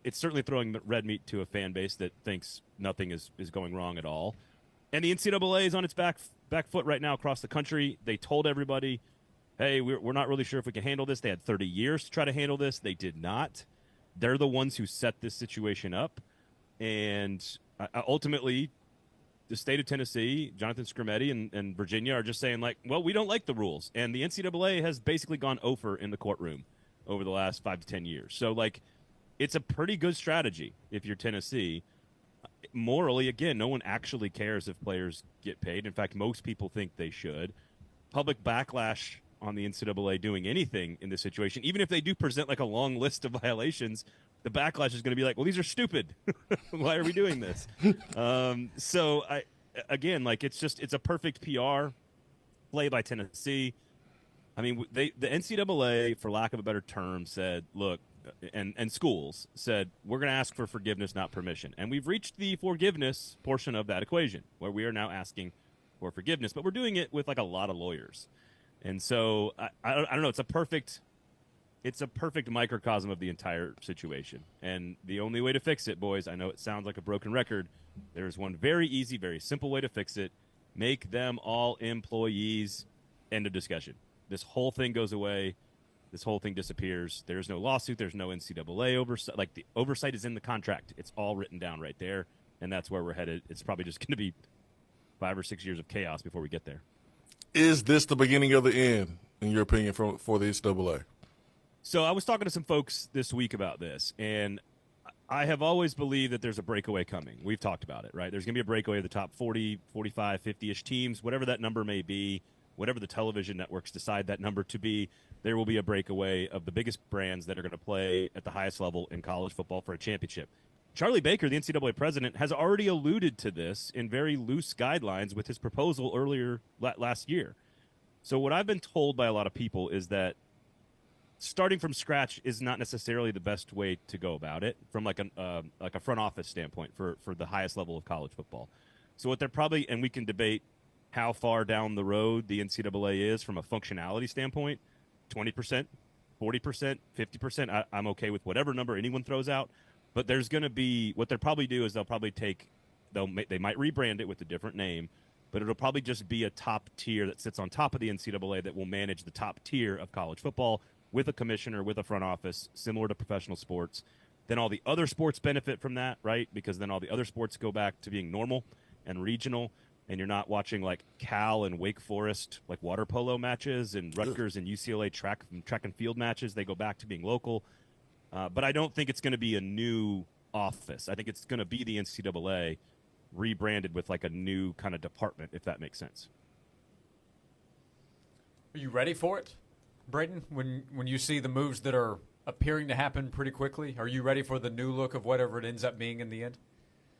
It's certainly throwing red meat to a fan base that thinks nothing is going wrong at all. And the NCAA is on its back foot right now across the country. They told everybody, hey, we're not really sure if we can handle this. They had 30 years to try to handle this. They did not. They're the ones who set this situation up. And ultimately, the state of Tennessee, Jonathan Scrimetti and Virginia are just saying, like, well, we don't like the rules. And the NCAA has basically gone over in the courtroom over the last 5 to 10 years. So, like, it's a pretty good strategy if you're Tennessee. Morally, again, no one actually cares if players get paid. In fact, most people think they should. Public backlash on the NCAA doing anything in this situation, even if they do present like a long list of violations, the backlash is going to be like, well, these are stupid. Why are we doing this? It's a perfect PR play by Tennessee. I mean, the NCAA, for lack of a better term, said, look, and schools said, we're going to ask for forgiveness, not permission. And we've reached the forgiveness portion of that equation where we are now asking for forgiveness, but we're doing it with like a lot of lawyers. And so I don't know. It's a perfect microcosm of the entire situation. And the only way to fix it, boys, I know it sounds like a broken record. There's one very easy, very simple way to fix it. Make them all employees. End of discussion. This whole thing goes away. This whole thing disappears. There's no lawsuit. There's no NCAA oversight. Like, the oversight is in the contract. It's all written down right there, and that's where we're headed. It's probably just going to be 5 or 6 years of chaos before we get there. Is this the beginning of the end, in your opinion, for the NCAA? So I was talking to some folks this week about this, and I have always believed that there's a breakaway coming. We've talked about it, right? There's going to be a breakaway of the top 40, 45, 50-ish teams, whatever that number may be, whatever the television networks decide that number to be. There will be a breakaway of the biggest brands that are going to play at the highest level in college football for a championship. Charlie Baker, the NCAA president, has already alluded to this in very loose guidelines with his proposal earlier last year. So what I've been told by a lot of people is that starting from scratch is not necessarily the best way to go about it from like a front office standpoint for the highest level of college football. So what they're probably, and we can debate how far down the road the NCAA is from a functionality standpoint, 20%, 40%, 50%. I'm okay with whatever number anyone throws out. But there's going to be, what they'll probably do is they might rebrand it with a different name, but it'll probably just be a top tier that sits on top of the NCAA that will manage the top tier of college football with a commissioner, with a front office, similar to professional sports. Then all the other sports benefit from that, right? Because then all the other sports go back to being normal and regional, and you're not watching like Cal and Wake Forest, like water polo matches, and Rutgers and UCLA track and field matches. They go back to being local. But I don't think it's going to be a new office. I think it's going to be the NCAA rebranded with like a new kind of department, if that makes sense. Are you ready for it, Braden? When you see the moves that are appearing to happen pretty quickly, are you ready for the new look of whatever it ends up being in the end?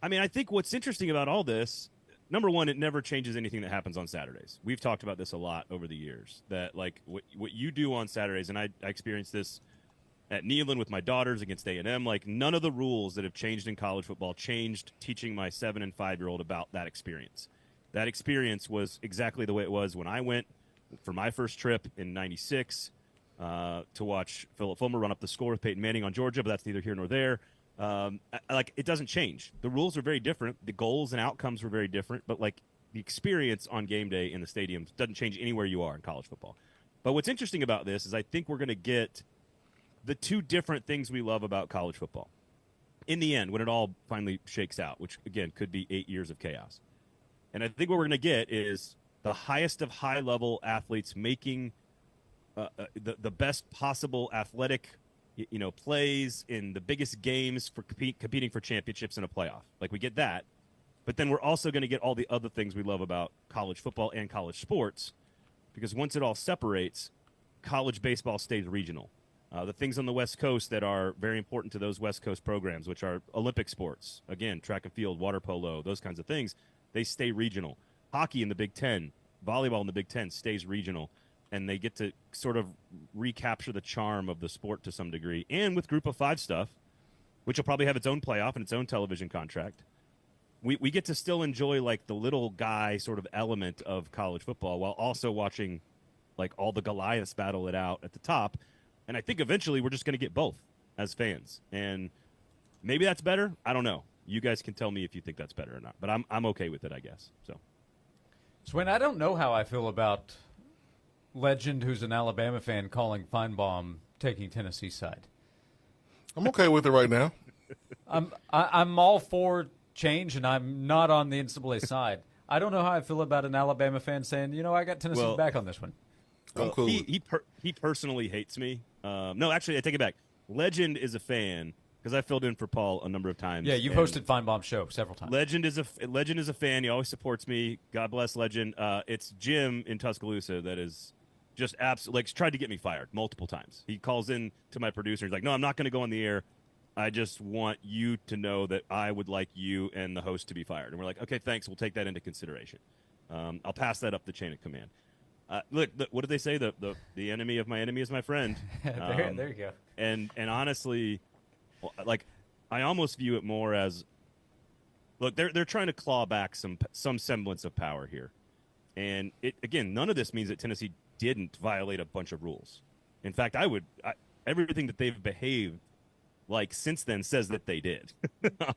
I mean, I think what's interesting about all this, number one, it never changes anything that happens on Saturdays. We've talked about this a lot over the years, that like what you do on Saturdays, and I experienced this at Neyland with my daughters against A&M, like none of the rules that have changed in college football changed teaching my 7- and 5-year-old about that experience. That experience was exactly the way it was when I went for my first trip in '96 to watch Philip Fulmer run up the score with Peyton Manning on Georgia, but that's neither here nor there. Like it doesn't change. The rules are very different. The goals and outcomes were very different, but like the experience on game day in the stadiums doesn't change anywhere you are in college football. But what's interesting about this is I think we're going to get the two different things we love about college football in the end when it all finally shakes out, which again could be 8 years of chaos. And I think what we're going to get is the highest of high-level athletes making the best possible athletic plays in the biggest games for competing for championships in a playoff. Like we get that, but then we're also going to get all the other things we love about college football and college sports, because once it all separates, college baseball stays regional. The things on the West Coast that are very important to those West Coast programs, which are Olympic sports, again, track and field, water polo, those kinds of things, they stay regional. Hockey in the Big Ten, volleyball in the Big Ten stays regional. And they get to sort of recapture the charm of the sport to some degree. And with Group of Five stuff, which will probably have its own playoff and its own television contract, we get to still enjoy like the little guy sort of element of college football while also watching like all the Goliaths battle it out at the top. And I think eventually we're just going to get both as fans. And maybe that's better. I don't know. You guys can tell me if you think that's better or not. But I'm okay with it, I guess. So, Swain, I don't know how I feel about Legend, who's an Alabama fan, calling Feinbaum taking Tennessee's side. I'm okay with it right now. I'm all for change, and I'm not on the NCAA side. I don't know how I feel about an Alabama fan saying, I got Tennessee back on this one. I'm cool. He personally hates me. No, actually, I take it back. Legend is a fan because I filled in for Paul a number of times. Yeah, you've hosted Feinbaum's show several times. Legend is a fan. He always supports me. God bless Legend. It's Jim in Tuscaloosa that is just absolutely tried to get me fired multiple times. He calls in to my producer. He's like, "No, I'm not going to go on the air. I just want you to know that I would like you and the host to be fired." And we're like, "Okay, thanks. We'll take that into consideration. I'll pass that up the chain of command." Look, what did they say? The enemy of my enemy is my friend. There you go. And honestly, like I almost view it more as, look, they're trying to claw back some semblance of power here, and again, none of this means that Tennessee didn't violate a bunch of rules. In fact, everything that they've behaved like since then says that they did.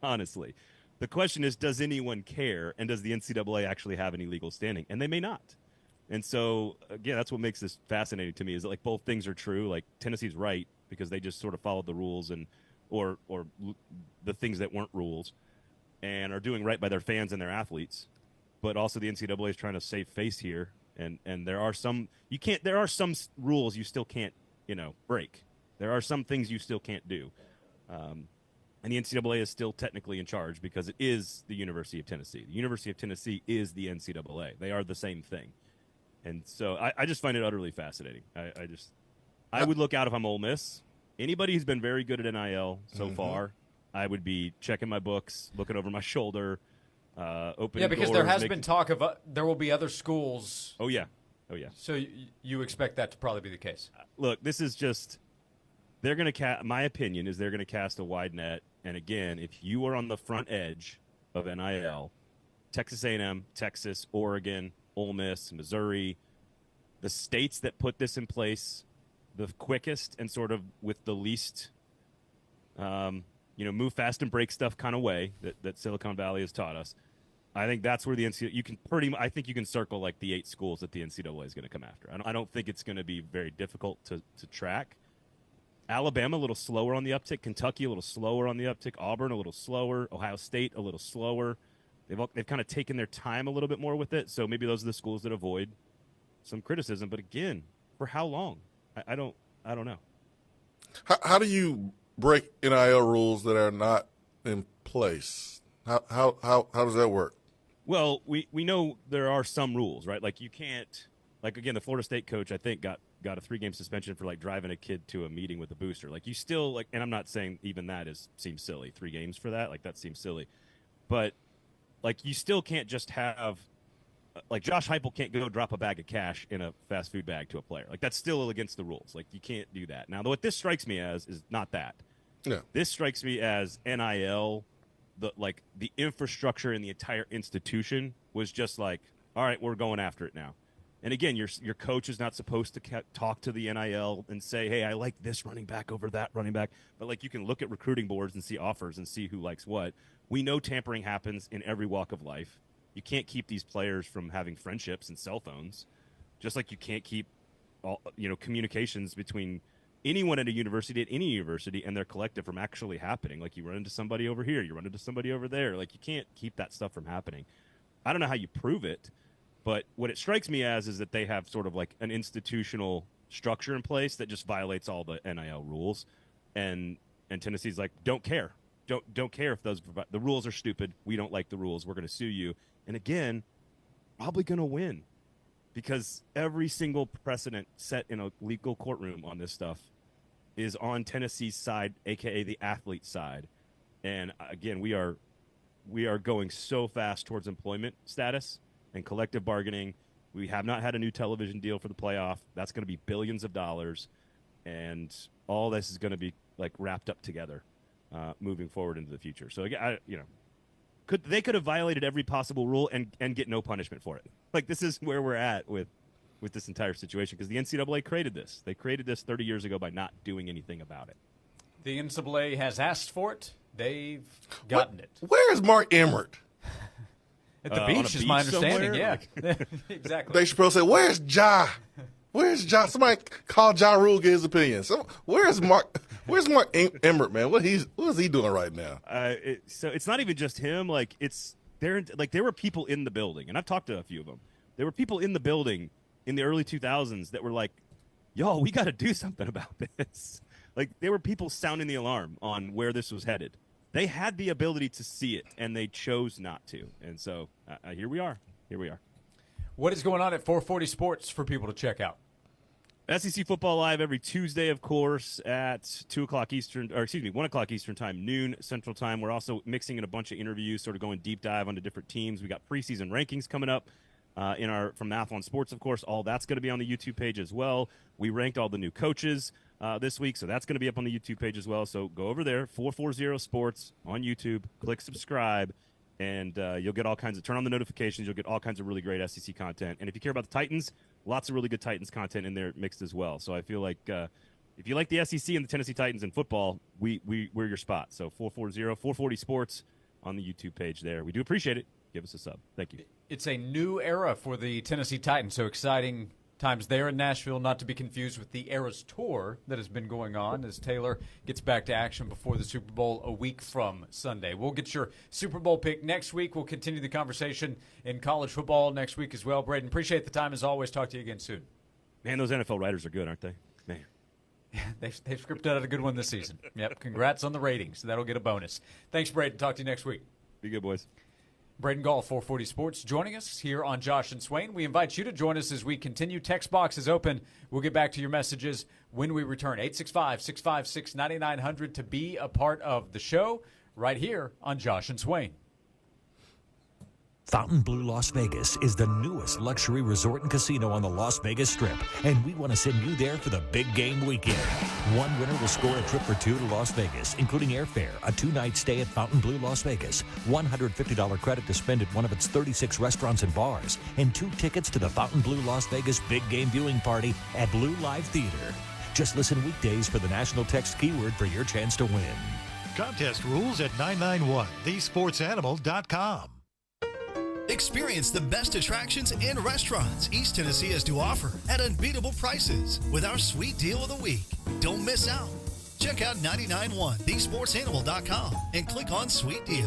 Honestly, the question is, does anyone care, and does the NCAA actually have any legal standing? And they may not. And so, again, that's what makes this fascinating to me, is that like both things are true. Like Tennessee's right because they just sort of followed the rules or the things that weren't rules, and are doing right by their fans and their athletes. But also the NCAA is trying to save face here, and there are some rules you still can't break. There are some things you still can't do, and the NCAA is still technically in charge because it is the University of Tennessee. The University of Tennessee is the NCAA. They are the same thing. And so I just find it utterly fascinating. I would look out if I'm Ole Miss. Anybody who's been very good at NIL so far, I would be checking my books, looking over my shoulder, opening Yeah, because doors, there has been talk of there will be other schools. Oh, yeah. So you expect that to probably be the case. Look, this is just they're going to my opinion is they're going to cast a wide net. And again, if you are on the front edge of NIL, Texas A&M, Texas, Oregon, Ole Miss, Missouri, the states that put this in place the quickest and sort of with the least, move fast and break stuff kind of way that Silicon Valley has taught us. I think that's where the NCAA, I think you can circle like the 8 schools that the NCAA is going to come after. I don't think it's going to be very difficult to track. Alabama a little slower on the uptick, Kentucky a little slower on the uptick, Auburn a little slower, Ohio State a little slower. They've kind of taken their time a little bit more with it, so maybe those are the schools that avoid some criticism. But again, for how long? I don't know. How do you break NIL rules that are not in place? How does that work? Well, we know there are some rules, right? Like you can't, like again, the Florida State coach I think got a 3-game suspension for like driving a kid to a meeting with a booster. Like you still like, and I'm not saying even that seems silly. 3 games for that, like that seems silly, but like you still can't just have like Josh Heupel can't go drop a bag of cash in a fast food bag to a player. Like that's still against the rules. Like you can't do that. Now, what this strikes me as is not that. Yeah. This strikes me as NIL. The infrastructure in the entire institution was just like, all right, we're going after it now. And again, your coach is not supposed to talk to the NIL and say, hey, I like this running back over that running back. But like you can look at recruiting boards and see offers and see who likes what. We know tampering happens in every walk of life. You can't keep these players from having friendships and cell phones, just like you can't keep communications between anyone at a university, at any university, and their collective from actually happening. Like you run into somebody over here, you run into somebody over there. Like you can't keep that stuff from happening. I don't know how you prove it, but what it strikes me as is that they have sort of like an institutional structure in place that just violates all the NIL rules, and Tennessee's like, don't care. Don't care if the rules are stupid. We don't like the rules. We're going to sue you. And again, probably going to win because every single precedent set in a legal courtroom on this stuff is on Tennessee's side, aka the athlete side. And again, we are going so fast towards employment status and collective bargaining. We have not had a new television deal for the playoff. That's going to be billions of dollars, and all this is going to be like wrapped up together. Moving forward into the future. So, they could have violated every possible rule and get no punishment for it. Like, this is where we're at with this entire situation because the NCAA created this. They created this 30 years ago by not doing anything about it. The NCAA has asked for it. They've gotten it. Where is Mark Emmert? At the beach is my understanding, yeah. Exactly. They should probably say, where's Ja? Where's Ja? Somebody call Ja Rule, get his opinion. So, where's Mark Emmert, man? What is he doing right now? So it's not even just him. Like there were people in the building, and I've talked to a few of them. There were people in the building in the early 2000s that were like, "Yo, we got to do something about this." Like there were people sounding the alarm on where this was headed. They had the ability to see it, and they chose not to. And so here we are. What is going on at 440 Sports for people to check out? SEC Football Live every Tuesday, of course, at 1 o'clock Eastern time, noon Central Time. We're also mixing in a bunch of interviews, sort of going deep dive onto different teams. We got preseason rankings coming up from Athlon Sports, of course. All that's going to be on the YouTube page as well. We ranked all the new coaches this week, so that's going to be up on the YouTube page as well. So go over there, 440 Sports on YouTube, click subscribe, and you'll get all kinds of, turn on the notifications, you'll get all kinds of really great SEC content. And if you care about the Titans, lots of really good Titans content in there mixed as well. So I feel like if you like the SEC and the Tennessee Titans in football, we're your spot. So 440 Sports on the YouTube page there. We do appreciate it. Give us a sub. Thank you. It's a new era for the Tennessee Titans, so exciting times there in Nashville, not to be confused with the Eras Tour that has been going on as Taylor gets back to action before the Super Bowl a week from Sunday. We'll get your Super Bowl pick next week. We'll continue the conversation in college football next week as well. Braden, appreciate the time as always. Talk to you again soon. Man, those NFL writers are good, aren't they? Man. They've scripted out a good one this season. Yep, congrats on the ratings. That'll get a bonus. Thanks, Braden. Talk to you next week. Be good, boys. Braden Gall, 440 Sports, joining us here on Josh and Swain. We invite you to join us as we continue. Text box is open. We'll get back to your messages when we return. 865-656-9900 to be a part of the show right here on Josh and Swain. Fontainebleau Las Vegas is the newest luxury resort and casino on the Las Vegas Strip, and we want to send you there for the big game weekend. One winner will score a trip for two to Las Vegas, including airfare, a 2-night stay at Fontainebleau Las Vegas, $150 credit to spend at one of its 36 restaurants and bars, and 2 tickets to the Fontainebleau Las Vegas big game viewing party at Blue Live Theater. Just listen weekdays for the national text keyword for your chance to win. Contest rules at 991thesportsanimal.com. Experience the best attractions and restaurants East Tennessee has to offer at unbeatable prices with our sweet deal of the week. Don't miss out. Check out 991thesportsanimal.com and click on Sweet Deal.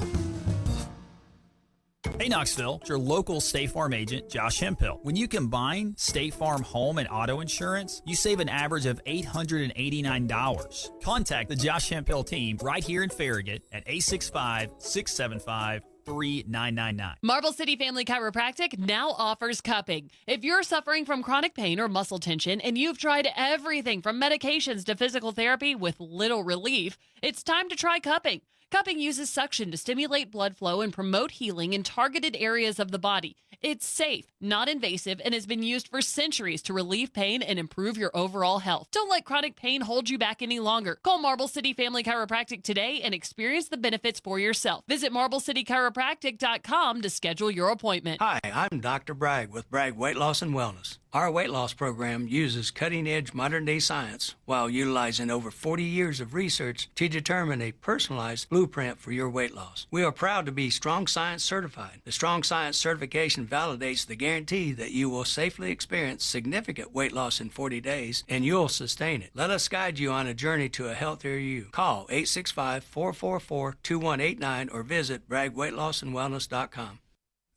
Hey Knoxville, it's your local State Farm agent, Josh Hemphill. When you combine State Farm home and auto insurance, you save an average of $889. Contact the Josh Hemphill team right here in Farragut at 865-675-3999. Marble City Family Chiropractic now offers cupping. If you're suffering from chronic pain or muscle tension and you've tried everything from medications to physical therapy with little relief, it's time to try cupping. Cupping uses suction to stimulate blood flow and promote healing in targeted areas of the body. It's safe, not invasive, and has been used for centuries to relieve pain and improve your overall health. Don't let chronic pain hold you back any longer. Call Marble City Family Chiropractic today and experience the benefits for yourself. Visit MarbleCityChiropractic.com to schedule your appointment. Hi, I'm Dr. Bragg with Bragg Weight Loss and Wellness. Our weight loss program uses cutting-edge modern-day science while utilizing over 40 years of research to determine a personalized blueprint for your weight loss. We are proud to be Strong Science certified. The Strong Science certification validates the guarantee that you will safely experience significant weight loss in 40 days and you'll sustain it. Let us guide you on a journey to a healthier you. Call 865-444-2189 or visit BraggWeightLossandWellness.com.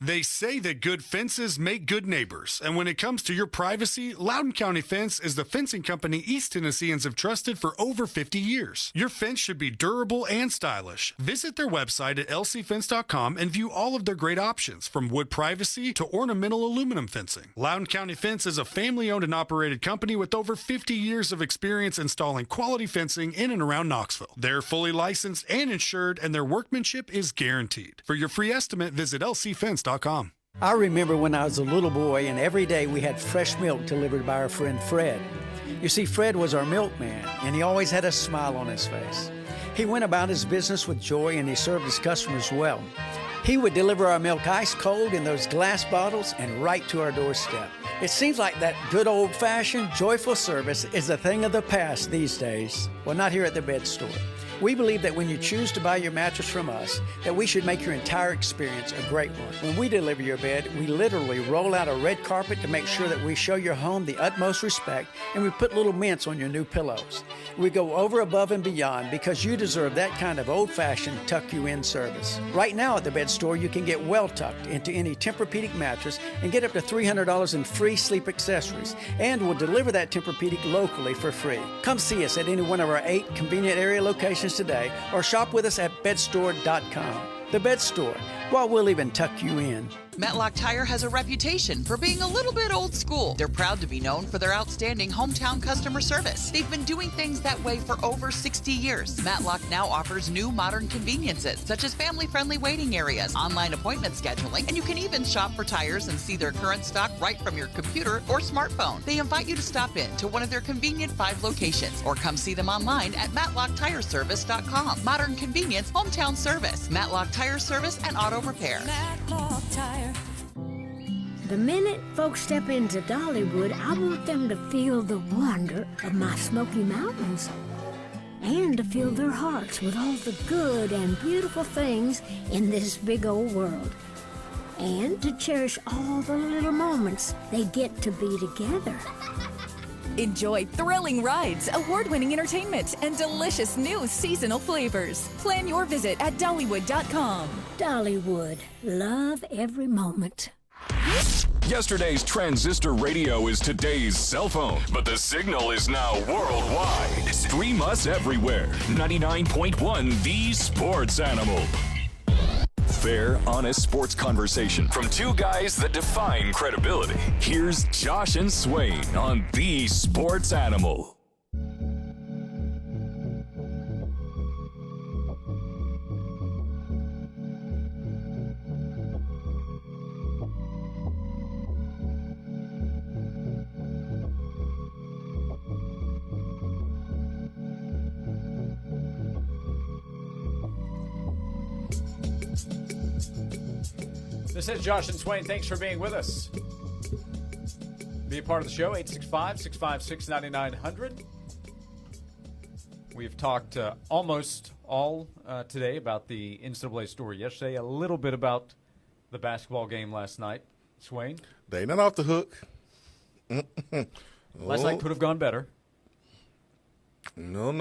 They say that good fences make good neighbors, and when it comes to your privacy, Loudoun County Fence is the fencing company East Tennesseans have trusted for over 50 years. Your fence should be durable and stylish. Visit their website at lcfence.com and view all of their great options, from wood privacy to ornamental aluminum fencing. Loudoun County Fence is a family-owned and operated company with over 50 years of experience installing quality fencing in and around Knoxville. They're fully licensed and insured, and their workmanship is guaranteed. For your free estimate, visit lcfence.com. I remember when I was a little boy and every day we had fresh milk delivered by our friend Fred. You see, Fred was our milkman and he always had a smile on his face. He went about his business with joy and he served his customers well. He would deliver our milk ice cold in those glass bottles and right to our doorstep. It seems like that good old-fashioned, joyful service is a thing of the past these days. Well, not here at the Bed Store. We believe that when you choose to buy your mattress from us, that we should make your entire experience a great one. When we deliver your bed, we literally roll out a red carpet to make sure that we show your home the utmost respect, and we put little mints on your new pillows. We go over, above, and beyond because you deserve that kind of old-fashioned tuck-you-in service. Right now at the Bed Store, you can get well tucked into any Tempur-Pedic mattress and get up to $300 in free sleep accessories, and we'll deliver that Tempur-Pedic locally for free. Come see us at any one of our 8 convenient area locations today or shop with us at bedstore.com. The Bed Store, well, we'll even tuck you in. Matlock Tire has a reputation for being a little bit old school. They're proud to be known for their outstanding hometown customer service. They've been doing things that way for over 60 years. Matlock now offers new modern conveniences, such as family-friendly waiting areas, online appointment scheduling, and you can even shop for tires and see their current stock right from your computer or smartphone. They invite you to stop in to one of their convenient 5 locations or come see them online at MatlockTireService.com. Modern convenience, hometown service. Matlock Tire Service and Auto Repair. Matlock Tire. The minute folks step into Dollywood, I want them to feel the wonder of my Smoky Mountains and to fill their hearts with all the good and beautiful things in this big old world, and to cherish all the little moments they get to be together. Enjoy thrilling rides, award-winning entertainment, and delicious new seasonal flavors. Plan your visit at Dollywood.com. Dollywood. Love every moment. Yesterday's transistor radio is today's cell phone, but the signal is now worldwide. Stream us everywhere. 99.1 The Sports Animal. Fair, honest sports conversation from two guys that define credibility. Here's Josh and Swain on The Sports Animal. This is Josh and Swain. Thanks for being with us. Be a part of the show, 865-656-9900. We've talked almost all today about the NCAA story yesterday, a little bit about the basketball game last night. Swain? They not off the hook. Last night could have gone better. No.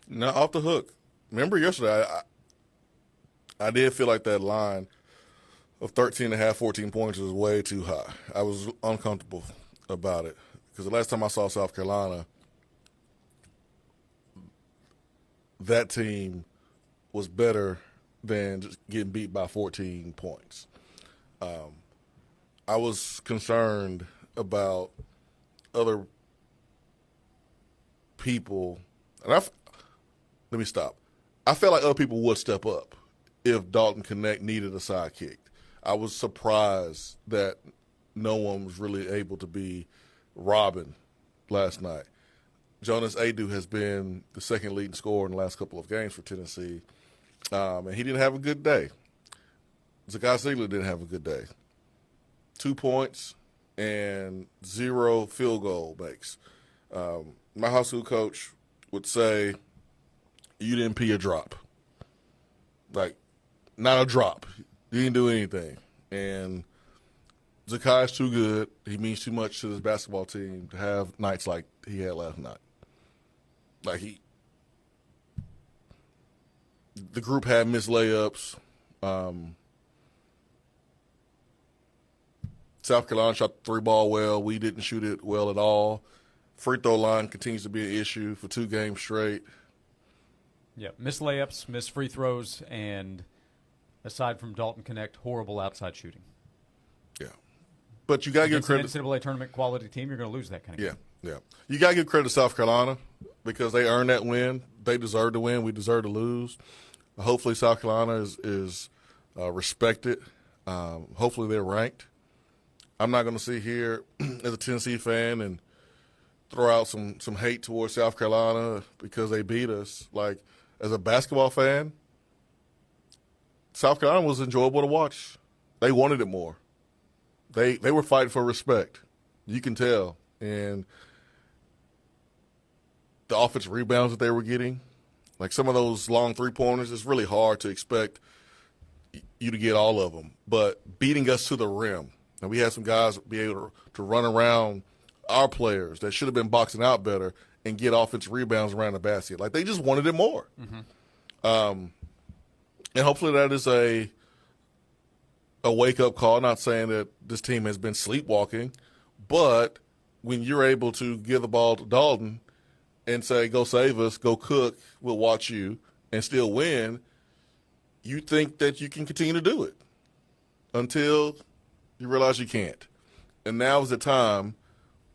Not off the hook. Remember yesterday, I did feel like that line of 13.5, 14 points was way too high. I was uncomfortable about it because the last time I saw South Carolina, that team was better than just getting beat by 14 points. I was concerned about other people. And let me stop. I felt like other people would step up if Dalton Connect needed a sidekick. I was surprised that no one was really able to be Robin last night. Jonas Adu has been the second leading scorer in the last couple of games for Tennessee, and he didn't have a good day. Zakai Ziegler didn't have a good day. 2 points and 0 field goal makes. My high school coach would say, you didn't pee a drop. Like, not a drop. You didn't do anything. And Zakai's too good. He means too much to this basketball team to have nights like he had last night. Like, the group had missed layups. South Carolina shot the three ball well. We didn't shoot it well at all. Free throw line continues to be an issue for 2 games straight. Yeah, missed layups, missed free throws, and aside from Dalton Connect, horrible outside shooting. Yeah. But you got to give credit. Against an NCAA tournament quality team, you're going to lose that kind of game. Yeah. You got to give credit to South Carolina because they earned that win. They deserve to win. We deserve to lose. Hopefully South Carolina is respected. Hopefully they're ranked. I'm not going to sit here as a Tennessee fan and throw out some hate towards South Carolina because they beat us. Like, as a basketball fan, South Carolina was enjoyable to watch. They wanted it more. They were fighting for respect. You can tell. And the offensive rebounds that they were getting, like some of those long three-pointers, it's really hard to expect you to get all of them. But beating us to the rim, and we had some guys be able to run around our players that should have been boxing out better and get offensive rebounds around the basket. Like, they just wanted it more. And hopefully that is a wake-up call. Not saying that this team has been sleepwalking, but when you're able to give the ball to Dalton and say, go save us, go cook, we'll watch you, and still win, you think that you can continue to do it until you realize you can't. And now is the time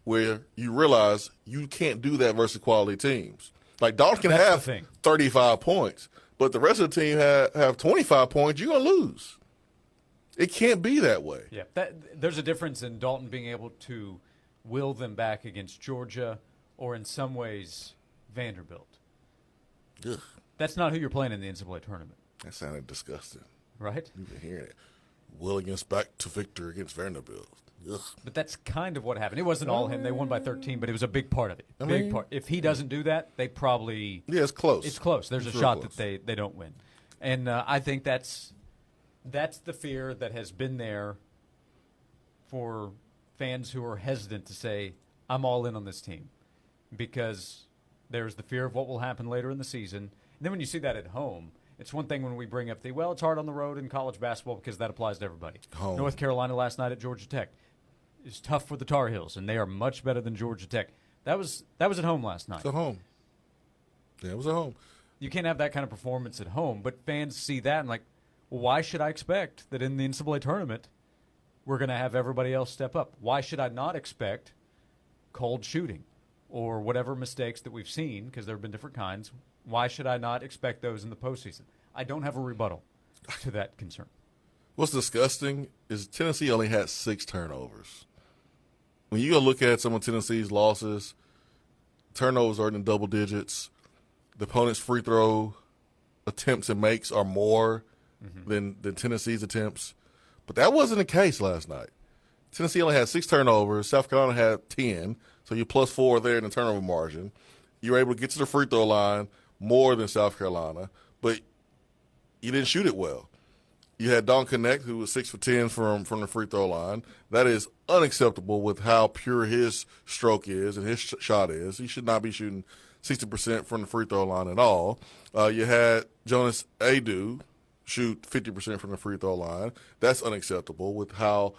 where you realize you can't do that versus quality teams. Like, Dalton can have 35 points, but the rest of the team have 25 points, you're going to lose. It can't be that way. Yeah, there's a difference in Dalton being able to will them back against Georgia or in some ways Vanderbilt. Ugh. That's not who you're playing in the NCAA tournament. That sounded disgusting. Right? You've been hearing it. Will against back to victor against Vanderbilt. Ugh. But that's kind of what happened. It wasn't all him. They won by 13, but it was a big part of it. Big part. If he doesn't do that, they probably – yeah, it's close. It's close. There's it's a shot close. that they don't win. And I think that's the fear that has been there for fans who are hesitant to say, I'm all in on this team, because there's the fear of what will happen later in the season. And then when you see that at home, it's one thing when we bring up it's hard on the road in college basketball because that applies to everybody. Home. North Carolina last night at Georgia Tech is tough for the Tar Heels, and they are much better than Georgia Tech. That was at home last night. It's at home. Yeah, it was at home. You can't have that kind of performance at home, but fans see that and like, well, why should I expect that in the NCAA tournament we're going to have everybody else step up? Why should I not expect cold shooting or whatever mistakes that we've seen, because there have been different kinds? Why should I not expect those in the postseason? I don't have a rebuttal to that concern. What's disgusting is Tennessee only had 6 turnovers. When you go look at some of Tennessee's losses, turnovers are in double digits. The opponent's free throw attempts and makes are more than Tennessee's attempts. But that wasn't the case last night. Tennessee only had 6 turnovers. South Carolina had 10, so you plus 4 there in the turnover margin. You were able to get to the free throw line more than South Carolina, but you didn't shoot it well. You had Don Connect, who was 6 for 10 from the free throw line. That is unacceptable with how pure his stroke is and his shot is. He should not be shooting 60% from the free throw line at all. You had Jonas Adu shoot 50% from the free throw line. That's unacceptable with how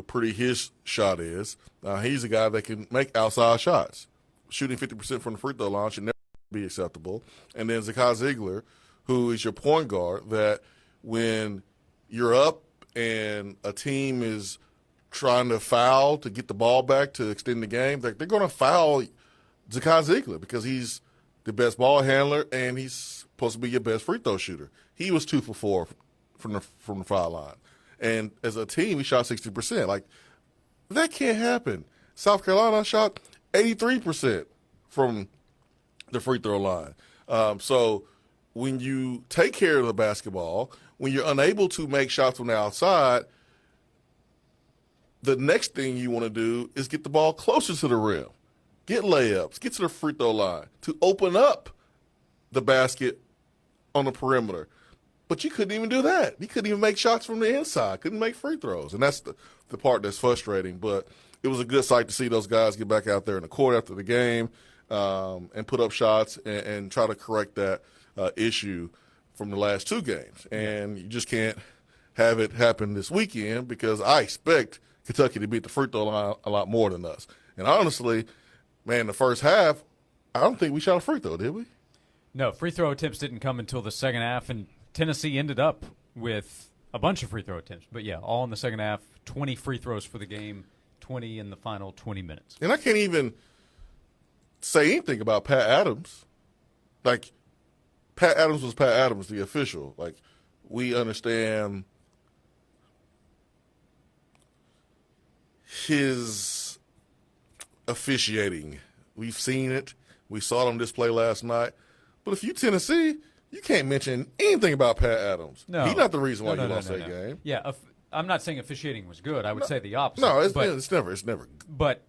pretty his shot is. He's a guy that can make outside shots. Shooting 50% from the free throw line should never be acceptable. And then Zakai Ziegler, who is your point guard, that when you're up and a team is trying to foul to get the ball back to extend the game, they're going to foul Zakai Ziegler because he's the best ball handler and he's supposed to be your best free throw shooter. He was 2 for 4 from the foul line. And as a team, we shot 60%. Like, that can't happen. South Carolina shot 83% from the free throw line. So when you take care of the basketball, when you're unable to make shots from the outside, the next thing you want to do is get the ball closer to the rim, get layups, get to the free throw line to open up the basket on the perimeter. But you couldn't even do that. You couldn't even make shots from the inside, couldn't make free throws. And that's the part that's frustrating. But it was a good sight to see those guys get back out there in the court after the game and put up shots and try to correct that issue from the last 2 games. And you just can't have it happen this weekend because I expect Kentucky to beat the free throw line a lot more than us. And honestly, man, the first half, I don't think we shot a free throw, did we? No, free throw attempts didn't come until the second half, and Tennessee ended up with a bunch of free throw attempts. But, yeah, all in the second half, 20 free throws for the game, 20 in the final 20 minutes. And I can't even say anything about Pat Adams. Like, Pat Adams was Pat Adams, the official. Like, we understand his officiating. We've seen it. We saw it on display last night. But if you Tennessee, you can't mention anything about Pat Adams. No. He's not the reason why you lost no. that game. Yeah, I'm not saying officiating was good. I would say the opposite. No, it's never but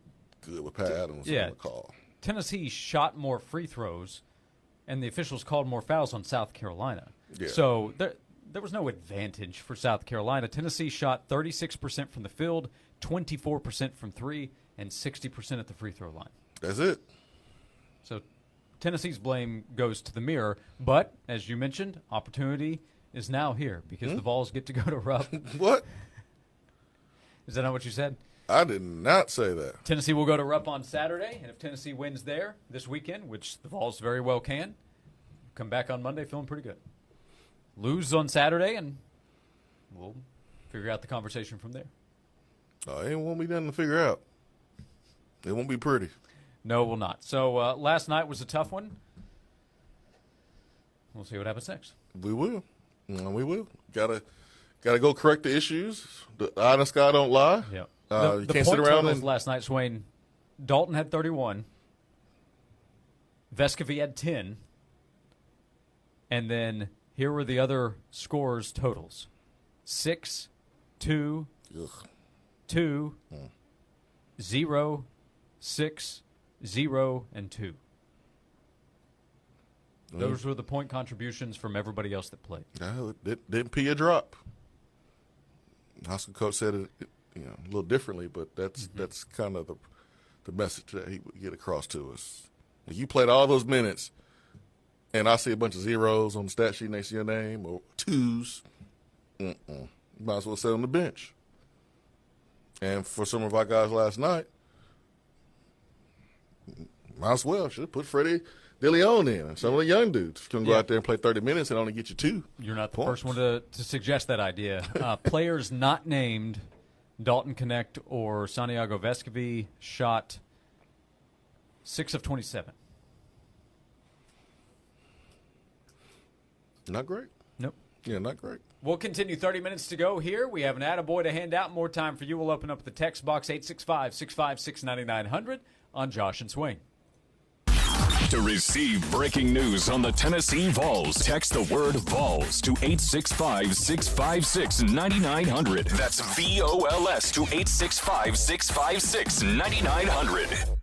good with Pat Adams on the call. Tennessee shot more free throws, and the officials called more fouls on South Carolina. Yeah. So there was no advantage for South Carolina. Tennessee shot 36% from the field, 24% from 3, and 60% at the free throw line. That's it. So Tennessee's blame goes to the mirror, but as you mentioned, opportunity is now here because the Vols get to go to Rupp. What? Is that not what you said? I did not say that. Tennessee will go to Rupp on Saturday, and if Tennessee wins there this weekend, which the Vols very well can, come back on Monday feeling pretty good. Lose on Saturday, and we'll figure out the conversation from there. It won't be nothing to figure out. It won't be pretty. No, it will not. So last night was a tough one. We'll see what happens next. We will. We will. Gotta go correct the issues. The eye in the sky don't lie. Yeah. You The can't point sit around totals and last night, Swain. Dalton had 31. Vescovy had 10. And then here were the other scores totals. 6, 2, 2, 0, 6, 0, and 2. Those were the point contributions from everybody else that played. No, it didn't pee a drop. High school coach said it, a little differently, but that's kind of the message that he would get across to us. If you played all those minutes, and I see a bunch of zeros on the stat sheet next to your name or 2s, you might as well sit on the bench. And for some of our guys last night, might as well should have put Freddie DeLeon in. And some of the young dudes can go out there and play 30 minutes and only get you 2. You're not the points. first one to suggest that idea. Players not named Dalton Connect or Santiago Vescovy shot 6 of 27. Not great. Nope. Yeah, not great. We'll continue. 30 minutes to go here. We have an attaboy to hand out. More time for you. We'll open up the text box 865-656-9900 on Josh and Swain. To receive breaking news on the Tennessee Vols, text the word Vols to 865-656-9900. That's VOLS to 865-656-9900.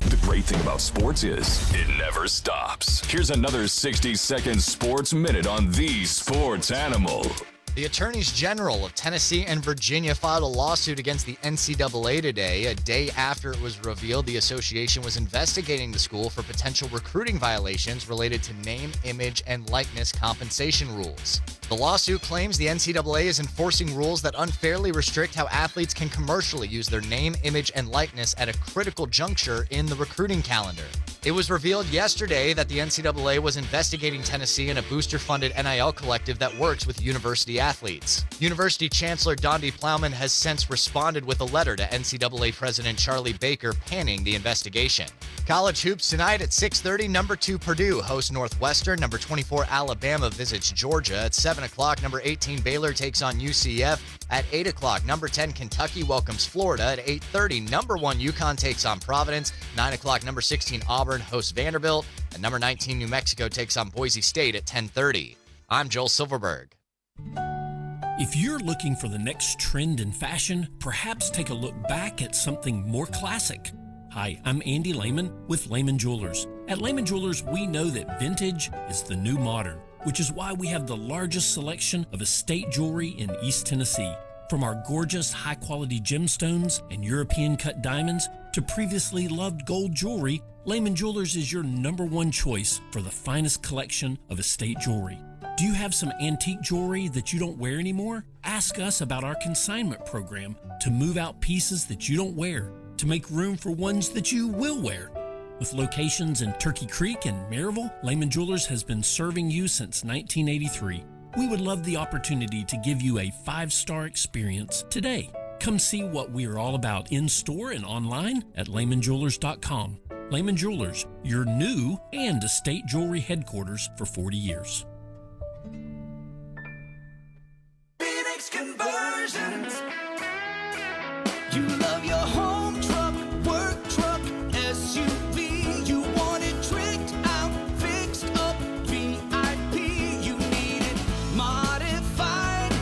The great thing about sports is it never stops. Here's another 60-second sports minute on the Sports Animal. The attorneys general of Tennessee and Virginia filed a lawsuit against the NCAA today, a day after it was revealed the association was investigating the school for potential recruiting violations related to name, image, and likeness compensation rules. The lawsuit claims the NCAA is enforcing rules that unfairly restrict how athletes can commercially use their name, image, and likeness at a critical juncture in the recruiting calendar. It was revealed yesterday that the NCAA was investigating Tennessee and a booster-funded NIL collective that works with university athletes. University Chancellor Donde Plowman has since responded with a letter to NCAA President Charlie Baker panning the investigation. College hoops tonight at 6:30. Number 2 Purdue hosts Northwestern. Number 24 Alabama visits Georgia. At 7 o'clock, number 18 Baylor takes on UCF. At 8 o'clock, number 10 Kentucky welcomes Florida. At 8:30, number 1 UConn takes on Providence. 9 o'clock, number 16 Auburn hosts Vanderbilt. And number 19 New Mexico takes on Boise State at 10:30. I'm Joel Silverberg. If you're looking for the next trend in fashion, perhaps take a look back at something more classic. Hi, I'm Andy Lehman with Lehman Jewelers. At Lehman Jewelers, we know that vintage is the new modern, which is why we have the largest selection of estate jewelry in East Tennessee. From our gorgeous high-quality gemstones and European-cut diamonds to previously loved gold jewelry, Lehman Jewelers is your #1 choice for the finest collection of estate jewelry. Do you have some antique jewelry that you don't wear anymore? Ask us about our consignment program to move out pieces that you don't wear, to make room for ones that you will wear. With locations in Turkey Creek and Maryville, Lehman Jewelers has been serving you since 1983. We would love the opportunity to give you a 5-star experience today. Come see what we are all about in store and online at lehmanjewelers.com. Lehman Jewelers, your new and estate jewelry headquarters for 40 years. Phoenix Conversions. You love your home truck, work truck, SUV. You want it tricked out, fixed up, VIP. You need it modified,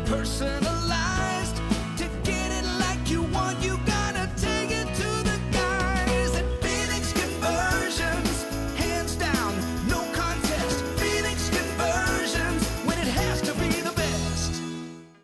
personalized. To get it like you want, you gotta take it to the guys at Phoenix Conversions. Hands down, no contest. Phoenix Conversions, when it has to be the best.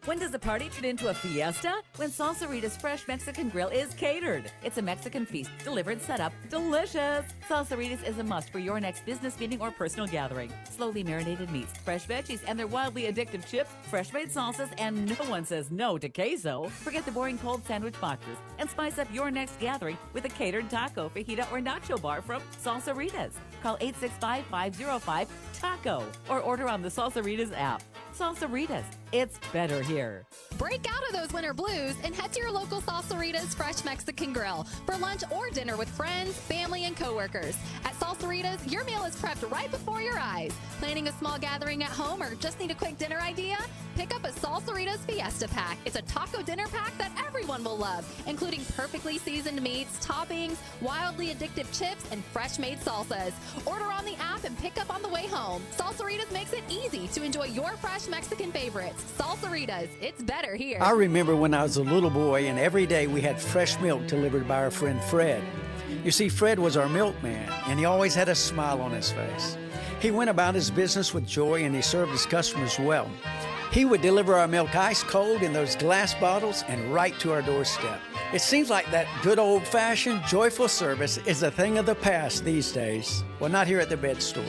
When does a party turn into a fiesta? When Salsarita's Fresh Mexican Grill is catered. It's a Mexican feast, delivered, set up, delicious. Salsaritas is a must for your next business meeting or personal gathering. Slowly marinated meats, fresh veggies, and their wildly addictive chips, fresh-made salsas, and no one says no to queso. Forget the boring cold sandwich boxes and spice up your next gathering with a catered taco, fajita, or nacho bar from Salsaritas. Call 865-505-TACO or order on the Salsaritas app. Salsaritas, it's better here. Break out of those winter blues and head to your local Salsaritas Fresh Mexican Grill for lunch or dinner with friends, family, and coworkers. At Salsaritas, your meal is prepped right before your eyes. Planning a small gathering at home or just need a quick dinner idea? Pick up a Salsaritas Fiesta Pack. It's a taco dinner pack that everyone will love, including perfectly seasoned meats, toppings, wildly addictive chips, and fresh-made salsas. Order on the app and pick up on the way home. Salsaritas makes it easy to enjoy your fresh Mexican favorites. Salsaritas, it's better here. I remember when I was a little boy and every day we had fresh milk delivered by our friend Fred. You see, Fred was our milkman and he always had a smile on his face. He went about his business with joy and he served his customers well. He would deliver our milk ice cold in those glass bottles and right to our doorstep. It seems like that good old-fashioned, joyful service is a thing of the past these days. Well, not here at the Bed Store.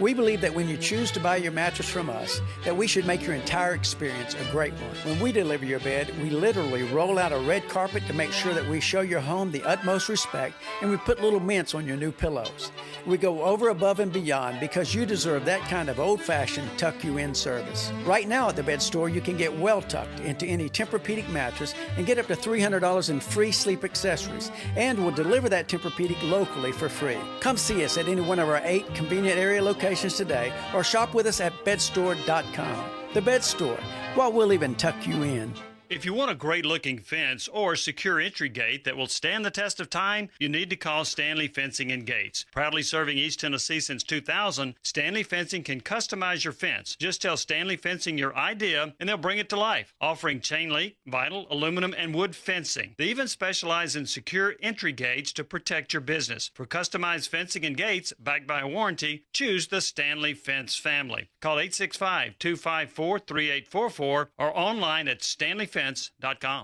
We believe that when you choose to buy your mattress from us, that we should make your entire experience a great one. When we deliver your bed, we literally roll out a red carpet to make sure that we show your home the utmost respect, and we put little mints on your new pillows. We go over, above, and beyond because you deserve that kind of old-fashioned tuck-you-in service. Right now at the Bed Store, you can get well-tucked into any Tempur-Pedic mattress and get up to $300 in free sleep accessories, and we'll deliver that Tempur-Pedic locally for free. Come see us at any one of our 8 convenient area locations today or shop with us at bedstore.com. The Bed Store, well, we'll even tuck you in. If you want a great-looking fence or secure entry gate that will stand the test of time, you need to call Stanley Fencing and Gates. Proudly serving East Tennessee since 2000, Stanley Fencing can customize your fence. Just tell Stanley Fencing your idea, and they'll bring it to life, offering chain link, vinyl, aluminum, and wood fencing. They even specialize in secure entry gates to protect your business. For customized fencing and gates backed by a warranty, choose the Stanley Fence family. Call 865-254-3844 or online at stanleyfence.com.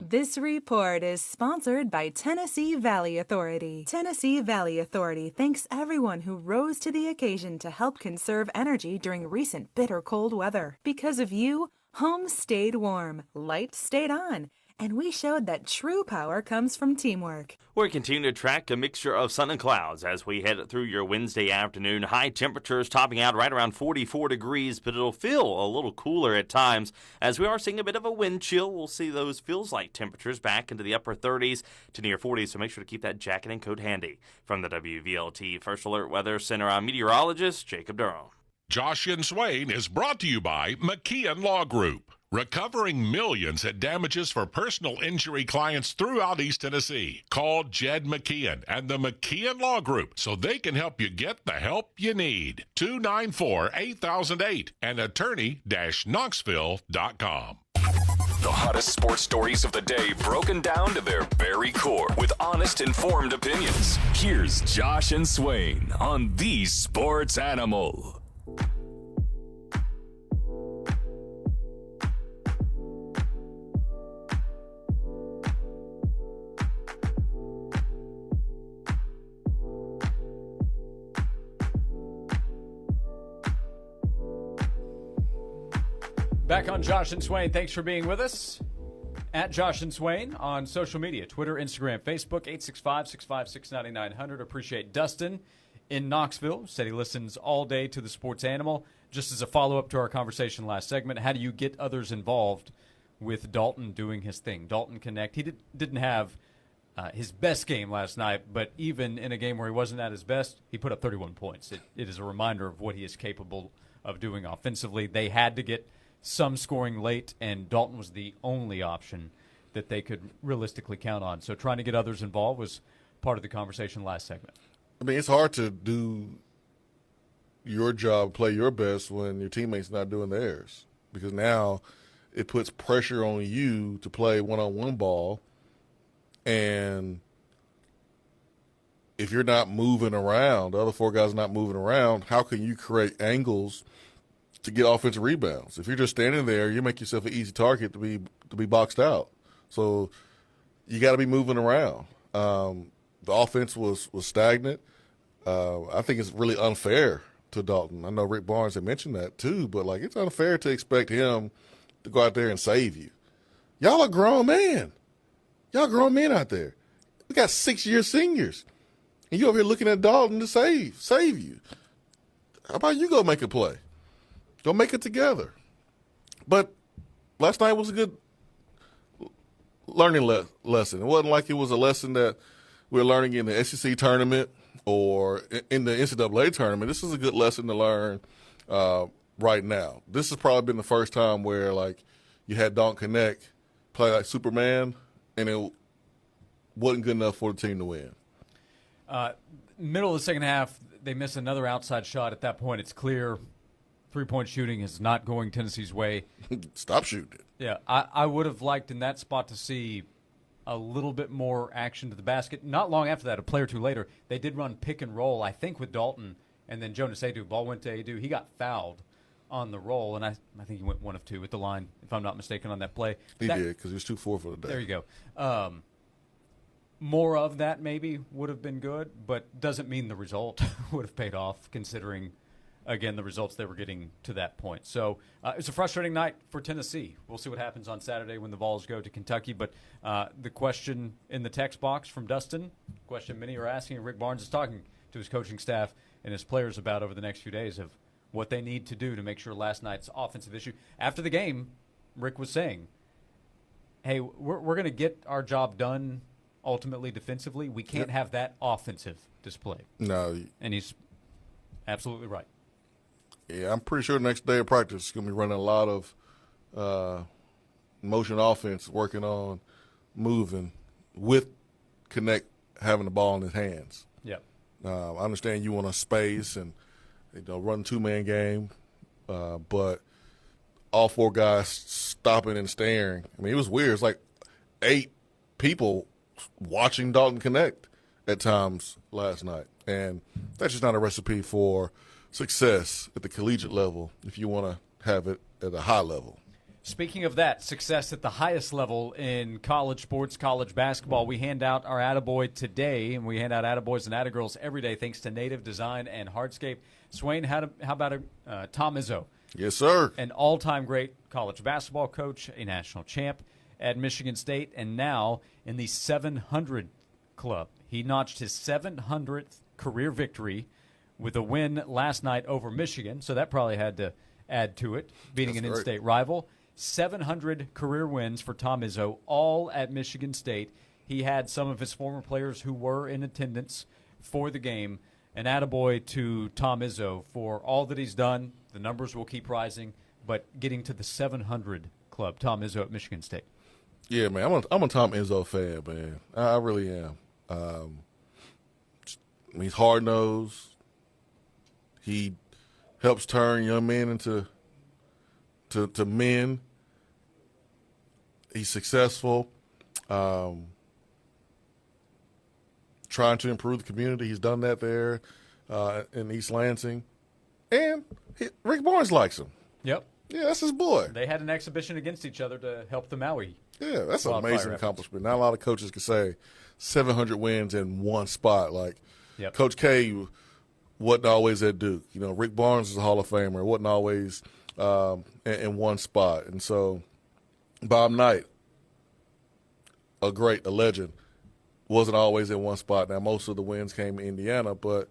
This report is sponsored by Tennessee Valley Authority. Tennessee Valley Authority thanks everyone who rose to the occasion to help conserve energy during recent bitter cold weather. Because of you, homes stayed warm, lights stayed on, and we showed that true power comes from teamwork. We're continuing to track a mixture of sun and clouds as we head through your Wednesday afternoon. High temperatures topping out right around 44 degrees, but it'll feel a little cooler at times as we are seeing a bit of a wind chill. We'll see those feels-like temperatures back into the upper 30s to near 40s, so make sure to keep that jacket and coat handy. From the WVLT First Alert Weather Center, I'm meteorologist Jacob Durham. Josh and Swain is brought to you by McKeon Law Group, recovering millions at damages for personal injury clients throughout East Tennessee. Call Jed McKeon and the McKeon Law Group so they can help you get the help you need. 294-8008 and attorney-knoxville.com. The hottest sports stories of the day broken down to their very core with honest, informed opinions. Here's Josh and Swain on The Sports Animal. Back on Josh and Swain. Thanks for being with us. At Josh and Swain on social media, Twitter, Instagram, Facebook, 865-656-9900. Appreciate Dustin in Knoxville. Said he listens all day to the Sports Animal. Just as a follow-up to our conversation last segment, how do you get others involved with Dalton doing his thing? Dalton Connect. He didn't have his best game last night, but even in a game where he wasn't at his best, he put up 31 points. It is a reminder of what he is capable of doing offensively. They had to get some scoring late, and Dalton was the only option that they could realistically count on. So trying to get others involved was part of the conversation last segment. I mean, it's hard to do your job, play your best when your teammates not doing theirs, because now it puts pressure on you to play one-on-one ball, and if you're not moving around, the other four guys are not moving around, how can you create angles to get offensive rebounds? If you're just standing there, you make yourself an easy target to be boxed out. So you got to be moving around. The offense was stagnant. I think it's really unfair to Dalton. I know Rick Barnes had mentioned that too, but like, it's unfair to expect him to go out there and save you. Y'all are grown men. Y'all grown men out there. We got 6-year seniors, and you over here looking at Dalton to save you. How about you go make a play? Go make it together. But last night was a good learning lesson. It wasn't like it was a lesson that we're learning in the SEC tournament or in the NCAA tournament. This is a good lesson to learn right now. This has probably been the first time where, like, you had Dalton Connect play like Superman, and it wasn't good enough for the team to win. Middle of the second half, they miss another outside shot. At that point, it's clear three-point shooting is not going Tennessee's way. Stop shooting it. Yeah, I would have liked in that spot to see a little bit more action to the basket. Not long after that, a play or two later, they did run pick and roll, I think, with Dalton, and then Jonas Adu. Ball went to Adu. He got fouled on the roll, and I think he went 1 of 2 at the line, if I'm not mistaken, on that play. He did, because he was 2-4 for the day. There you go. More of that maybe would have been good, but doesn't mean the result would have paid off, considering, again, the results they were getting to that point. So it's a frustrating night for Tennessee. We'll see what happens on Saturday when the Vols go to Kentucky. But the question in the text box from Dustin, question many are asking, and Rick Barnes is talking to his coaching staff and his players about over the next few days of what they need to do to make sure last night's offensive issue. After the game, Rick was saying, hey, we're going to get our job done ultimately defensively. We can't have that offensive display. No. And he's absolutely right. Yeah, I'm pretty sure the next day of practice is going to be running a lot of motion offense working on moving with Connect having the ball in his hands. Yep. I understand you want to space and run 2-man game, but all 4 guys stopping and staring. I mean, it was weird. It's like 8 people watching Dalton Connect at times last night, and that's just not a recipe for success at the collegiate level if you want to have it at a high level. Speaking of that, success at the highest level in college sports, college basketball, we hand out our Attaboy today, and we hand out Attaboys and Attagirls every day thanks to Native Design and Hardscape. Swain, how about Tom Izzo? Yes, sir. An all-time great college basketball coach, a national champ at Michigan State, and now in the 700 club. He notched his 700th career victory with a win last night over Michigan, so that probably had to add to it, beating an in-state rival. 700 career wins for Tom Izzo, all at Michigan State. He had some of his former players who were in attendance for the game. An attaboy to Tom Izzo for all that he's done. The numbers will keep rising, but getting to the 700 club, Tom Izzo at Michigan State. Yeah, man, I'm a Tom Izzo fan, man. I really am. He's hard-nosed. He helps turn young men into men. He's successful, trying to improve the community. He's done that there in East Lansing. And Rick Barnes likes him. Yep. Yeah, that's his boy. They had an exhibition against each other to help the Maui. Yeah, that's an Wildfire amazing efforts. accomplishment. Not a lot of coaches can say 700 wins in one spot. Like Yep. Coach K wasn't always at Duke. Rick Barnes is a Hall of Famer. Wasn't always in one spot. And so Bob Knight, a legend, wasn't always in one spot. Now, most of the wins came in Indiana, but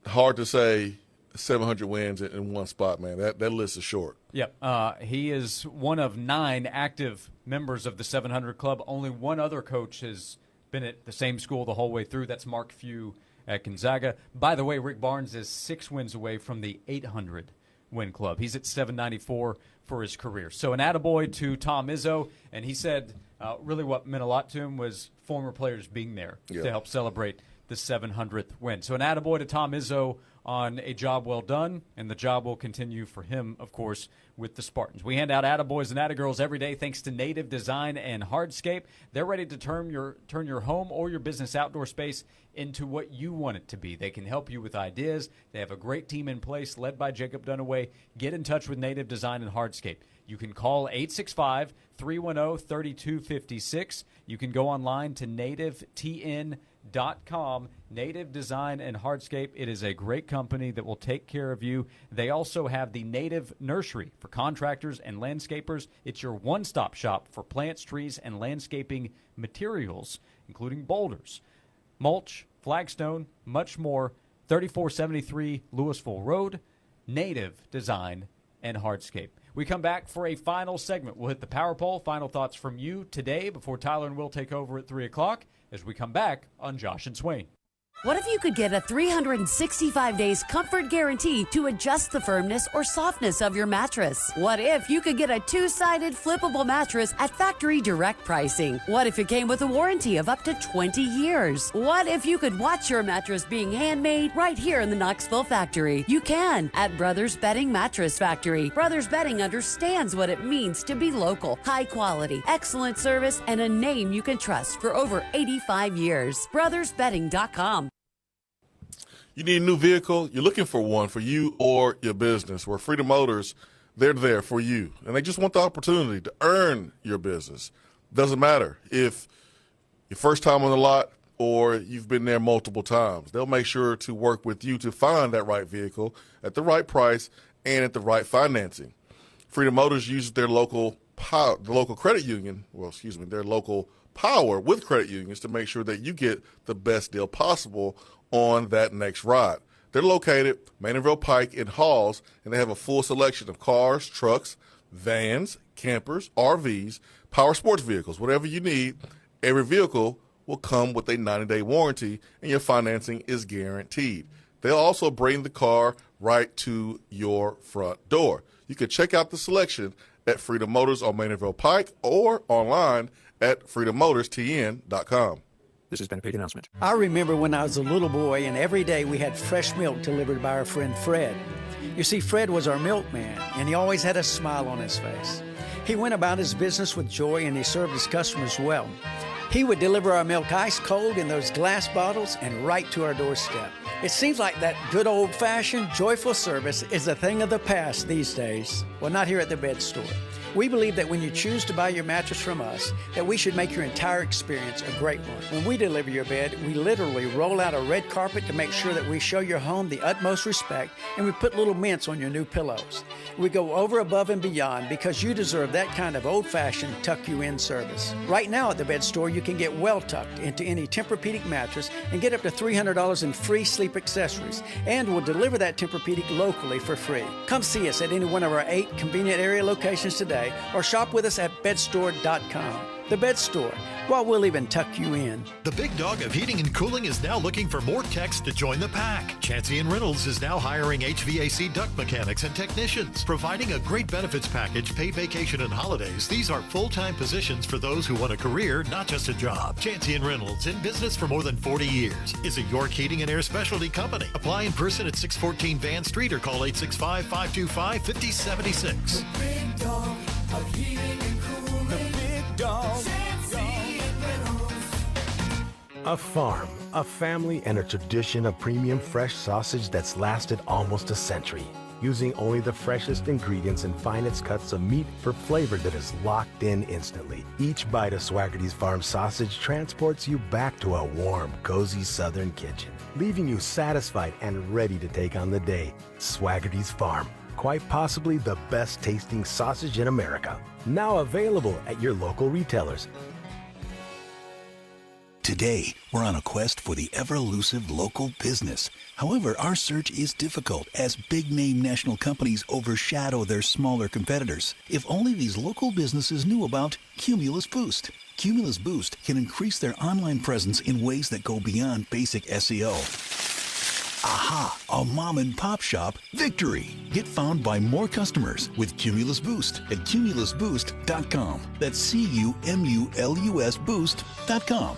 hard to say 700 wins in one spot, man. That list is short. Yep. He is one of 9 active members of the 700 club. Only one other coach has been at the same school the whole way through. That's Mark Few at Gonzaga. By the way, Rick Barnes is 6 wins away from the 800 win club. He's at 794 for his career. So an attaboy to Tom Izzo, and he said really what meant a lot to him was former players being there to help celebrate the 700th win. So an attaboy to Tom Izzo on a job well done, and the job will continue for him, of course, with the Spartans. We hand out attaboys and attagirls every day thanks to Native Design and Hardscape. They're ready to turn your home or your business outdoor space into what you want it to be. They can help you with ideas. They have a great team in place led by Jacob Dunaway. Get in touch with Native Design and Hardscape. You can call 865-310-3256. You can go online to nativetn.com. Native Design and Hardscape. It is a great company that will take care of you. They also have the Native Nursery for contractors and landscapers. It's your one-stop shop for plants, trees, and landscaping materials, including boulders, mulch, flagstone, much more. 3473 Louisville Road, Native Design and Hardscape. We come back for a final segment. We'll hit the power poll. Final thoughts from you today before Tyler and Will take over at 3 o'clock as we come back on Josh and Swain. What if you could get a 365 days comfort guarantee to adjust the firmness or softness of your mattress? What if you could get a 2-sided flippable mattress at factory direct pricing? What if it came with a warranty of up to 20 years? What if you could watch your mattress being handmade right here in the Knoxville factory? You can at Brothers Bedding Mattress Factory. Brothers Bedding understands what it means to be local, high quality, excellent service, and a name you can trust for over 85 years. BrothersBedding.com. You need a new vehicle, you're looking for one for you or your business. Where Freedom Motors, they're there for you. And they just want the opportunity to earn your business. Doesn't matter if your first time on the lot or you've been there multiple times. They'll make sure to work with you to find that right vehicle at the right price and at the right financing. Freedom Motors uses their local power, the local credit union, their local power with credit unions to make sure that you get the best deal possible on that next ride. They're located Maynardville Pike in Halls, and they have a full selection of cars, trucks, vans, campers, RVs, power sports vehicles, whatever you need. Every vehicle will come with a 90-day warranty, and your financing is guaranteed. They'll also bring the car right to your front door. You can check out the selection at Freedom Motors on Maynardville Pike or online at freedommotors.tn.com. This has been a paid announcement. I remember when I was a little boy and every day we had fresh milk delivered by our friend Fred. You see, Fred was our milkman, and he always had a smile on his face. He went about his business with joy, and he served his customers well. He would deliver our milk ice cold in those glass bottles and right to our doorstep. It seems like that good old-fashioned, joyful service is a thing of the past these days. Well, not here at the Bed Store. We believe that when you choose to buy your mattress from us, that we should make your entire experience a great one. When we deliver your bed, we literally roll out a red carpet to make sure that we show your home the utmost respect, and we put little mints on your new pillows. We go over, above, and beyond because you deserve that kind of old-fashioned tuck-you-in service. Right now at the Bed Store, you can get well tucked into any Tempur-Pedic mattress and get up to $300 in free sleep accessories, and we'll deliver that Tempur-Pedic locally for free. Come see us at any one of our 8 convenient area locations today, or shop with us at bedstore.com. The Bed Store. Well, we'll even tuck you in. The big dog of heating and cooling is now looking for more techs to join the pack. Chancey & Reynolds is now hiring HVAC duct mechanics and technicians, providing a great benefits package, paid vacation and holidays. These are full-time positions for those who want a career, not just a job. Chancey & Reynolds, in business for more than 40 years, is a York Heating and Air specialty company. Apply in person at 614 Van Street or call 865-525-5076. The big dog of heating and cooling. The big dog. A farm, a family, and a tradition of premium fresh sausage that's lasted almost a century. Using only the freshest ingredients and finest cuts of meat for flavor that is locked in instantly. Each bite of Swaggerty's Farm sausage transports you back to a warm, cozy southern kitchen, leaving you satisfied and ready to take on the day. Swaggerty's Farm, quite possibly the best tasting sausage in America. Now available at your local retailers. Today, we're on a quest for the ever-elusive local business. However, our search is difficult as big-name national companies overshadow their smaller competitors. If only these local businesses knew about Cumulus Boost. Cumulus Boost can increase their online presence in ways that go beyond basic SEO. Aha! A mom-and-pop shop victory! Get found by more customers with Cumulus Boost at cumulusboost.com. That's C-U-M-U-L-U-S Boost.com.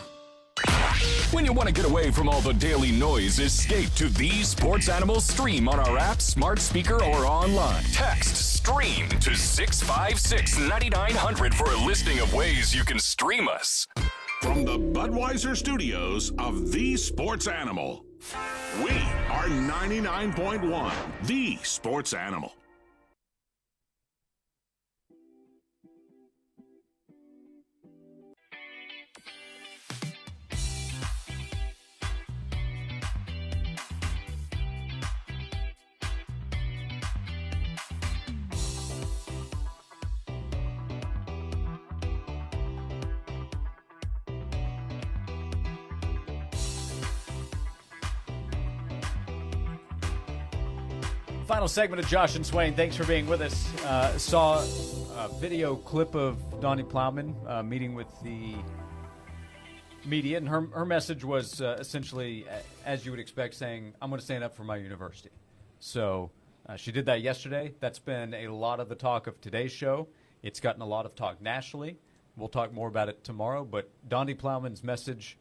When you want to get away from all the daily noise, escape to the Sports Animal Stream on our app, smart speaker, or online. Text STREAM to 656-9900 for a listing of ways you can stream us. From the Budweiser studios of The Sports Animal, we are 99.1 The Sports Animal. Final segment of Josh and Swain. Thanks for being with us. Saw a video clip of Donnie Plowman meeting with the media, and her message was essentially, as you would expect, saying, I'm going to stand up for my university. So she did that yesterday. That's been a lot of the talk of today's show. It's gotten a lot of talk nationally. We'll talk more about it tomorrow, but Donnie Plowman's message,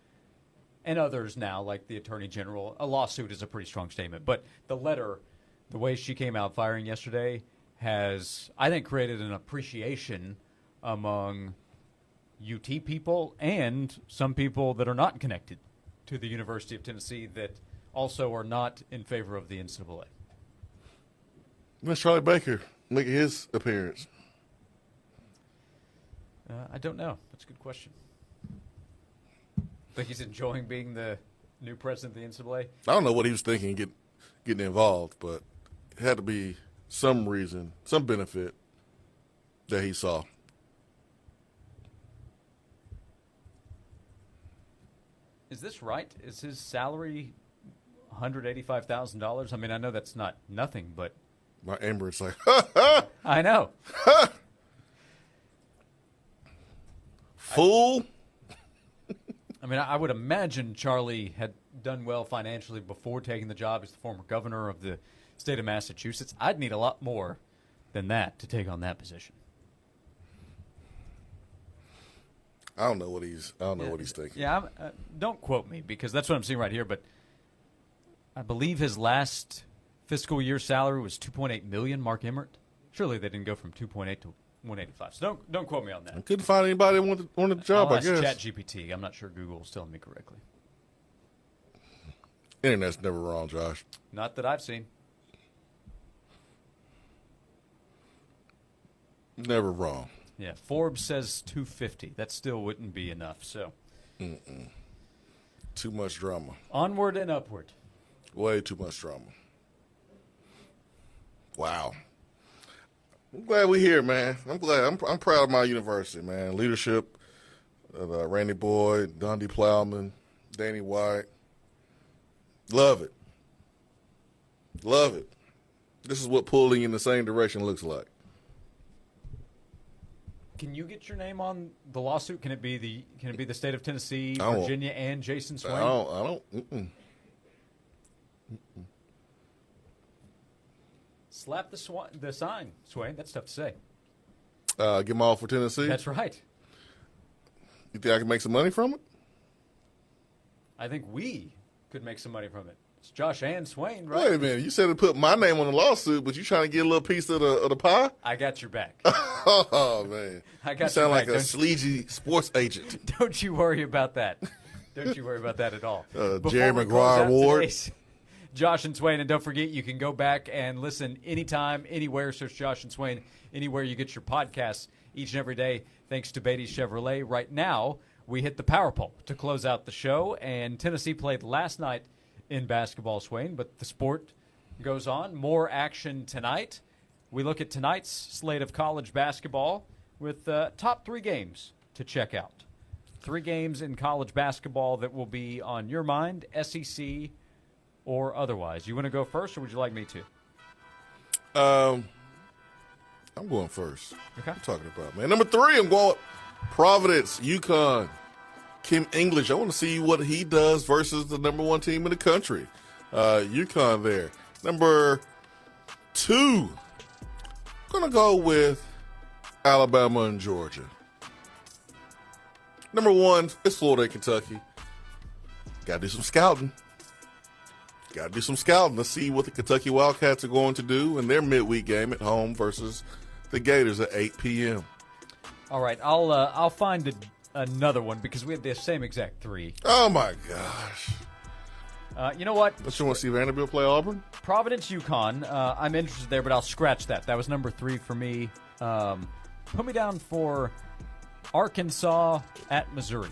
and others now, like the Attorney General, a lawsuit is a pretty strong statement, but the letter, the way she came out firing yesterday, has, I think, created an appreciation among UT people and some people that are not connected to the University of Tennessee that also are not in favor of the NCAA. When's Charlie Baker making his appearance? I don't know. That's a good question. Think he's enjoying being the new president of the NCAA? I don't know what he was thinking getting involved, but it had to be some reason, some benefit that he saw. Is this right? Is his salary $185,000? I mean, I know that's not nothing, but my Amber's like, I know. Fool. I mean, I would imagine Charlie had done well financially before taking the job as the former governor of the state of Massachusetts. I'd need a lot more than that to take on that position. I don't know what he's thinking. Yeah, don't quote me because that's what I'm seeing right here. But I believe his last fiscal year salary was $2.8 million. Mark Emmert. Surely they didn't go from 2.8 to 185. So don't quote me on that. I couldn't find anybody that wanted the job. I'll I ask guess ChatGPT. I'm not sure Google's telling me correctly. Internet's never wrong, Josh. Not that I've seen. Never wrong. Yeah, Forbes says 250. That still wouldn't be enough. So, too much drama. Onward and upward. Way too much drama. Wow. I'm glad we're here, man. I'm glad. I'm proud of my university, man. Leadership, Randy Boyd, Dundee Plowman, Danny White. Love it. Love it. This is what pulling in the same direction looks like. Can you get your name on the lawsuit? Can it be the state of Tennessee, Virginia, and Jason Swain? I don't. Slap the sign, Swain. That's tough to say. Get them all for Tennessee? That's right. You think I can make some money from it? I think we could make some money from it. It's Josh and Swain, right? Wait a minute. You said to put my name on the lawsuit, but you trying to get a little piece of the pie? I got your back. Oh, man. I got you sound your like back. a sleazy sports agent. Don't you worry about that. Don't you worry about that at all. Jerry Maguire Ward. Josh and Swain, and don't forget you can go back and listen anytime, anywhere. Search Josh and Swain anywhere you get your podcasts each and every day. Thanks to Beatty Chevrolet. Right now, we hit the power pole to close out the show, and Tennessee played last night in basketball, Swain, but the sport goes on. More action tonight. We look at tonight's slate of college basketball with top 3 games to check out. 3 games in college basketball that will be on your mind, SEC or otherwise. You want to go first, or would you like me to? I'm going first. Okay. What I'm talking about, man. Number 3, I'm going Providence, UConn. Kim English, I want to see what he does versus the number 1 team in the country. UConn there. Number 2, I'm going to go with Alabama and Georgia. Number 1, it's Florida and Kentucky. Got to do some scouting. Let's see what the Kentucky Wildcats are going to do in their midweek game at home versus the Gators at 8 p.m. All right, I'll find another one because we have the same exact 3. Oh, my gosh. You know what? Don't you want to see Vanderbilt play Auburn? Providence, UConn. I'm interested there, but I'll scratch that. That was number 3 for me. Put me down for Arkansas at Missouri.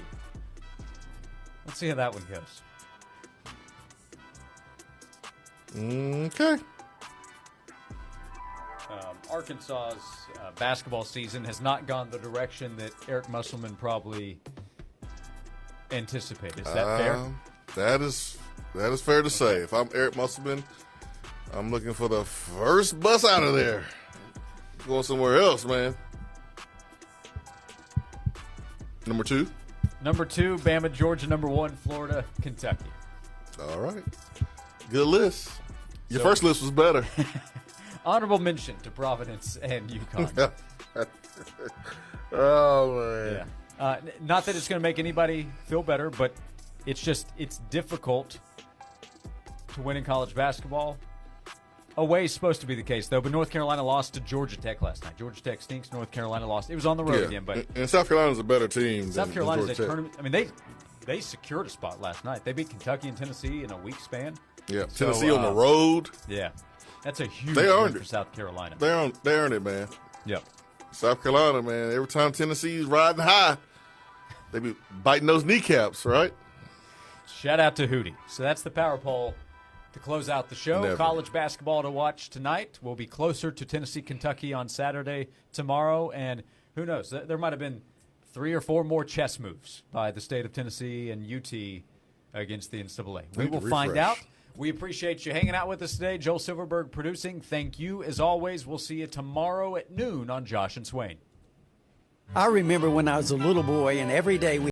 Let's see how that one goes. Okay. Arkansas's basketball season has not gone the direction that Eric Musselman probably anticipated. Is that fair? That is fair to say. If I'm Eric Musselman, I'm looking for the first bus out of there. Going somewhere else, man. Number 2? Number 2, Bama, Georgia. Number 1, Florida, Kentucky. All right. Good list. Your first list was better. Honorable mention to Providence and UConn. Oh, man. Yeah. Not that it's going to make anybody feel better, but it's difficult to win in college basketball. Away is supposed to be the case, though, but North Carolina lost to Georgia Tech last night. Georgia Tech stinks. North Carolina lost. It was on the road again, but and South Carolina's a better team. South Carolina's a Georgia tournament. I mean, they secured a spot last night. They beat Kentucky and Tennessee in a week span. Yeah, Tennessee on the road. Yeah, that's a huge They earned win for it. South Carolina. They earned it, man. Yep. South Carolina, man. Every time Tennessee's riding high, they be biting those kneecaps, right? Shout out to Hootie. So that's the power poll to close out the show. Never. College basketball to watch tonight. We'll be closer to Tennessee, Kentucky on Saturday, tomorrow, and who knows? There might have been 3 or 4 more chess moves by the state of Tennessee and UT against the NCAA. We will find out. We appreciate you hanging out with us today. Joel Silverberg producing. Thank you, as always. We'll see you tomorrow at noon on Josh and Swain. I remember when I was a little boy, and every day we